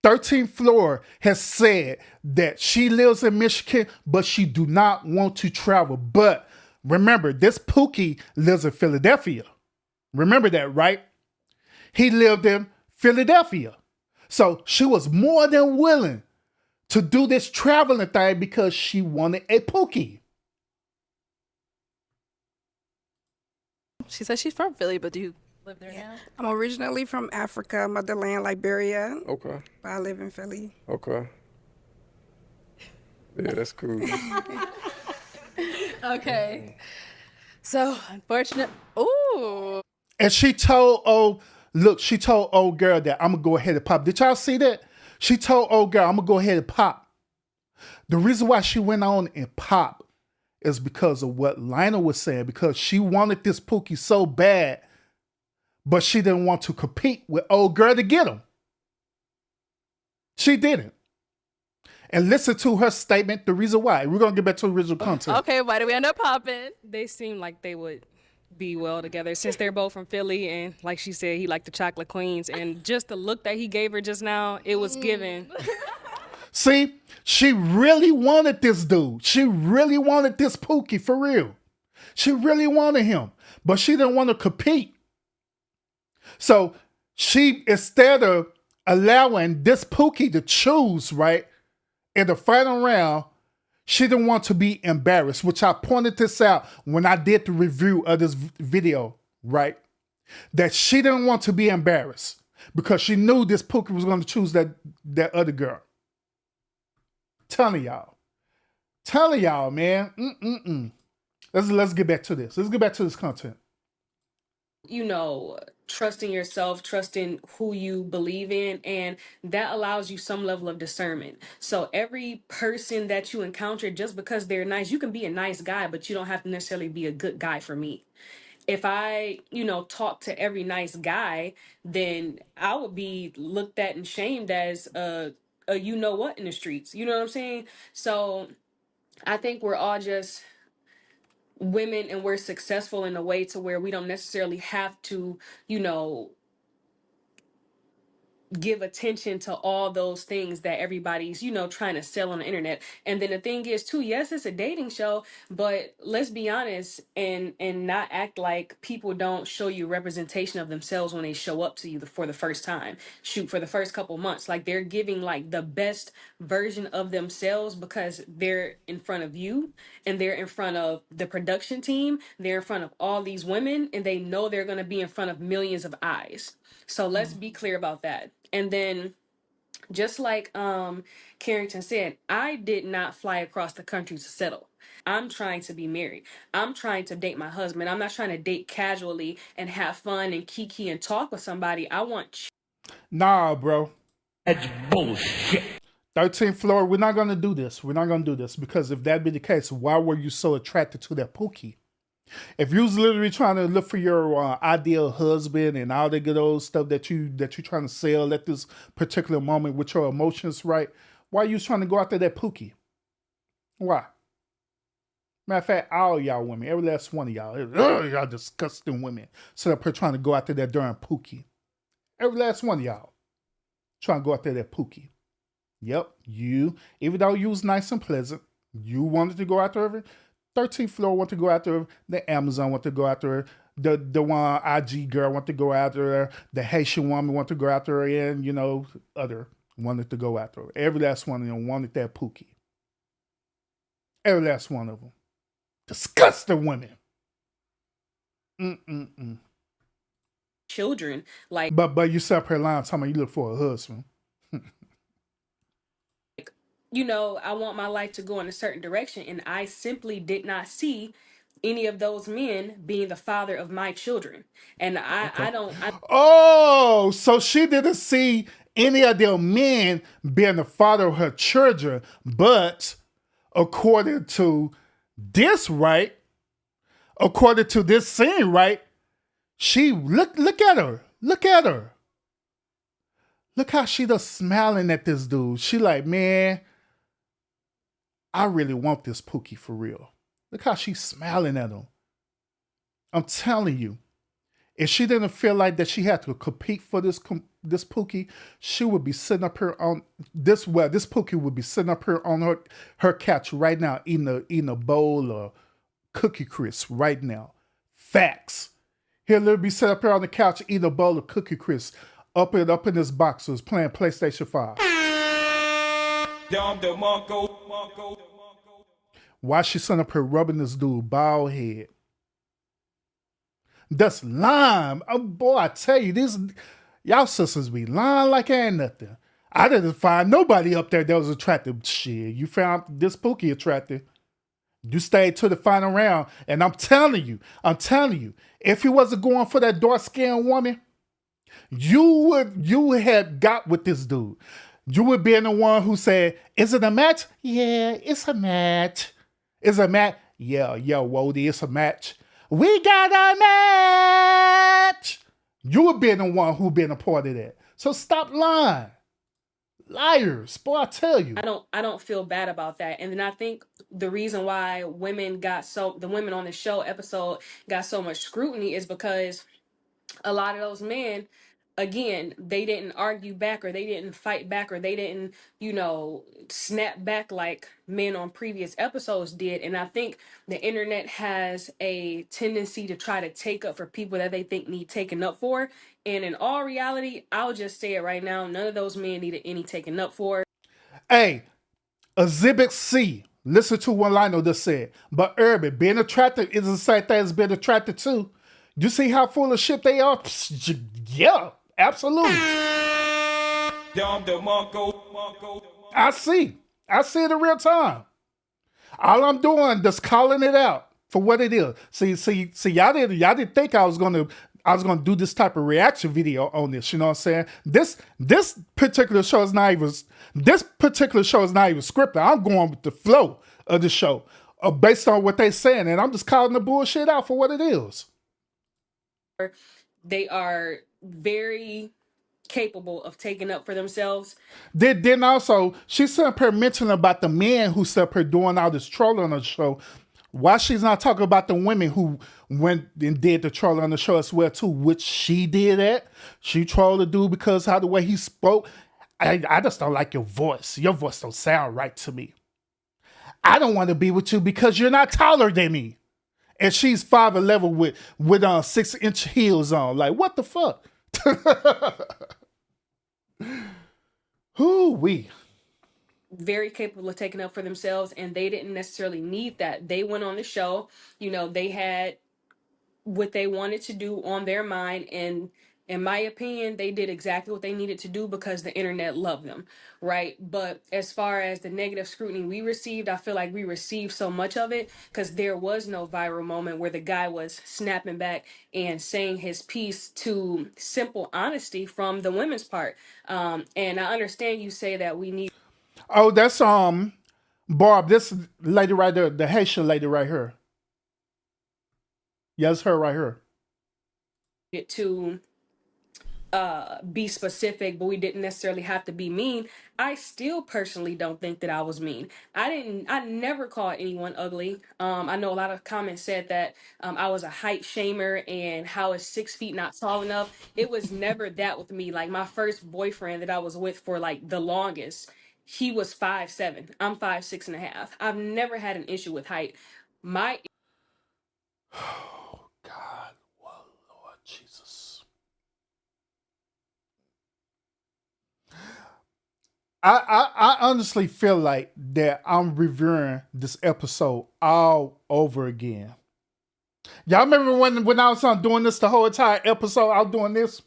13th floor has said that she lives in Michigan, but she do not want to travel. But remember, this Pookie lives in Philadelphia. Remember that, right? He lived in Philadelphia. So she was more than willing to do this traveling thing because she wanted a Pookie. She says she's from Philly, but do you live there now? I'm originally from Africa, motherland Liberia. Okay. But I live in Philly. Okay. Yeah, that's cool. Okay. So, unfortunate. Ooh. And she told old girl that I'm going to go ahead and pop. Did y'all see that? She told old girl, I'm going to go ahead and pop. The reason why she went on and pop is because of what Lionel was saying, because she wanted this Pookie so bad, but she didn't want to compete with old girl to get him. She didn't. And listen to her statement, the reason why. We're going to get back to the original content. Okay, why do we end up popping? They seem like they would be well together since they're both from Philly, and like she said, he liked the chocolate queens, and just the look that he gave her just now, it was given. See, she really wanted this dude. She really wanted this Pookie for real. She really wanted him, but she didn't want to compete. So she, instead of allowing this Pookie to choose, right, in the final round, she didn't want to be embarrassed, which I pointed this out when I did the review of this video, right? That she didn't want to be embarrassed because she knew this Pookie was going to choose that other girl. Telling y'all, man. Let's get back to this. Let's get back to this content. You know, trusting yourself, trusting who you believe in, and that allows you some level of discernment. So every person that you encounter, just because they're nice, you can be a nice guy, but you don't have to necessarily be a good guy for me. If I, talk to every nice guy, then I would be looked at and shamed as a you know what in the streets. You know what I'm saying? So I think we're all just women, and we're successful in a way to where we don't necessarily have to, give attention to all those things that everybody's trying to sell on the internet. And then the thing is too, yes, it's a dating show, but let's be honest and not act like people don't show you representation of themselves when they show up to you for the first time. Shoot, for the first couple months, like they're giving like the best version of themselves because they're in front of you, and they're in front of the production team, they're in front of all these women, and they know they're going to be in front of millions of eyes. So let's be clear about that. And then just like Carrington said, I did not fly across the country to settle. I'm trying to be married. I'm trying to date my husband. I'm not trying to date casually and have fun and kiki and talk with somebody. I want Nah, bro. That's bullshit. 13th floor, we're not going to do this. We're not going to do this because if that be the case, why were you so attracted to that Pookie? If you was literally trying to look for your ideal husband and all the good old stuff that you trying to sell at this particular moment with your emotions right, why you trying to go after that Pookie? Why? Matter of fact, all y'all women, every last one of y'all disgusting women, sit up here trying to go after that darn Pookie. Every last one of y'all trying to go after that Pookie. Yep, you, even though you was nice and pleasant, you wanted to go after her. 13th floor want to go after her. The Amazon want to go after her. The one IG girl want to go after her. The Haitian woman want to go after her. And, other wanted to go after her. Every last one of them wanted that Pookie. Every last one of them. Disgusting women. children. Like, But you sat up here lying talking about you look for a husband. I want my life to go in a certain direction, and I simply did not see any of those men being the father of my children. And I don't. Oh, so she didn't see any of them men being the father of her children, but according to this, right? According to this scene, right? She look at her. Look at her. Look how she just smiling at this dude. She like, man, I really want this Pookie for real. Look how she's smiling at him. I'm telling you, if she didn't feel like that she had to compete for this Pookie, she would be sitting up here on this. Well, this Pookie would be sitting up here on her couch right now, eating a bowl of Cookie Crisp right now. Facts. He'll literally be sitting up here on the couch eating a bowl of Cookie Crisp, up in his boxers, playing PlayStation 5. Why she sitting up here rubbing this dude bald head? That's lying. Oh boy, I tell you, y'all sisters be lying like ain't nothing. I didn't find nobody up there that was attractive. Shit, you found this Pookie attractive. You stayed to the final round, and I'm telling you, if he wasn't going for that dark-skinned woman, you had got with this dude. You would be the one who said, "Is it a match? Yeah, it's a match. Is it a match? Yeah, Wody, it's a match. We got a match." You would be the one who been a part of that. So stop lying. Liars, boy, I tell you. I don't feel bad about that. And then I think the reason why the women on the show episode got so much scrutiny is because a lot of those men, again, they didn't argue back, or they didn't fight back, or they didn't, snap back like men on previous episodes did. And I think the internet has a tendency to try to take up for people that they think need taken up for. And in all reality, I'll just say it right now, none of those men needed any taken up for. Hey, Exhibit C. Listen to what Lionel just said. But Urban, being attractive is the same thing as being attracted to. You see how full of shit they are? Yeah, absolutely. I see. I see it in real time. All I'm doing is calling it out for what it is. See, y'all didn't think I was gonna do this type of reaction video on this. You know what I'm saying? This particular show is not even scripted. I'm going with the flow of the show, based on what they saying, and I'm just calling the bullshit out for what it is. They are very capable of taking up for themselves. Then also, she sat up here mentioning about the men who sat up here doing all this trolling on the show. Why she's not talking about the women who went and did the trolling on the show as well too, which she did that. She trolled the dude because how the way he spoke. I just don't like your voice. Your voice don't sound right to me. I don't want to be with you because you're not taller than me. And she's 5'11" with 6-inch heels on. Like, what the fuck? Who-wee. Very capable of taking up for themselves, and they didn't necessarily need that. They went on the show, they had what they wanted to do on their mind, and in my opinion, they did exactly what they needed to do because the internet loved them, right? But as far as the negative scrutiny we received, I feel like we received so much of it because there was no viral moment where the guy was snapping back and saying his piece to simple honesty from the women's part. And I understand you say that we need. Oh, that's Barb, this lady right there, the Haitian lady right here. Yes, her right here. To be specific, but we didn't necessarily have to be mean. I still personally don't think that I was mean. I never called anyone ugly. I know a lot of comments said that I was a height shamer and how is 6 feet not tall enough. It was never that with me. Like my first boyfriend that I was with for like the longest, he was 5'7". I'm 5'6.5". I've never had an issue with height. My Oh God, well, Lord Jesus. I honestly feel like that I'm reviewing this episode all over again. Y'all remember when I was on doing this the whole entire episode? I was doing this.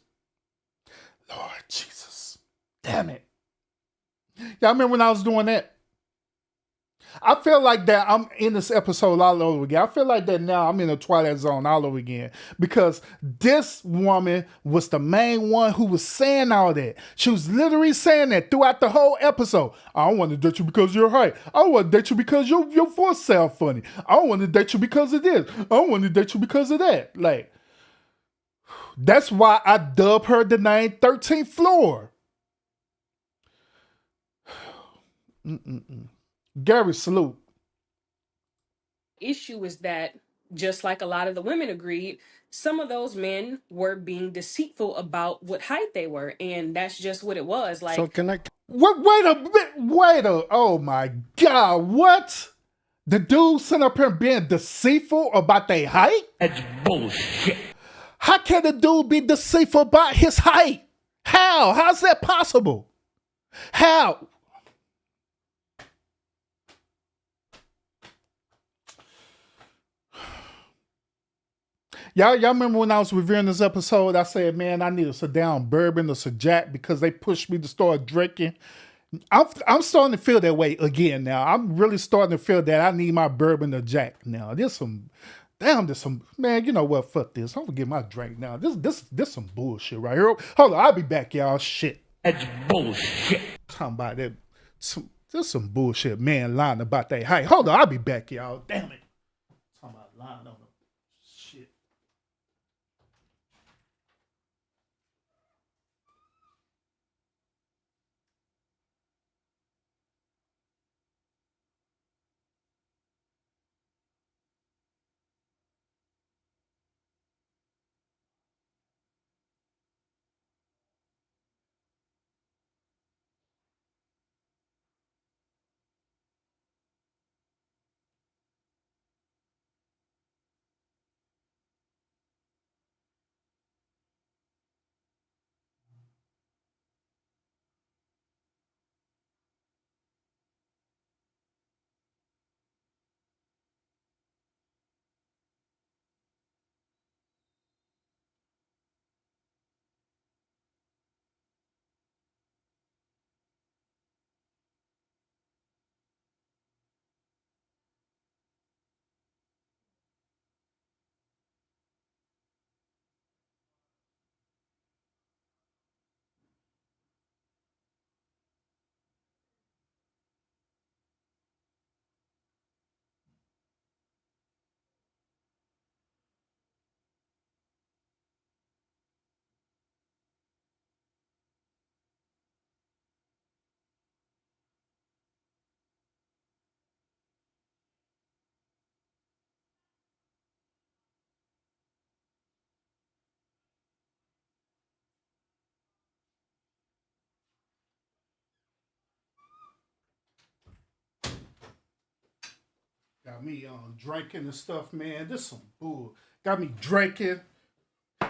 Lord Jesus, damn it! Y'all remember when I was doing that? I feel like that I'm in this episode all over again. I feel like that now I'm in the Twilight Zone all over again because this woman was the main one who was saying all that. She was literally saying that throughout the whole episode. I don't want to date you because you're height. I don't want to date you because your voice sounds funny. I don't want to date you because of this. I don't want to date you because of that. Like, that's why I dub her the name 13th floor. Gary, salute. Issue is that, just like a lot of the women agreed, some of those men were being deceitful about what height they were, and that's just what it was. Like, So can I? Wait a bit. Oh my God, what? The dude sitting up here being deceitful about their height? That's bullshit. How can the dude be deceitful about his height? How? How's that possible? How? Y'all remember when I was reviewing this episode, I said, man, I need a sit down bourbon or some Jack because they pushed me to start drinking. I'm starting to feel that way again now. I'm really starting to feel that I need my bourbon or Jack now. There's some, man, you know what? Fuck this. I'm gonna get my drink now. This some bullshit right here. Hold on, I'll be back, y'all. Shit. That's bullshit. Talking about that. There's some bullshit man lying about that height. Hold on, I'll be back, y'all. Damn it. Talking about lying on them. Shit. got me drinking and stuff, man. This some bull. Got me drinking.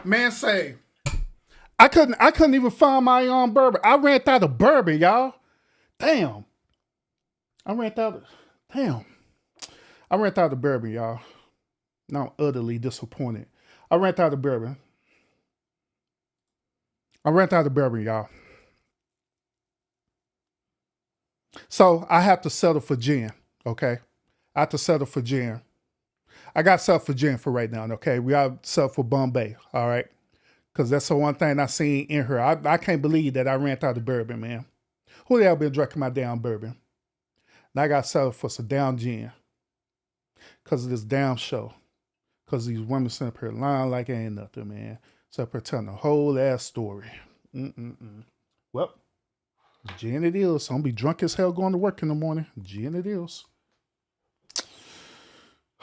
Man, say I couldn't even find my bourbon. I ran out of bourbon, y'all. Damn. I ran out of damn. I ran out of bourbon, y'all. Now I'm utterly disappointed. I ran out of bourbon. Y'all. So I have to settle for gin, okay? I have to settle for gin. I got to settle for gin for right now, okay? We got to settle for Bombay, all right? Because that's the one thing I seen in her. I can't believe that I ran out of bourbon, man. Who the hell been drinking my damn bourbon? Now I got to settle for some down gin. Because of this damn show. Because these women sitting up here lying like it ain't nothing, man. So up here telling the whole ass story. Well, gin it is. I'm going to be drunk as hell going to work in the morning. Gin it is.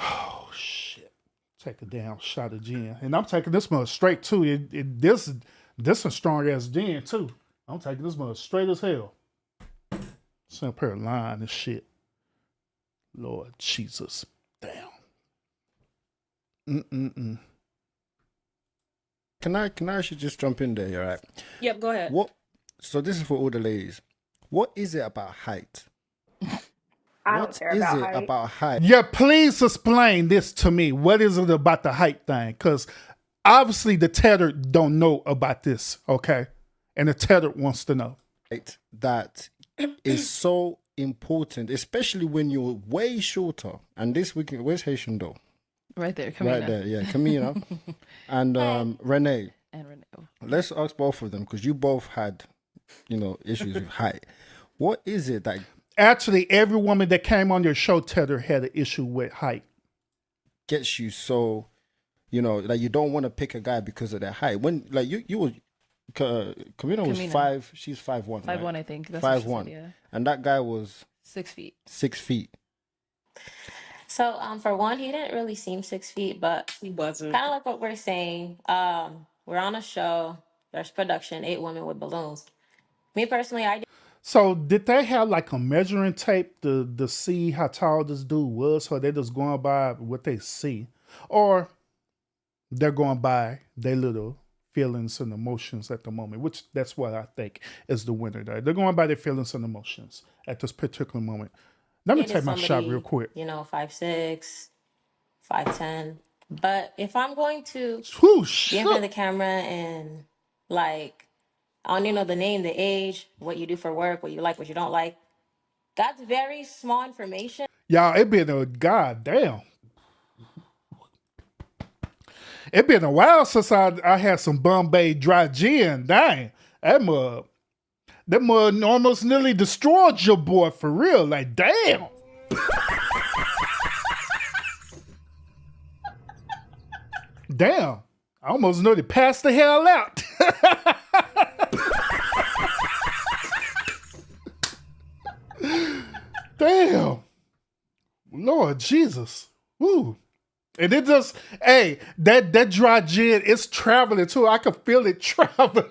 Oh, shit. Take a damn shot of gin. And I'm taking this mother straight, too. This a strong-ass gin, too. I'm taking this mother straight as hell. Sitting up here lying and shit. Lord Jesus. Damn. Can I actually just jump in there, all right? Yep, go ahead. So this is for all the ladies. What is it about height? I don't care about height. Yeah, please explain this to me. What is it about the height thing? Because obviously the tethered don't know about this, okay? And the tethered wants to know. That is so important, especially when you're way shorter. And this weekend, where's Haitian though? Right there, Camino. Right there, yeah, Camino. And Renee. And Renee. Let's ask both of them because you both had, issues with height. What is it that actually every woman that came on your show, Tether, had an issue with height? Gets you so, like you don't want to pick a guy because of their height. When like you were, Camino was 5. She's 5'1". 5'1", right? I think. That's 5'1", yeah. And that guy was 6 feet. 6 feet. So, for one, he didn't really seem 6 feet, but he wasn't. Kind of like what we're saying. We're on a show. There's production. 8 women with balloons. Me personally, I. So did they have like a measuring tape to see how tall this dude was, or they just going by what they see, or they're going by their little feelings and emotions at the moment? Which that's what I think is the winner there. They're going by their feelings and emotions at this particular moment. Let me take my shot real quick. 5'6", 5'10". But if I'm going to be in front of the camera and I don't even know the name, the age, what you do for work, what you like, what you don't like. That's very small information. Y'all, it been a goddamn. It been a while since I had some Bombay dry gin. Dang, that mud almost nearly destroyed your boy for real. Like, damn. Damn. I almost nearly passed the hell out. Damn. Lord Jesus. Woo. And it just, hey, that dry gin is traveling too. I can feel it traveling.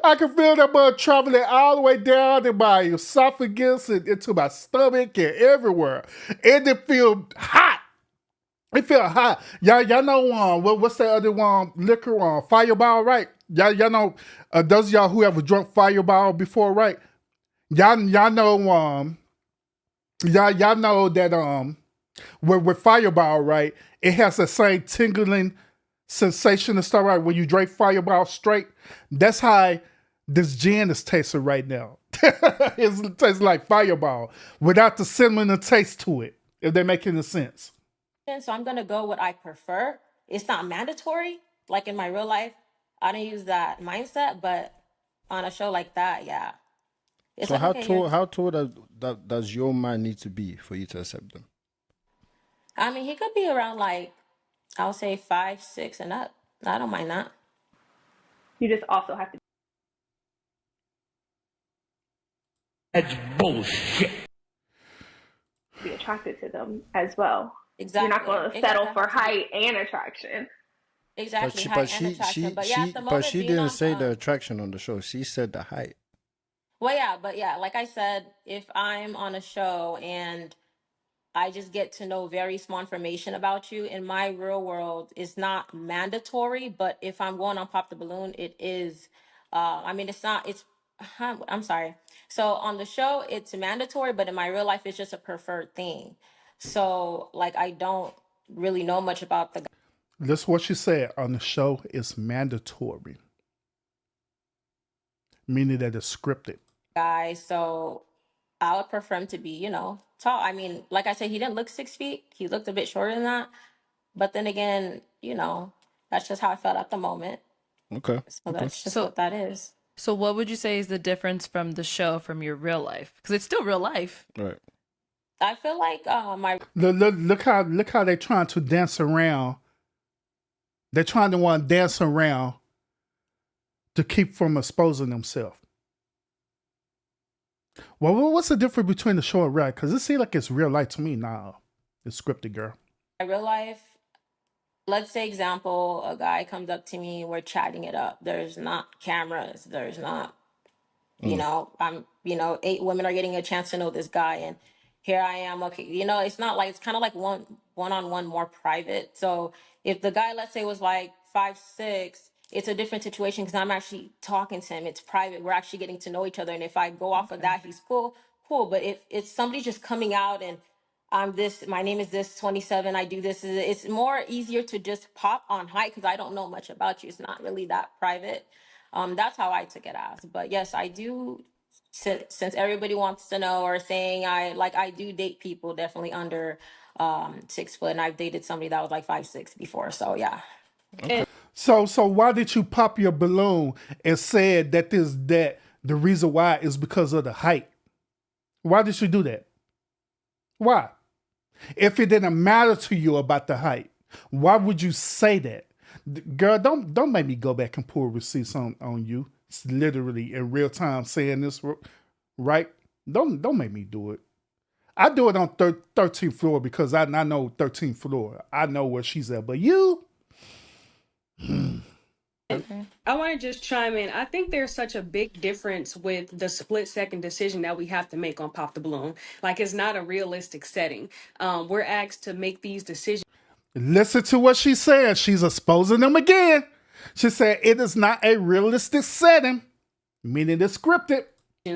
I can feel that mud traveling all the way down in my esophagus and into my stomach and everywhere. And it feel hot. It feel hot. Y'all know what's that other one? Liquor Fireball, right? Y'all know those of y'all who ever drunk Fireball before, right? Y'all know y'all know that with Fireball, right? It has the same tingling sensation and stuff, right? When you drink Fireball straight, that's how this gin is tasting right now. It tastes like Fireball without the cinnamon and taste to it, if they make any sense. So I'm going to go what I prefer. It's not mandatory. Like in my real life, I don't use that mindset, but on a show like that, yeah. It's so like, how tall does your man need to be for you to accept them? I mean, he could be around I'll say 5'6" and up. I don't mind that. You just also have to. That's bullshit. Be attracted to them as well. Exactly. You're not going to settle for height and attraction. Exactly. But she didn't say the attraction on the show. She said the height. Well, yeah, but yeah, like I said, if I'm on a show and I just get to know very small information about you. In my real world, it's not mandatory, but if I'm going on Pop the Balloon, it is. I mean, it's not. It's. I'm sorry. So on the show, it's mandatory, but in my real life, it's just a preferred thing. So like, I don't really know much about the That's what she said. On the show, it's mandatory, meaning that it's scripted. guy. So I would prefer him to be, tall. I mean, like I said, he didn't look 6 feet. He looked a bit shorter than that. But then again, that's just how I felt at the moment. Okay. So Okay. that's just what that is. So what would you say is the difference from the show from your real life? Because it's still real life. Right. I feel like my Look how they're trying to dance around. They're trying to want to dance around to keep from exposing themselves. Well, what's the difference between the show and real? Because it seems like it's real life to me now. It's scripted, girl. real life, let's say example, a guy comes up to me, we're chatting it up. There's not cameras. There's not I'm 8 women are getting a chance to know this guy, and here I am. Okay, it's not like, it's kind of like one-on-one, more private. So if the guy, let's say, was like 5'6", it's a different situation because I'm actually talking to him. It's private. We're actually getting to know each other, and if I go off of that, he's cool. But if it's somebody just coming out and I'm this, my name is this 27, I do this, it's more easier to just pop on height because I don't know much about you. It's not really that private. That's how I took it as. But yes, I do. Since everybody wants to know or saying, I do date people definitely under 6 foot, and I've dated somebody that was like 5'6" before. So yeah. Okay. So why did you pop your balloon and said that the reason why is because of the height? Why did you do that? Why? If it didn't matter to you about the height, why would you say that? Girl, don't make me go back and pull receipts on you. It's literally in real time saying this, right? Don't make me do it. I do it on 13th floor because I know 13th floor. I know where she's at. But you, Okay. I want to just chime in. I think there's such a big difference with the split-second decision that we have to make on Pop the Balloon. Like, it's not a realistic setting. We're asked to make these decisions listen to what she's saying. She's exposing them again. She said it is not a realistic setting, meaning it's scripted.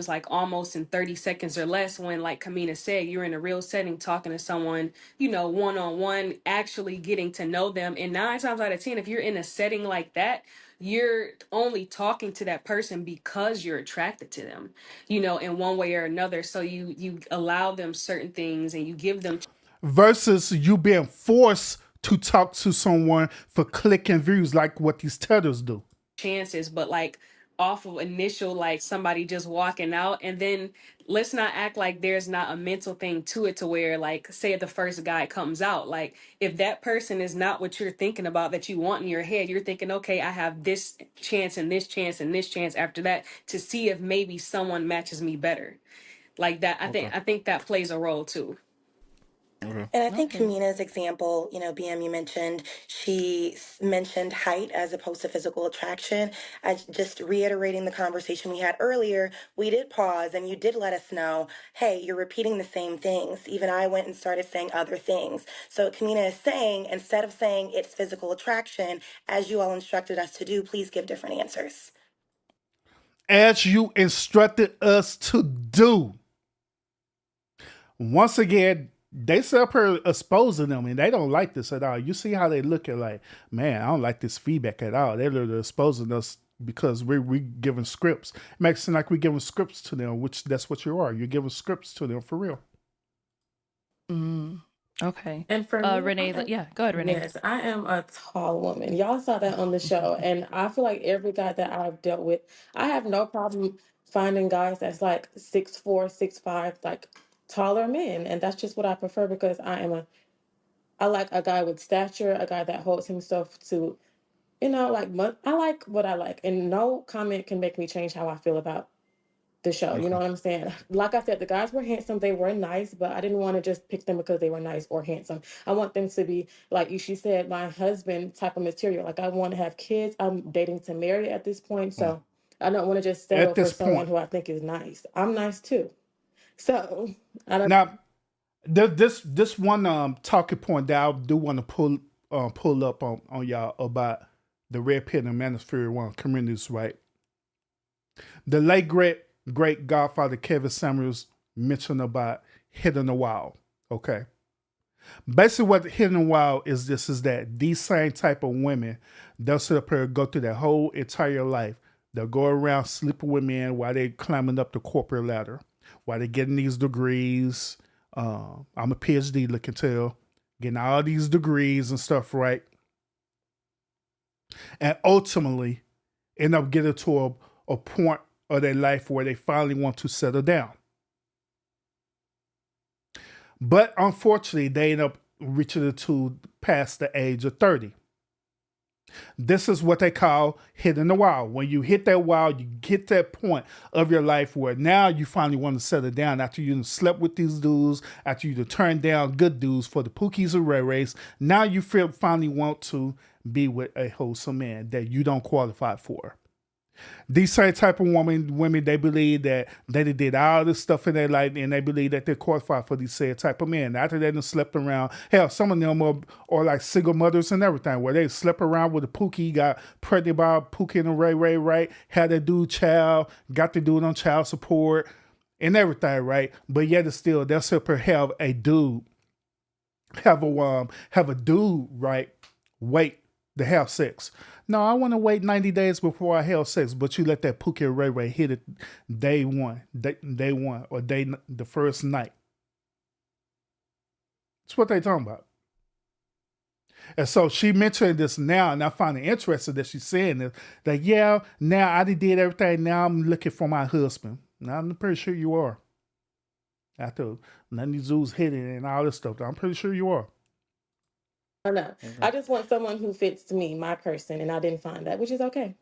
like almost in 30 seconds or less, when, like Kamina said, you're in a real setting talking to someone, one-on-one, actually getting to know them. And 9 times out of 10, if you're in a setting like that, you're only talking to that person because you're attracted to them, in one way or another. So you allow them certain things and you give them Versus you being forced to talk to someone for click and views like what these tethers do. chances, but like off of initial, like somebody just walking out. And then let's not act like there's not a mental thing to it, to where, like, say the first guy comes out, like, if that person is not what you're thinking about, that you want in your head, you're thinking, okay, I have this chance and this chance and this chance after that to see if maybe someone matches me better. Like that, I think that plays a role too. Okay. And I think Okay. Kamina's example, BM, you mentioned, she mentioned height as opposed to physical attraction. I just reiterating the conversation we had earlier, we did pause and you did let us know, hey, you're repeating the same things. Even I went and started saying other things. So Kamina is saying, instead of saying it's physical attraction, as you all instructed us to do, please give different answers. As you instructed us to do. Once again, they set up her exposing them and they don't like this at all. You see how they look at like, man, I don't like this feedback at all. They're literally exposing us because we giving scripts. It makes it seem like we're giving scripts to them, which that's what you are. You're giving scripts to them for real. Okay. And for me, Renee, yeah, go ahead, Renee. yes, I am a tall woman. Y'all saw that on the show, and I feel like every guy that I've dealt with, I have no problem finding guys that's like 6'4", 6'5", like taller men, and that's just what I prefer because I like a guy with stature, a guy that holds himself to, like I like what I like, and no comment can make me change how I feel about the show. You know Okay. what I'm saying? Like I said, the guys were handsome, they were nice, but I didn't want to just pick them because they were nice or handsome. I want them to be, like she said, my husband type of material. Like I want to have kids. I'm dating to marry at this point, so I don't want to just settle At for this someone point. who I think is nice. I'm nice too. So I don't Now, This one talking point that I do want to pull up on y'all about the red pill and manosphere one communities, right? The late great Godfather Kevin Samuels mentioned about hitting the wall. Okay. Basically what hitting the wall is this is that these same type of women, they'll sit up here and go through their whole entire life. They'll go around sleeping with men while they climbing up the corporate ladder, while they getting these degrees. I'm a PhD, look and tell, getting all these degrees and stuff, right? And ultimately end up getting to a point of their life where they finally want to settle down. But unfortunately, they end up reaching it to past the age of 30. This is what they call hitting the wall. When you hit that wall, you get that point of your life where now you finally want to settle down after you slept with these dudes, after you turned down good dudes for the Pookies and Ray Rays. Now you finally want to be with a wholesome man that you don't qualify for. These same type of women, they believe that they did all this stuff in their life and they believe that they're qualified for these same type of men. After they done slept around, hell, some of them are like single mothers and everything, where they slept around with a Pookie, got pregnant by a Pookie and a Ray Ray, right? Had a dude child, got the dude on child support and everything, right? But yet it's still, they'll still have a dude, have a dude, right? Wait to have sex. No, I want to wait 90 days before I have sex, but you let that Pookie Ray Ray hit it day one, or the first night. That's what they talking about. And so she mentioned this now, and I find it interesting that she's saying this, that yeah, now I did everything, now I'm looking for my husband. Now I'm pretty sure you are. After letting these dudes hit it and all this stuff, I'm pretty sure you are. No. I just want someone who fits me, my person, and I didn't find that, which is okay.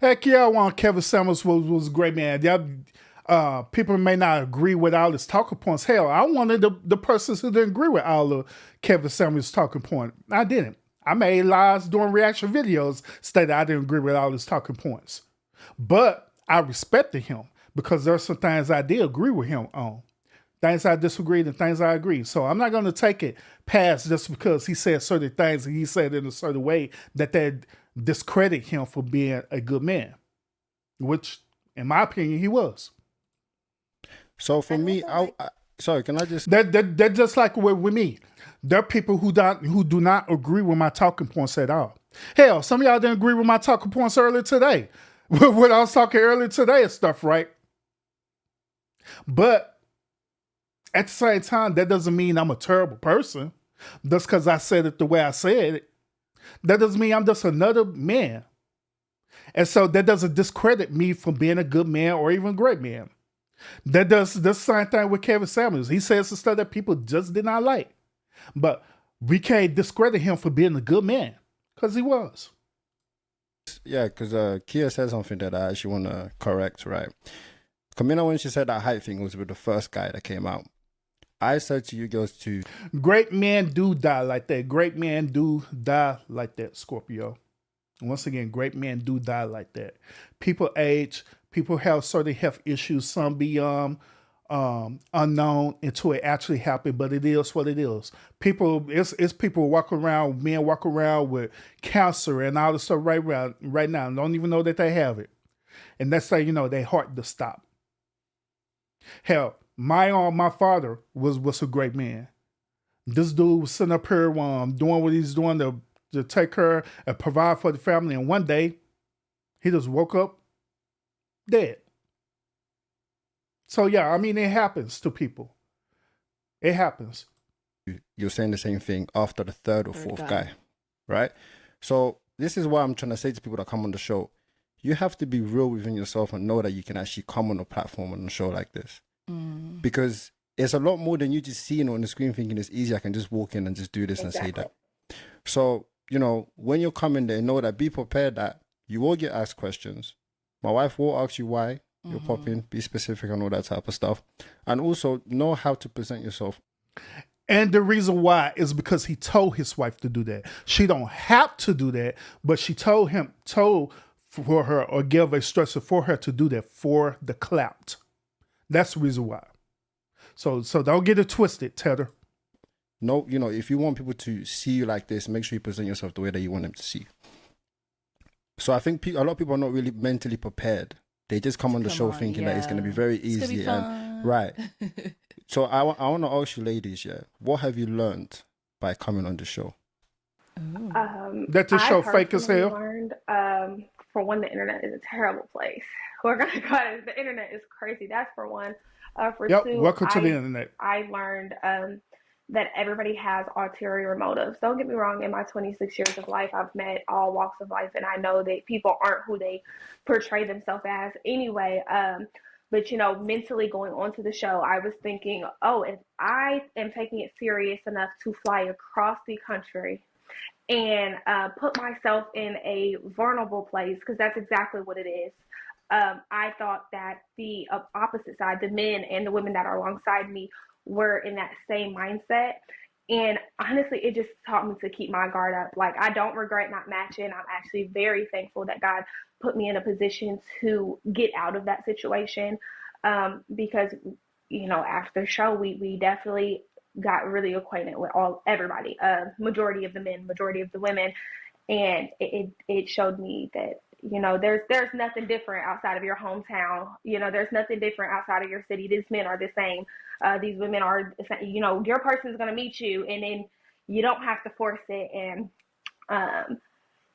Heck yeah, I want Kevin Samuels was a great man. People may not agree with all his talking points. Hell, I wanted the persons who didn't agree with all of Kevin Samuels' talking point. I didn't. I made lies doing reaction videos stating I didn't agree with all his talking points. But I respected him because there's some things I did agree with him on. Things I disagreed and things I agreed. So I'm not going to take it past just because he said certain things and he said in a certain way that discredit him for being a good man, which, in my opinion, he was. So for me, sorry, can I just? They're just like with me. There are people who do not agree with my talking points at all. Hell, some of y'all didn't agree with my talking points earlier today. When I was talking earlier today and stuff, right? But at the same time, that doesn't mean I'm a terrible person. Just because I said it the way I said it. That doesn't mean I'm just another man. And so that doesn't discredit me from being a good man or even a great man. That does the same thing with Kevin Samuels. He says some stuff that people just did not like. But we can't discredit him for being a good man. Because he was. Yeah, because Kia said something that I actually want to correct, right? Camila, when she said that height thing, was with the first guy that came out. I said to you girls too. Great men do die like that. Great men do die like that, Scorpio. Once again, great men do die like that. People age. People have certain health issues. Some be unknown until it actually happened, but it is what it is. People, it's people walk around, men walk around with cancer and all this stuff right now. Don't even know that they have it. And that's how you know their heart to stop. Hell, my father was a great man. This dude was sitting up here doing what he's doing to take care and provide for the family. And one day, he just woke up dead. So yeah, I mean, it happens to people. It happens. You're saying the same thing after the third or fourth guy, right? So this is what I'm trying to say to people that come on the show. You have to be real within yourself and know that you can actually come on a platform on a show like this. Because it's a lot more than you just seeing on the screen thinking it's easy. I can just walk in and just do this and say that. So, you know, when you're coming there, know that be prepared that you will get asked questions. My wife will ask you why you're popping, be specific on all that type of stuff. And also know how to present yourself. And the reason why is because he told his wife to do that. She don't have to do that, but she told for her or gave a stressor for her to do that for the clout. That's the reason why. So don't get it twisted, Tedder. no, you know, if you want people to see you like this, make sure you present yourself the way that you want them to see you. So I think a lot of people are not really mentally prepared. They just come on the show thinking that it's going to be very easy. It's gonna be fun. And right. So I want to ask you ladies, what have you learned by coming on the show? That the show fake as hell? Learned, for one, the internet is a terrible place. We're going to go ahead. The internet is crazy. That's for one. For two, welcome to the internet. I learned that everybody has ulterior motives. Don't get me wrong. In my 26 years of life, I've met all walks of life, and I know that people aren't who they portray themselves as anyway. But, you know, mentally going onto the show, I was thinking, oh, if I am taking it serious enough to fly across the country and put myself in a vulnerable place, because that's exactly what it is. I thought that the opposite side, the men and the women that are alongside me, were in that same mindset. And honestly, it just taught me to keep my guard up. Like, I don't regret not matching. I'm actually very thankful that God put me in a position to get out of that situation. Because, you know, after the show, we definitely got really acquainted with everybody, majority of the men, majority of the women. And it showed me that, you know, there's nothing different outside of your hometown. You know, there's nothing different outside of your city. These men are the same. These women are, you know, your person's going to meet you, and then you don't have to force it. And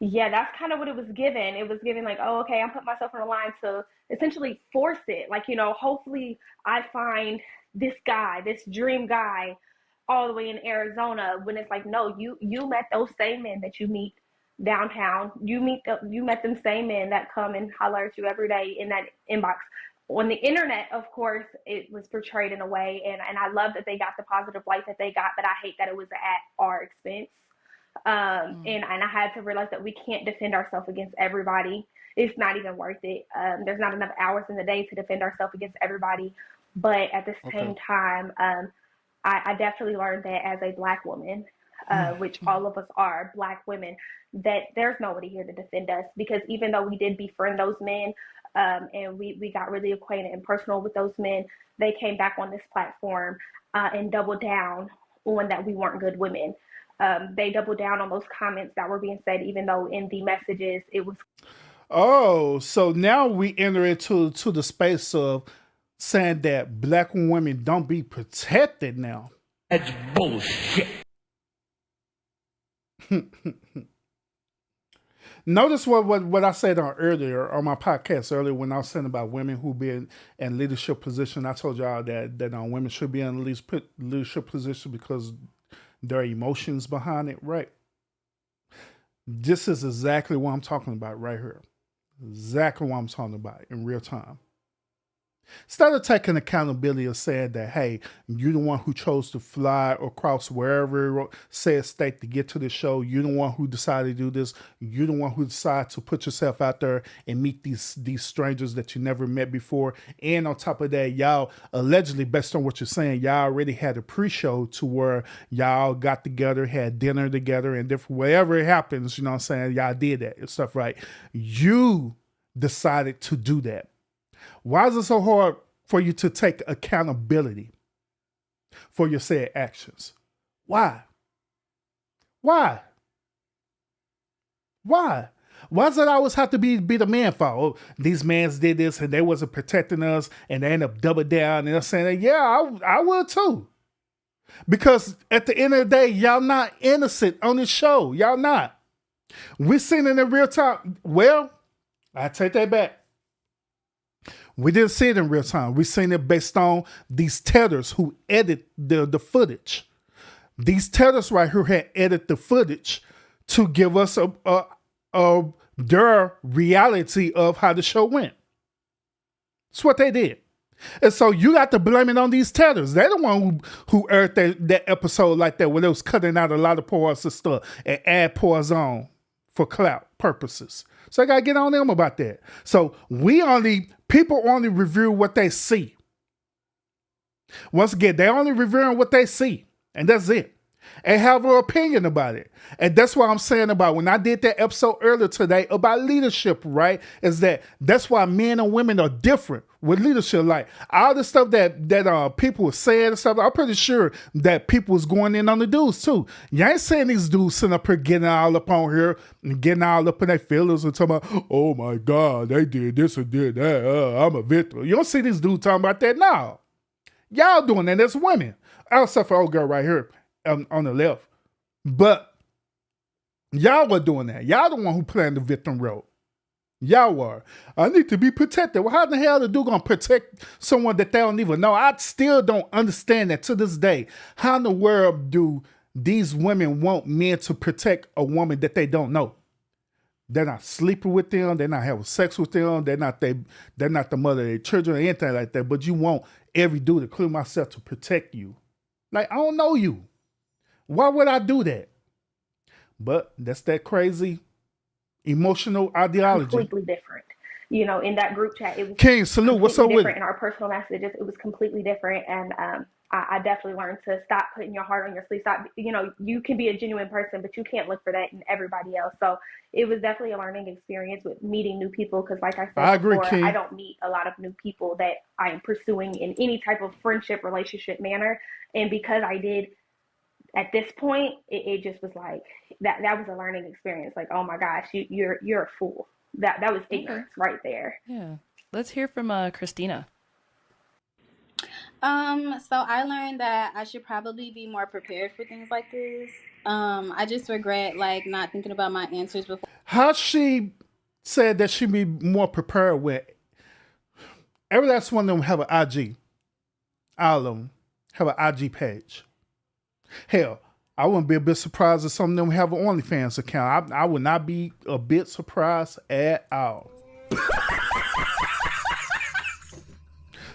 yeah, that's kind of what it was given. It was given like, oh, okay, I'm putting myself on the line to essentially force it. Like, you know, hopefully I find this guy, this dream guy, all the way in Arizona, when it's like, no, you met those same men that you meet downtown. You met them same men that come and holler at you every day in that inbox. On the internet, of course, it was portrayed in a way, and I love that they got the positive light that they got, but I hate that it was at our expense. And I had to realize that we can't defend ourselves against everybody. It's not even worth it. There's not enough hours in the day to defend ourselves against everybody. But at the same time, I definitely learned that as a Black woman, which all of us are Black women, that there's nobody here to defend us. Because even though we did befriend those men, and we got really acquainted and personal with those men, they came back on this platform and doubled down on that we weren't good women. They doubled down on those comments that were being said, even though in the messages it was. Oh, so now we enter into the space of saying that Black women don't be protected now. That's bullshit. Notice what I said earlier on my podcast earlier when I was saying about women who be in leadership position. I told y'all that women should be in leadership position because there are emotions behind it, right? This is exactly what I'm talking about right here. Exactly what I'm talking about in real time. Instead of taking accountability of saying that, hey, you're the one who chose to fly across wherever said state to get to the show. You're the one who decided to do this. You're the one who decided to put yourself out there and meet these strangers that you never met before. And on top of that, y'all allegedly, based on what you're saying, y'all already had a pre-show to where y'all got together, had dinner together, and different, whatever happens, you know what I'm saying, y'all did that and stuff, right? You decided to do that. Why is it so hard for you to take accountability for your said actions? Why? Why? Why? Why does it always have to be the man fault? Oh, these mans did this and they wasn't protecting us and they end up double down and they're saying, yeah, I will too. Because at the end of the day, y'all not innocent on this show. Y'all not. We seen it in real time. Well, I take that back. We didn't see it in real time. We seen it based on these tellers who edit the footage. These tellers right here had edited the footage to give us their reality of how the show went. That's what they did. And so you got to blame it on these tellers. They're the one who aired that episode like that, where they was cutting out a lot of parts and stuff and add parts on for clout purposes. So I got to get on them about that. So people only review what they see. Once again, they only reviewing what they see. And that's it. and have her opinion about it. And that's what I'm saying about when I did that episode earlier today about leadership, right? Is that's why men and women are different with leadership. Like all the stuff that people were saying and stuff, I'm pretty sure that people was going in on the dudes too. You ain't saying these dudes sitting up here getting all up on here and getting all up in their feelings and talking about, oh my God, they did this and did that. I'm a victim. You don't see these dudes talking about that now. Y'all doing that as women. Except for old girl right here on the left. But y'all were doing that. Y'all the one who playing the victim role. Y'all were. I need to be protected. Well, how the hell the dude gonna protect someone that they don't even know? I still don't understand that to this day. How in the world do these women want men to protect a woman that they don't know? They're not sleeping with them. They're not having sex with them. They're not the mother of their children or anything like that. But you want every dude, including myself, to protect you. Like, I don't know you. Why would I do that? But that's that crazy emotional ideology. Completely different. In that group chat, it was King, salute. What's up with different. it? In our personal messages, it was completely different. And I definitely learned to stop putting your heart on your sleeve. Stop, you can be a genuine person, but you can't look for that in everybody else. So it was definitely a learning experience with meeting new people. Because like I said before, King. I don't meet a lot of new people that I am pursuing in any type of friendship, relationship manner. And because I did, at this point, it just was like that was a learning experience. Like, oh my gosh, you're a fool. That was ignorance right there. Yeah. Let's hear from Christina. So I learned that I should probably be more prepared for things like this. I just regret like not thinking about my answers before. How she said that she'd be more prepared with every last one of them have an IG. All of them have an IG page. Hell, I wouldn't be a bit surprised if some of them have an OnlyFans account. I would not be a bit surprised at all.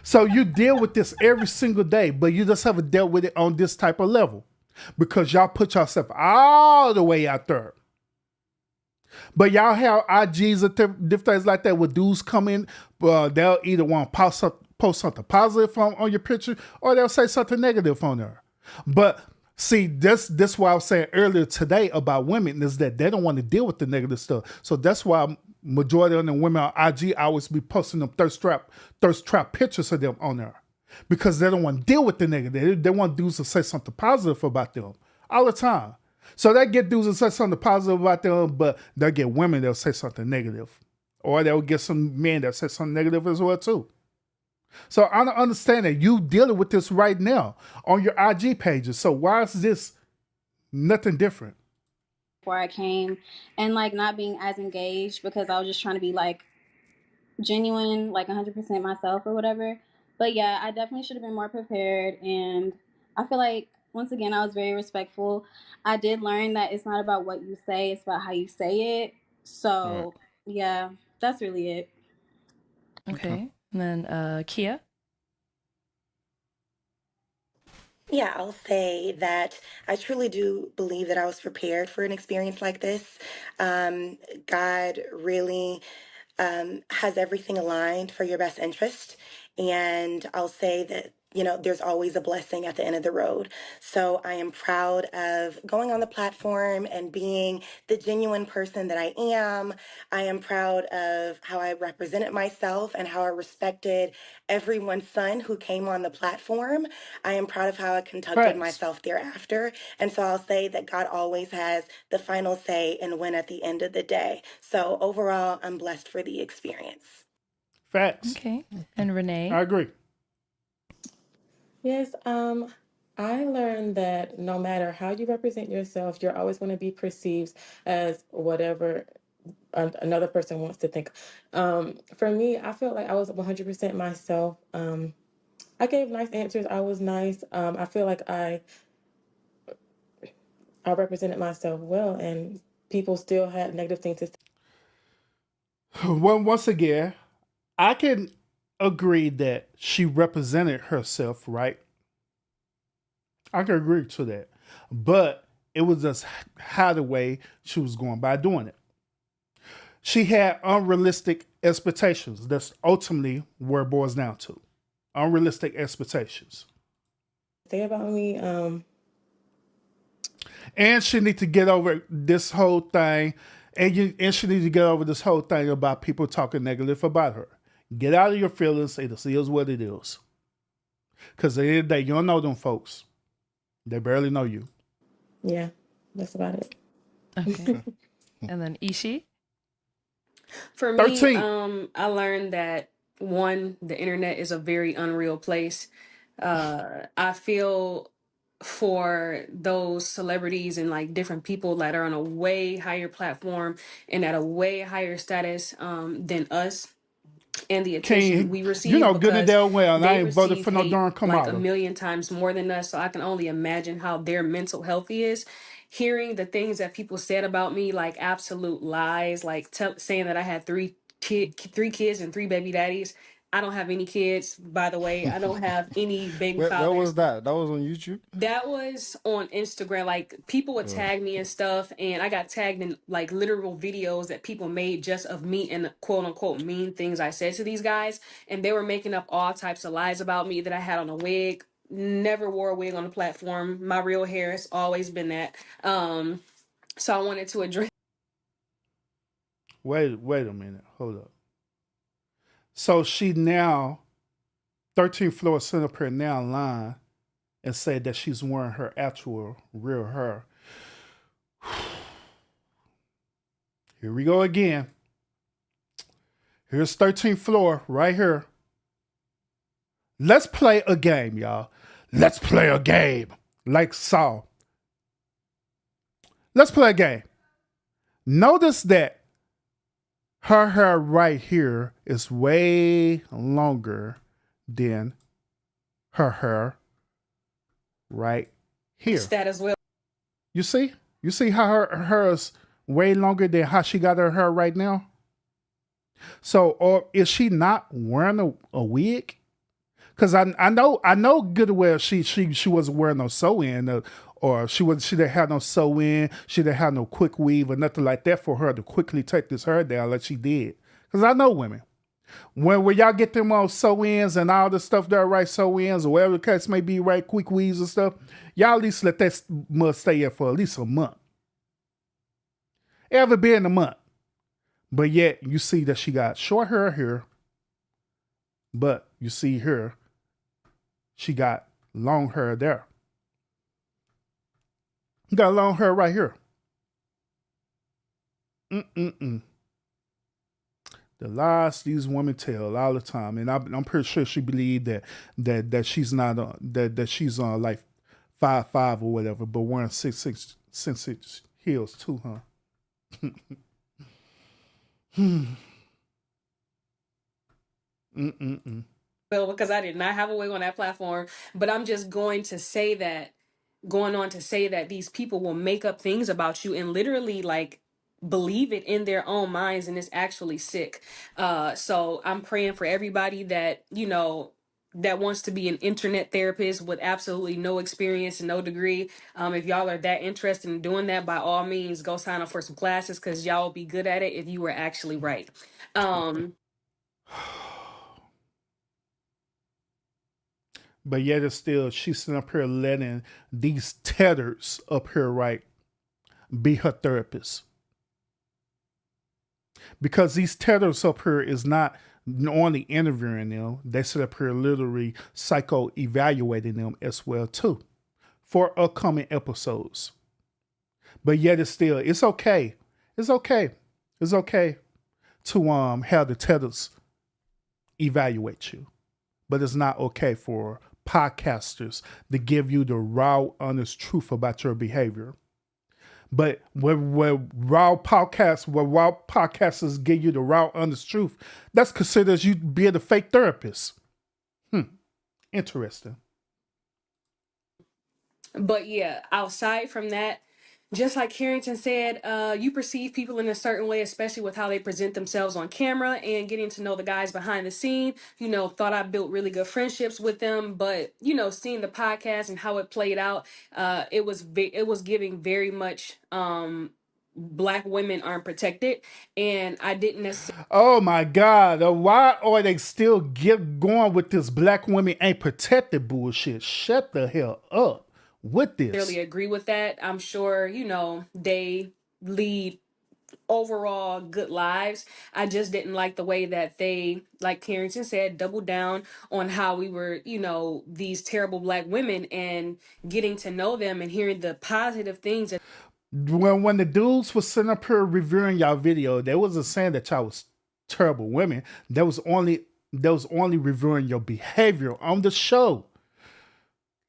So you deal with this every single day, but you just haven't dealt with it on this type of level because y'all put yourself all the way out there. But y'all have IGs and different things like that where dudes come in, they'll either want to post something positive on your picture or they'll say something negative on there. But see, this what I was saying earlier today about women is that they don't want to deal with the negative stuff. So that's why majority of the women on IG always be posting them thirst trap pictures of them on there. Because they don't want to deal with the negative. They want dudes to say something positive about them all the time. So they get dudes to say something positive about them, but they'll get women that'll say something negative. Or they'll get some men that say something negative as well too. So I don't understand that you dealing with this right now on your IG pages. So why is this nothing different? Before I came, and like not being as engaged because I was just trying to be like genuine, like 100% myself or whatever. But yeah, I definitely should have been more prepared. And I feel like, once again, I was very respectful. I did learn that it's not about what you say, it's about how you say it. So yeah, that's really it. Okay. And then Kia. Yeah, I'll say that I truly do believe that I was prepared for an experience like this. God really has everything aligned for your best interest. And I'll say that, there's always a blessing at the end of the road. So I am proud of going on the platform and being the genuine person that I am. I am proud of how I represented myself and how I respected everyone's son who came on the platform. I am proud of how I conducted myself thereafter. And so I'll say that God always has the final say and win at the end of the day. So overall, I'm blessed for the experience. Facts. Okay. And Renee. I agree. Yes, I learned that no matter how you represent yourself, you're always going to be perceived as whatever another person wants to think. For me, I felt like I was 100% myself. I gave nice answers. I was nice. I feel like I represented myself well, and people still had negative things to say. Well, once again, I can agree that she represented herself, right? I can agree to that. But it was just how the way she was going by doing it. She had unrealistic expectations. That's ultimately where it boils down to. Unrealistic expectations. Say about me, And she need to get over this whole thing. And she need to get over this whole thing about people talking negative about her. Get out of your feelings. It is what it is. Because at the end of the day, you don't know them folks. They barely know you. Yeah, that's about it. Okay. And then Ishi? For me, 13. I learned that one, the internet is a very unreal place. I feel for those celebrities and like different people that are on a way higher platform and at a way higher status than us, and the attention Can't, we you receive know good and because damn well, and I they ain't voted receive for no hate darn like a Kamala. million times more than us. So I can only imagine how their mental health is. Hearing the things that people said about me, like absolute lies, like saying that I had three kids and three baby daddies. I don't have any kids, by the way. I don't have any baby Where fathers. was that? That was on YouTube? That was on Instagram. Like people would tag me and stuff, and I got tagged in like literal videos that people made just of me and quote unquote mean things I said to these guys, and they were making up all types of lies about me that I had on a wig. Never wore a wig on the platform. My real hair has always been that. So I wanted to address. Wait a minute. Hold up. So she now, 13th floor, sent up her now line and said that she's wearing her actual real hair. Here we go again. Here's 13th floor right here. Let's play a game, y'all. Let's play a game. Like Saul. Let's play a game. Notice that her hair right here is way longer than her hair right here. That as well. You see? You see how her hair is way longer than how she got her hair right now? So, or is she not wearing a wig? Because I know good and well she wasn't wearing no sew in, or she didn't have no sew in, she didn't have no quick weave or nothing like that for her to quickly take this hair down like she did. Because I know women. When y'all get them all sew ins and all the stuff that are right sew ins or whatever the case may be, right, quick weaves and stuff, y'all at least let that mud stay in for at least a month. Ever been a month. But yet you see that she got short hair here, but you see here, she got long hair there. Got long hair right here. The lies these women tell all the time, and I'm pretty sure she believed that she's not that she's on like 5'5" or whatever, but wearing 6'6" heels too, huh? Well, because I did not have a wig on that platform, but I'm just going on to say that these people will make up things about you and literally like believe it in their own minds, and it's actually sick. So I'm praying for everybody that, that wants to be an internet therapist with absolutely no experience and no degree. If y'all are that interested in doing that, by all means, go sign up for some classes because y'all will be good at it if you were actually right. But yet it's still, she's sitting up here letting these tetters up here, right, be her therapist. Because these tetters up here is not only interviewing them, they sit up here literally psycho-evaluating them as well, too, for upcoming episodes. But yet it's still, it's okay. It's okay. It's okay to have the tetters evaluate you. But it's not okay for podcasters to give you the raw, honest truth about your behavior. But when raw podcasters give you the raw, honest truth, that's considered as you being a fake therapist. Interesting. But yeah, outside from that, just like Carrington said, you perceive people in a certain way, especially with how they present themselves on camera and getting to know the guys behind the scene. Thought I built really good friendships with them, but seeing the podcast and how it played out, it was giving very much black women aren't protected, and I didn't necessarily. Oh my God. Why are they still going with this black women ain't protected bullshit? Shut the hell up. with Really this. agree with that. I'm sure, they lead overall good lives. I just didn't like the way that they, like Carrington said, doubled down on how we were, these terrible black women, and getting to know them and hearing the positive things. When the dudes was sitting up here reviewing y'all video, they wasn't saying that y'all was terrible women. They was only reviewing your behavior on the show.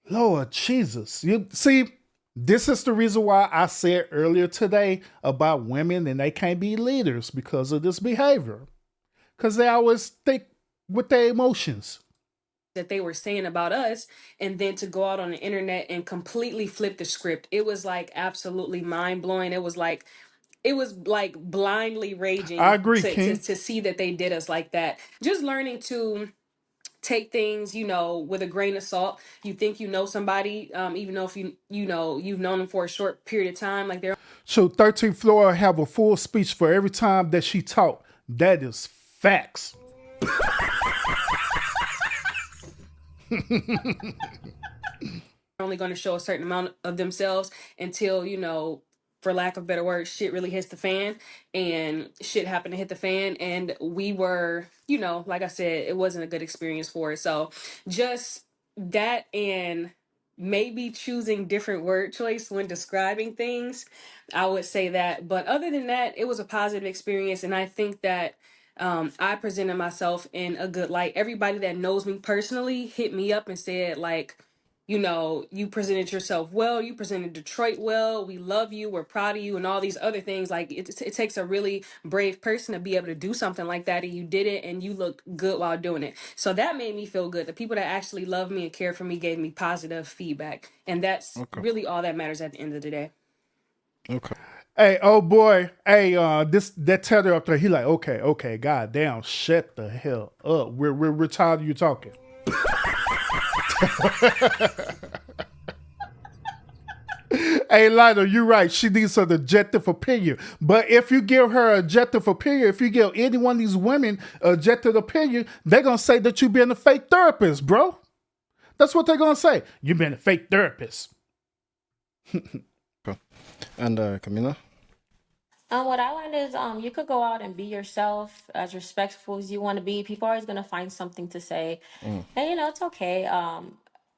Lord Jesus. You see, this is the reason why I said earlier today about women and they can't be leaders because of this behavior. Because they always think with their emotions. That they were saying about us, and then to go out on the internet and completely flip the script. It was like absolutely mind-blowing. It was like blindly I raging agree, to King. to see that they did us like that. Just learning to take things, with a grain of salt. You think you know somebody, even though if you've known them for a short period of time, like they're So 13th floor have a full speech for every time that she talk. That is facts. only going to show a certain amount of themselves until, for lack of better words, shit really hits the fan, and shit happened to hit the fan. And we were, like I said, it wasn't a good experience for us. So just that, and maybe choosing different word choice when describing things, I would say that. But other than that, it was a positive experience. And I think that I presented myself in a good light. Everybody that knows me personally hit me up and said, like, you presented yourself well, you presented Detroit well, we love you, we're proud of you, and all these other things. Like, it takes a really brave person to be able to do something like that, and you did it, and you looked good while doing it. So that made me feel good. The people that actually loved me and cared for me gave me positive feedback, and that's Okay. really all that matters at the end of the day. Okay. Hey, oh boy. Hey, that tether up there, he like, okay, goddamn, shut the hell up. We're tired of you talking. Hey, Lionel, you're right. She needs an objective opinion. But if you give her objective opinion, if you give any one of these women objective opinion, they're going to say that you're being a fake therapist, bro. That's what they're going to say. You've been a fake therapist. Okay. And Camila? What I learned is you could go out and be yourself as respectful as you want to be. People are always gonna find something to say. Mm. And it's okay.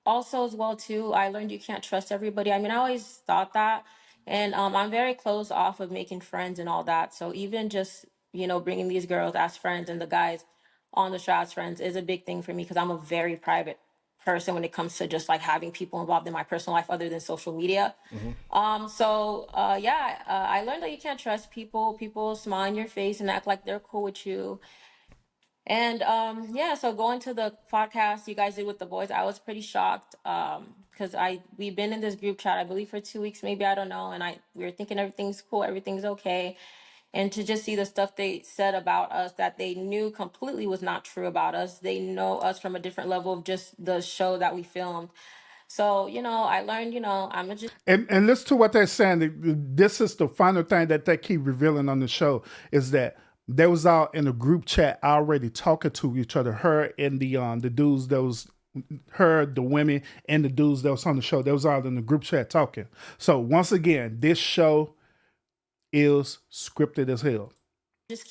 Also as well too, I learned you can't trust everybody. I mean, I always thought that. And I'm very closed off of making friends and all that. So even just, bringing these girls as friends and the guys on the show as friends is a big thing for me because I'm a very private person when it comes to just like having people involved in my personal life other than social media. I learned that you can't trust people. People smile in your face and act like they're cool with you. And so going to the podcast you guys did with the boys, I was pretty shocked. Because we've been in this group chat, I believe for 2 weeks, maybe, I don't know, and we were thinking everything's cool, everything's okay. And to just see the stuff they said about us that they knew completely was not true about us. They know us from a different level of just the show that we filmed. So, I learned, I'm a just And listen to what they're saying. This is the final thing that they keep revealing on the show is that they was out in a group chat already talking to each other. Her and the dudes that was her, the women, and the dudes that was on the show. They was out in the group chat talking. So once again, this show is scripted as hell. just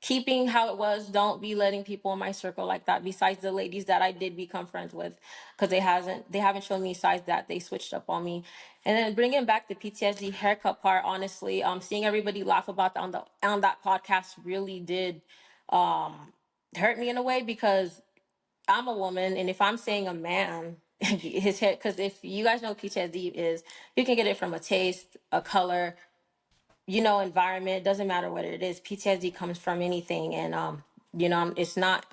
keeping how it was. Don't be letting people in my circle like that, besides the ladies that I did become friends with, because they haven't shown me signs that they switched up on me. And then bringing back the PTSD haircut part, honestly, seeing everybody laugh about that on that podcast really did hurt me in a way, because I'm a woman, and if I'm saying a man his hair, because if you guys know what PTSD is, you can get it from a taste, a color, environment. Doesn't matter what it is. PTSD comes from anything, and it's not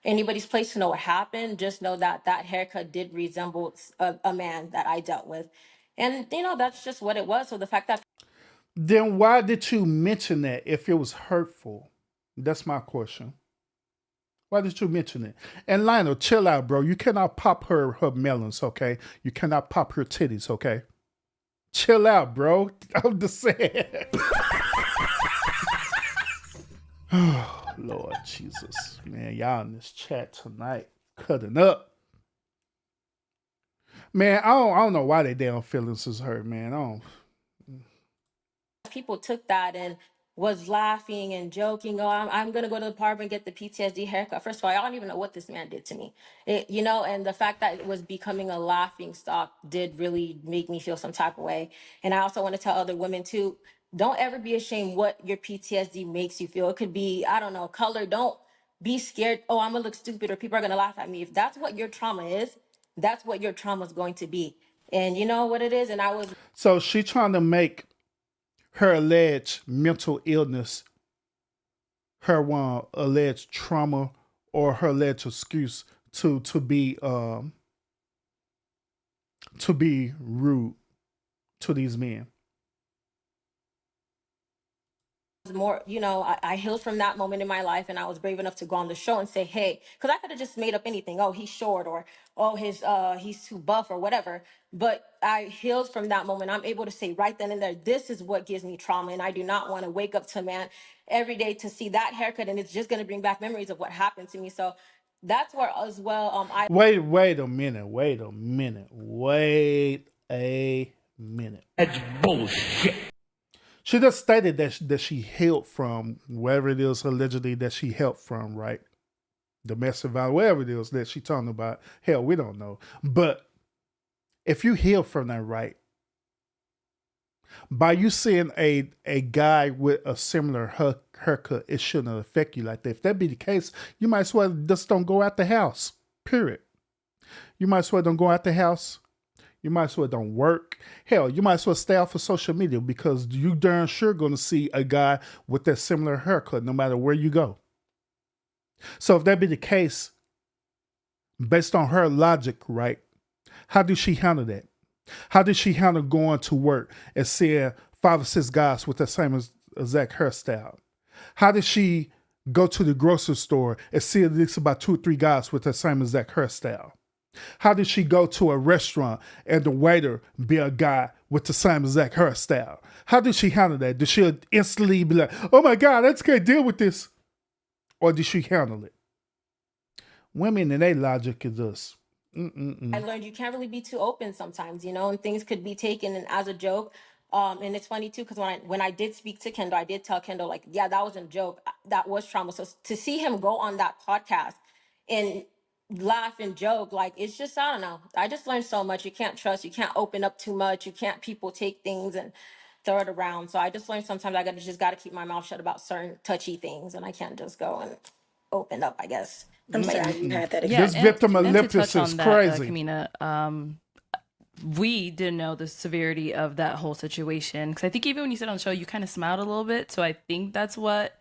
anybody's place to know what happened. Just know that that haircut did resemble a man that I dealt with, and that's just what it was. So the fact that Then why did you mention that if it was hurtful? That's my question. Why did you mention it? And Lionel, chill out, bro. You cannot pop her melons, okay? You cannot pop her titties, okay? Chill out, bro. I'm just saying. Oh, Lord Jesus. Man, y'all in this chat tonight cutting up. Man, I don't know why they damn feelings is hurt, man. I don't. People took that and was laughing and joking. Oh, I'm gonna go to the barber and get the PTSD haircut. First of all, I don't even know what this man did to me. And the fact that it was becoming a laughing stock did really make me feel some type of way. And I also want to tell other women too, don't ever be ashamed what your PTSD makes you feel. It could be, I don't know, color. Don't be scared. Oh, I'm gonna look stupid or people are gonna laugh at me. If that's what your trauma is, that's what your trauma is going to be. And you know what it is. And I was So she trying to make her alleged mental illness, her one alleged trauma, or her alleged excuse to be rude to these men. more, I healed from that moment in my life, and I was brave enough to go on the show and say, hey, because I could have just made up anything. Oh, he's short, or oh, he's too buff, or whatever. But I healed from that moment. I'm able to say right then and there, this is what gives me trauma, and I do not want to wake up to a man every day to see that haircut, and it's just going to bring back memories of what happened to me. So that's where as well. I Wait a minute. That's bullshit. She just stated that she healed from wherever it is allegedly that she helped from, right? Domestic violence, whatever it is that she talking about. Hell, we don't know. But if you heal from that, right? By you seeing a guy with a similar haircut, it shouldn't affect you like that. If that be the case, you might as well just don't go out the house. Period. You might as well don't go out the house. You might as well don't work. Hell, you might as well stay off of social media because you darn sure gonna see a guy with that similar haircut no matter where you go. So if that be the case, based on her logic, right? How did she handle that? How did she handle going to work and seeing 5 or 6 guys with the same exact hairstyle? How did she go to the grocery store and see at least about 2 or 3 guys with the same exact hairstyle? How did she go to a restaurant and the waiter be a guy with the same exact hairstyle? How did she handle that? Did she instantly be like, oh my God, I just can't deal with this? Or did she handle it? Women and their logic is just, I learned you can't really be too open sometimes, and things could be taken as a joke. And it's funny too, because when I did speak to Kendall, I did tell Kendall, like, yeah, that wasn't a joke. That was trauma. So to see him go on that podcast and laugh and joke, like, it's just, I don't know. I just learned so much. You can't trust, you can't open up too much. You can't people take things and throw it around. So I just learned sometimes I gotta keep my mouth shut about certain touchy things, and I can't just go and open up, I guess. I'm But yeah. sorry you had that Yeah, this experience. and to victimolipsis touch is on that, crazy. Kamina, we didn't know the severity of that whole situation because I think even when you said on the show, you kind of smiled a little bit. So I think that's what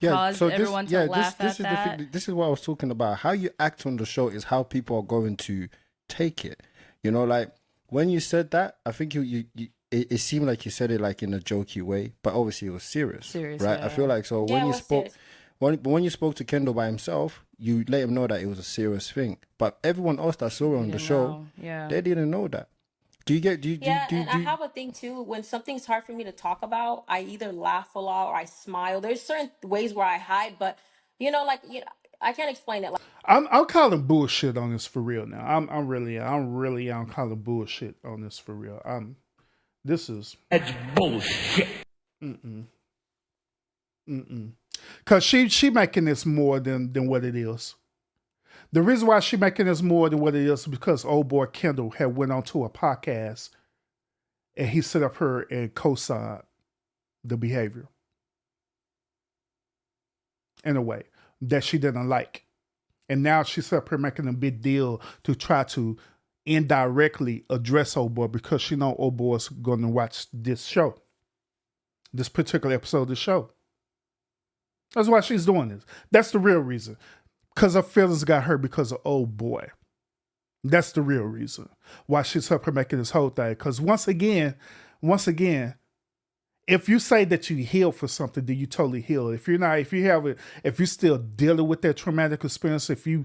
caused everyone to laugh this at is that. the thing. This is what I was talking about. How you act on the show is how people are going to take it. Like when you said that, I think it seemed like you said it like in a jokey way, but obviously it was serious, right? Yeah. I feel like so Yeah, when it you was spoke. serious. When you spoke to Kendall by himself, you let him know that it was a serious thing. But everyone else that saw it on the show, they didn't know that. I have a thing too. When something's hard for me to talk about, I either laugh a lot or I smile. There's certain ways where I hide, but I can't explain it. Like, I'm calling bullshit on this for real now. I'm really calling bullshit on this for real. This is That's bullshit. Cause she making this more than what it is. The reason why she making this more than what it is because old boy Kendall had went on to a podcast and he set up her and co-signed the behavior in a way that she didn't like. And now she's up here making a big deal to try to indirectly address old boy because she know old boy's going to watch this show, this particular episode of the show. That's why she's doing this. That's the real reason. Because her feelings got hurt because of old boy. That's the real reason why she's up here making this whole thing. Because once again, if you say that you heal for something, then you totally heal. If you're still dealing with that traumatic experience, if you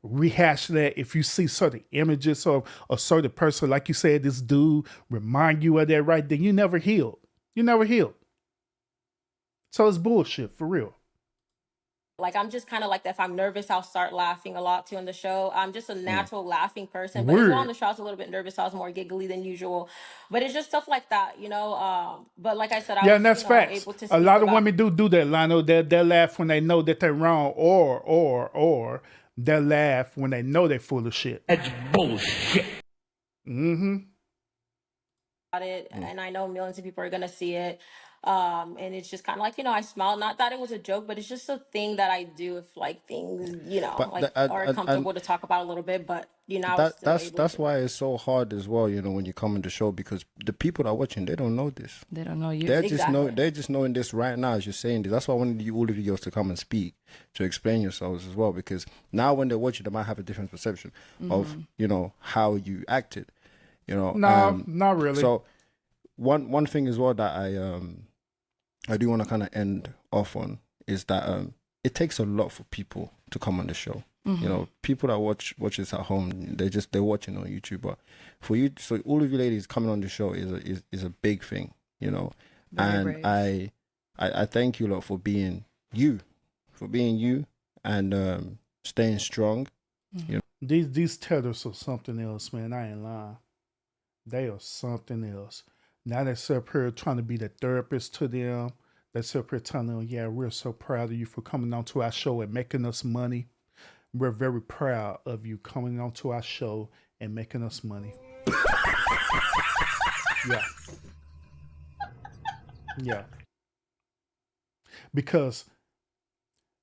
rehash that, if you see certain images of a certain person, like you said, this dude remind you of that, right? Then you never healed. You never healed. So it's bullshit for real. Like, I'm just kind of like that. If I'm nervous, I'll start laughing a lot too on the show. I'm just a Mm. natural laughing person. But as well on Weird. the show, I was a little bit nervous. I was more giggly than usual. But it's just stuff like that, you know. But like I said, I Yeah, and was, that's facts. able to A speak lot of about. women do that, Lionel. They laugh when they know that they're wrong, or they laugh when they know they're full of shit. That's bullshit. Mm-hmm. It, Mm. and I know millions of people are gonna see it. And it's just kind of like, I smile. Not that it was a joke, but it's just a thing that I do if like things, But like are and comfortable to talk about a little bit. But I was that still able that's to. why it's so hard as well, when you come on the show, because the people that are watching, they don't know this. They don't know you. Exactly. They're just knowing this right now as you're saying this. That's why I wanted all of you girls to come and speak, to explain yourselves as well, because now when they watch you, they might have a different perception of how you acted. No, not really. So one thing as well that I do want to kind of end off on is that it takes a lot for people to come on the show. People that watch this at home, they're watching on YouTube. But for you, so all of you ladies coming on the show is a big thing, Very and brave. I thank you lot for being you, and staying strong. These tethers are something else, man. I ain't lying. They are something else. Now they sit up here trying to be the therapist to them. They sit up here telling them, yeah, we're so proud of you for coming on to our show and making us money. We're very proud of you coming on to our show and making us money. Yeah. Yeah. Because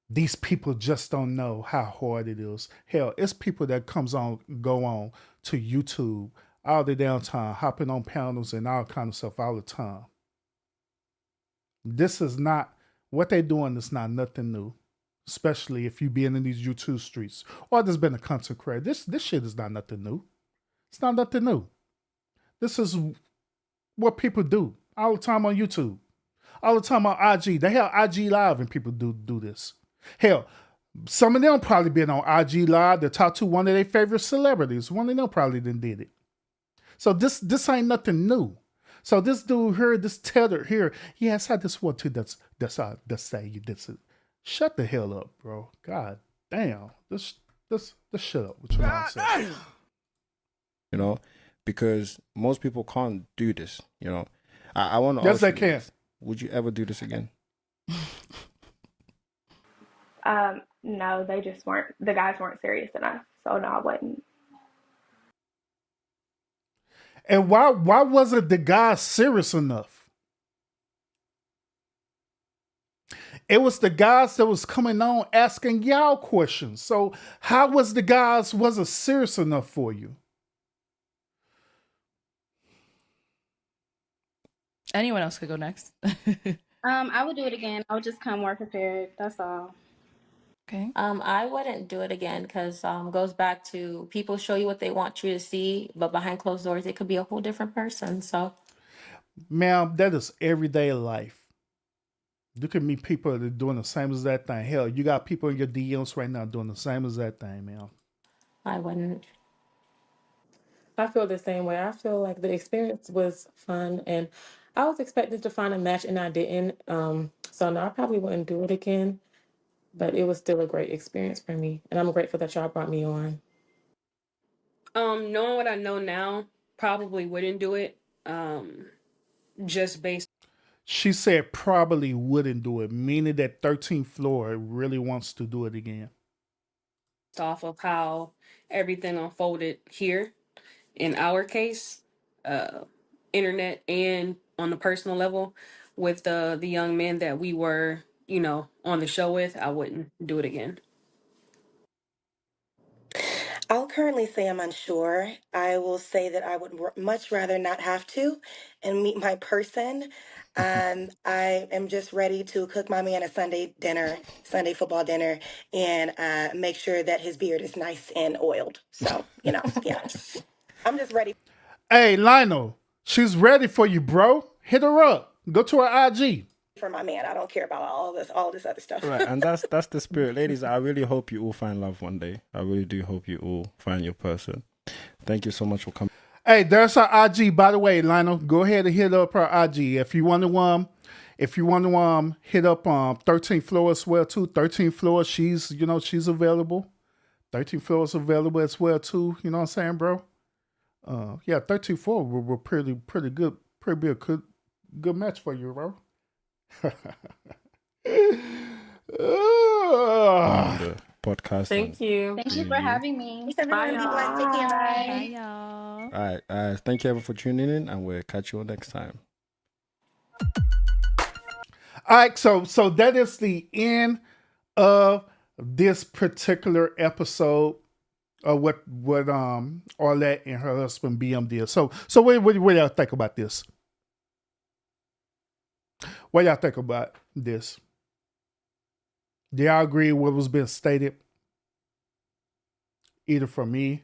these people just don't know how hard it is. Hell, it's people that go on to YouTube all the damn time, hopping on panels and all kind of stuff all the time. This is not, what they're doing is not nothing new. Especially if you being in these YouTube streets. Or there's been a content creator. This shit is not nothing new. It's not nothing new. This is what people do all the time on YouTube. All the time on IG. They have IG Live and people do this. Hell, some of them probably been on IG Live to talk to one of their favorite celebrities. One of them probably done did it. So this ain't nothing new. So this dude here, this tether here, yes, I just want to that's say you this. Shut the hell up, bro. God damn. This shut up with your nonsense. Because most people can't do this. I want to Yes, ask they you can. this. Would you ever do this again? No, they just weren't. The guys weren't serious enough, so no, I wouldn't. And why wasn't the guy serious enough? It was the guys that was coming on asking y'all questions. So how was the guys wasn't serious enough for you? Anyone else could go next. I would do it again. I would just come more prepared. That's all. Okay. I wouldn't do it again because goes back to people show you what they want you to see, but behind closed doors, it could be a whole different person. So, Ma'am, that is everyday life. You can meet people that are doing the same as that thing. Hell, you got people in your DMs right now doing the same as that thing, man. I wouldn't. I feel the same way. I feel like the experience was fun, and I was expecting to find a match, and I didn't. So no, I probably wouldn't do it again. But it was still a great experience for me, and I'm grateful that y'all brought me on. Knowing what I know now, probably wouldn't do it. Just based She said probably wouldn't do it, meaning that 13th floor really wants to do it again. off of how everything unfolded here in our case, internet and on the personal level with the young men that we were, on the show with, I wouldn't do it again. I'll currently say I'm unsure. I will say that I would much rather not have to and meet my person. I am just ready to cook my man a Sunday dinner, Sunday football dinner, and make sure that his beard is nice and oiled. So, yeah. I'm just ready Hey, Lionel, she's ready for you, bro. Hit her up. Go to her IG. for my man. I don't care about all this other stuff. Right, and that's the spirit, ladies. I really hope you all find love one day. I really do hope you all find your person. Thank you so much for coming. Hey, there's her IG, by the way, Lionel. Go ahead and hit up her IG. If you want one, If you want to hit up 13th floor as well too. 13th floor, she's available. 13th floor is available as well too. You know what I'm saying, bro? Yeah, 13th floor were pretty good. Pretty be a good match for you, bro. The podcast. Thank you. Thank you for having me. Thanks, Bye, everyone. Be blessed. Take care. y'all. Bye. Bye, y'all. All right. Thank you everyone for tuning in, and we'll catch you all next time. All right, so that is the end of this particular episode of what Arlette and her husband BM did. So what y'all think about this? What y'all think about this? Do y'all agree with what was being stated? Either from me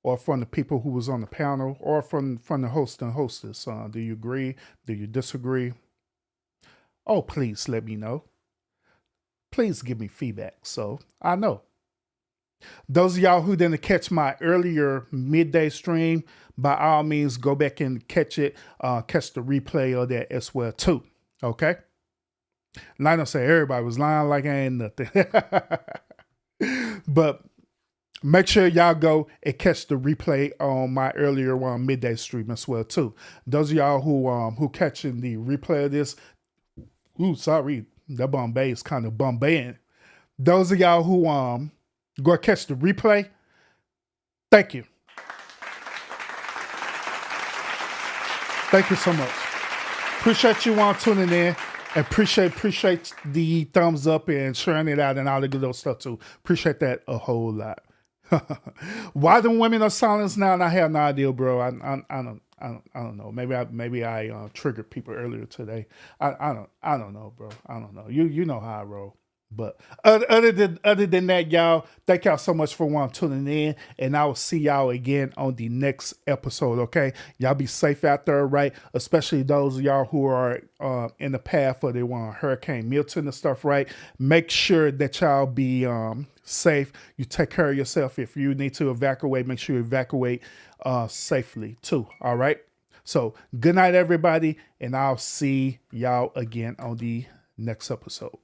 or from the people who was on the panel or from the host and hostess. Do you agree? Do you disagree? Oh, please let me know. Please give me feedback so I know. Those of y'all who didn't catch my earlier midday stream, by all means, go back and catch it. Catch the replay of that as well too. Okay? And I don't say everybody was lying like I ain't nothing. But make sure y'all go and catch the replay on my earlier midday stream as well too. Those of y'all who catching the replay of this, sorry, that Bombay is kind of Bombaying. Those of y'all who go catch the replay, thank you. Thank you so much. Appreciate you tuning in. And appreciate the thumbs up and sharing it out and all the good old stuff too. Appreciate that a whole lot. Why the women are silenced now? And I have no idea, bro. I don't know. Maybe I triggered people earlier today. I don't know, bro. I don't know. You know how I roll. But other than that, y'all, thank y'all so much for tuning in, and I will see y'all again on the next episode. Okay, y'all be safe out there, right? Especially those of y'all who are in the path of the Hurricane Milton and stuff, right? Make sure that y'all be safe. You take care of yourself. If you need to evacuate, make sure you evacuate safely too. All right. So good night, everybody, and I'll see y'all again on the next episode.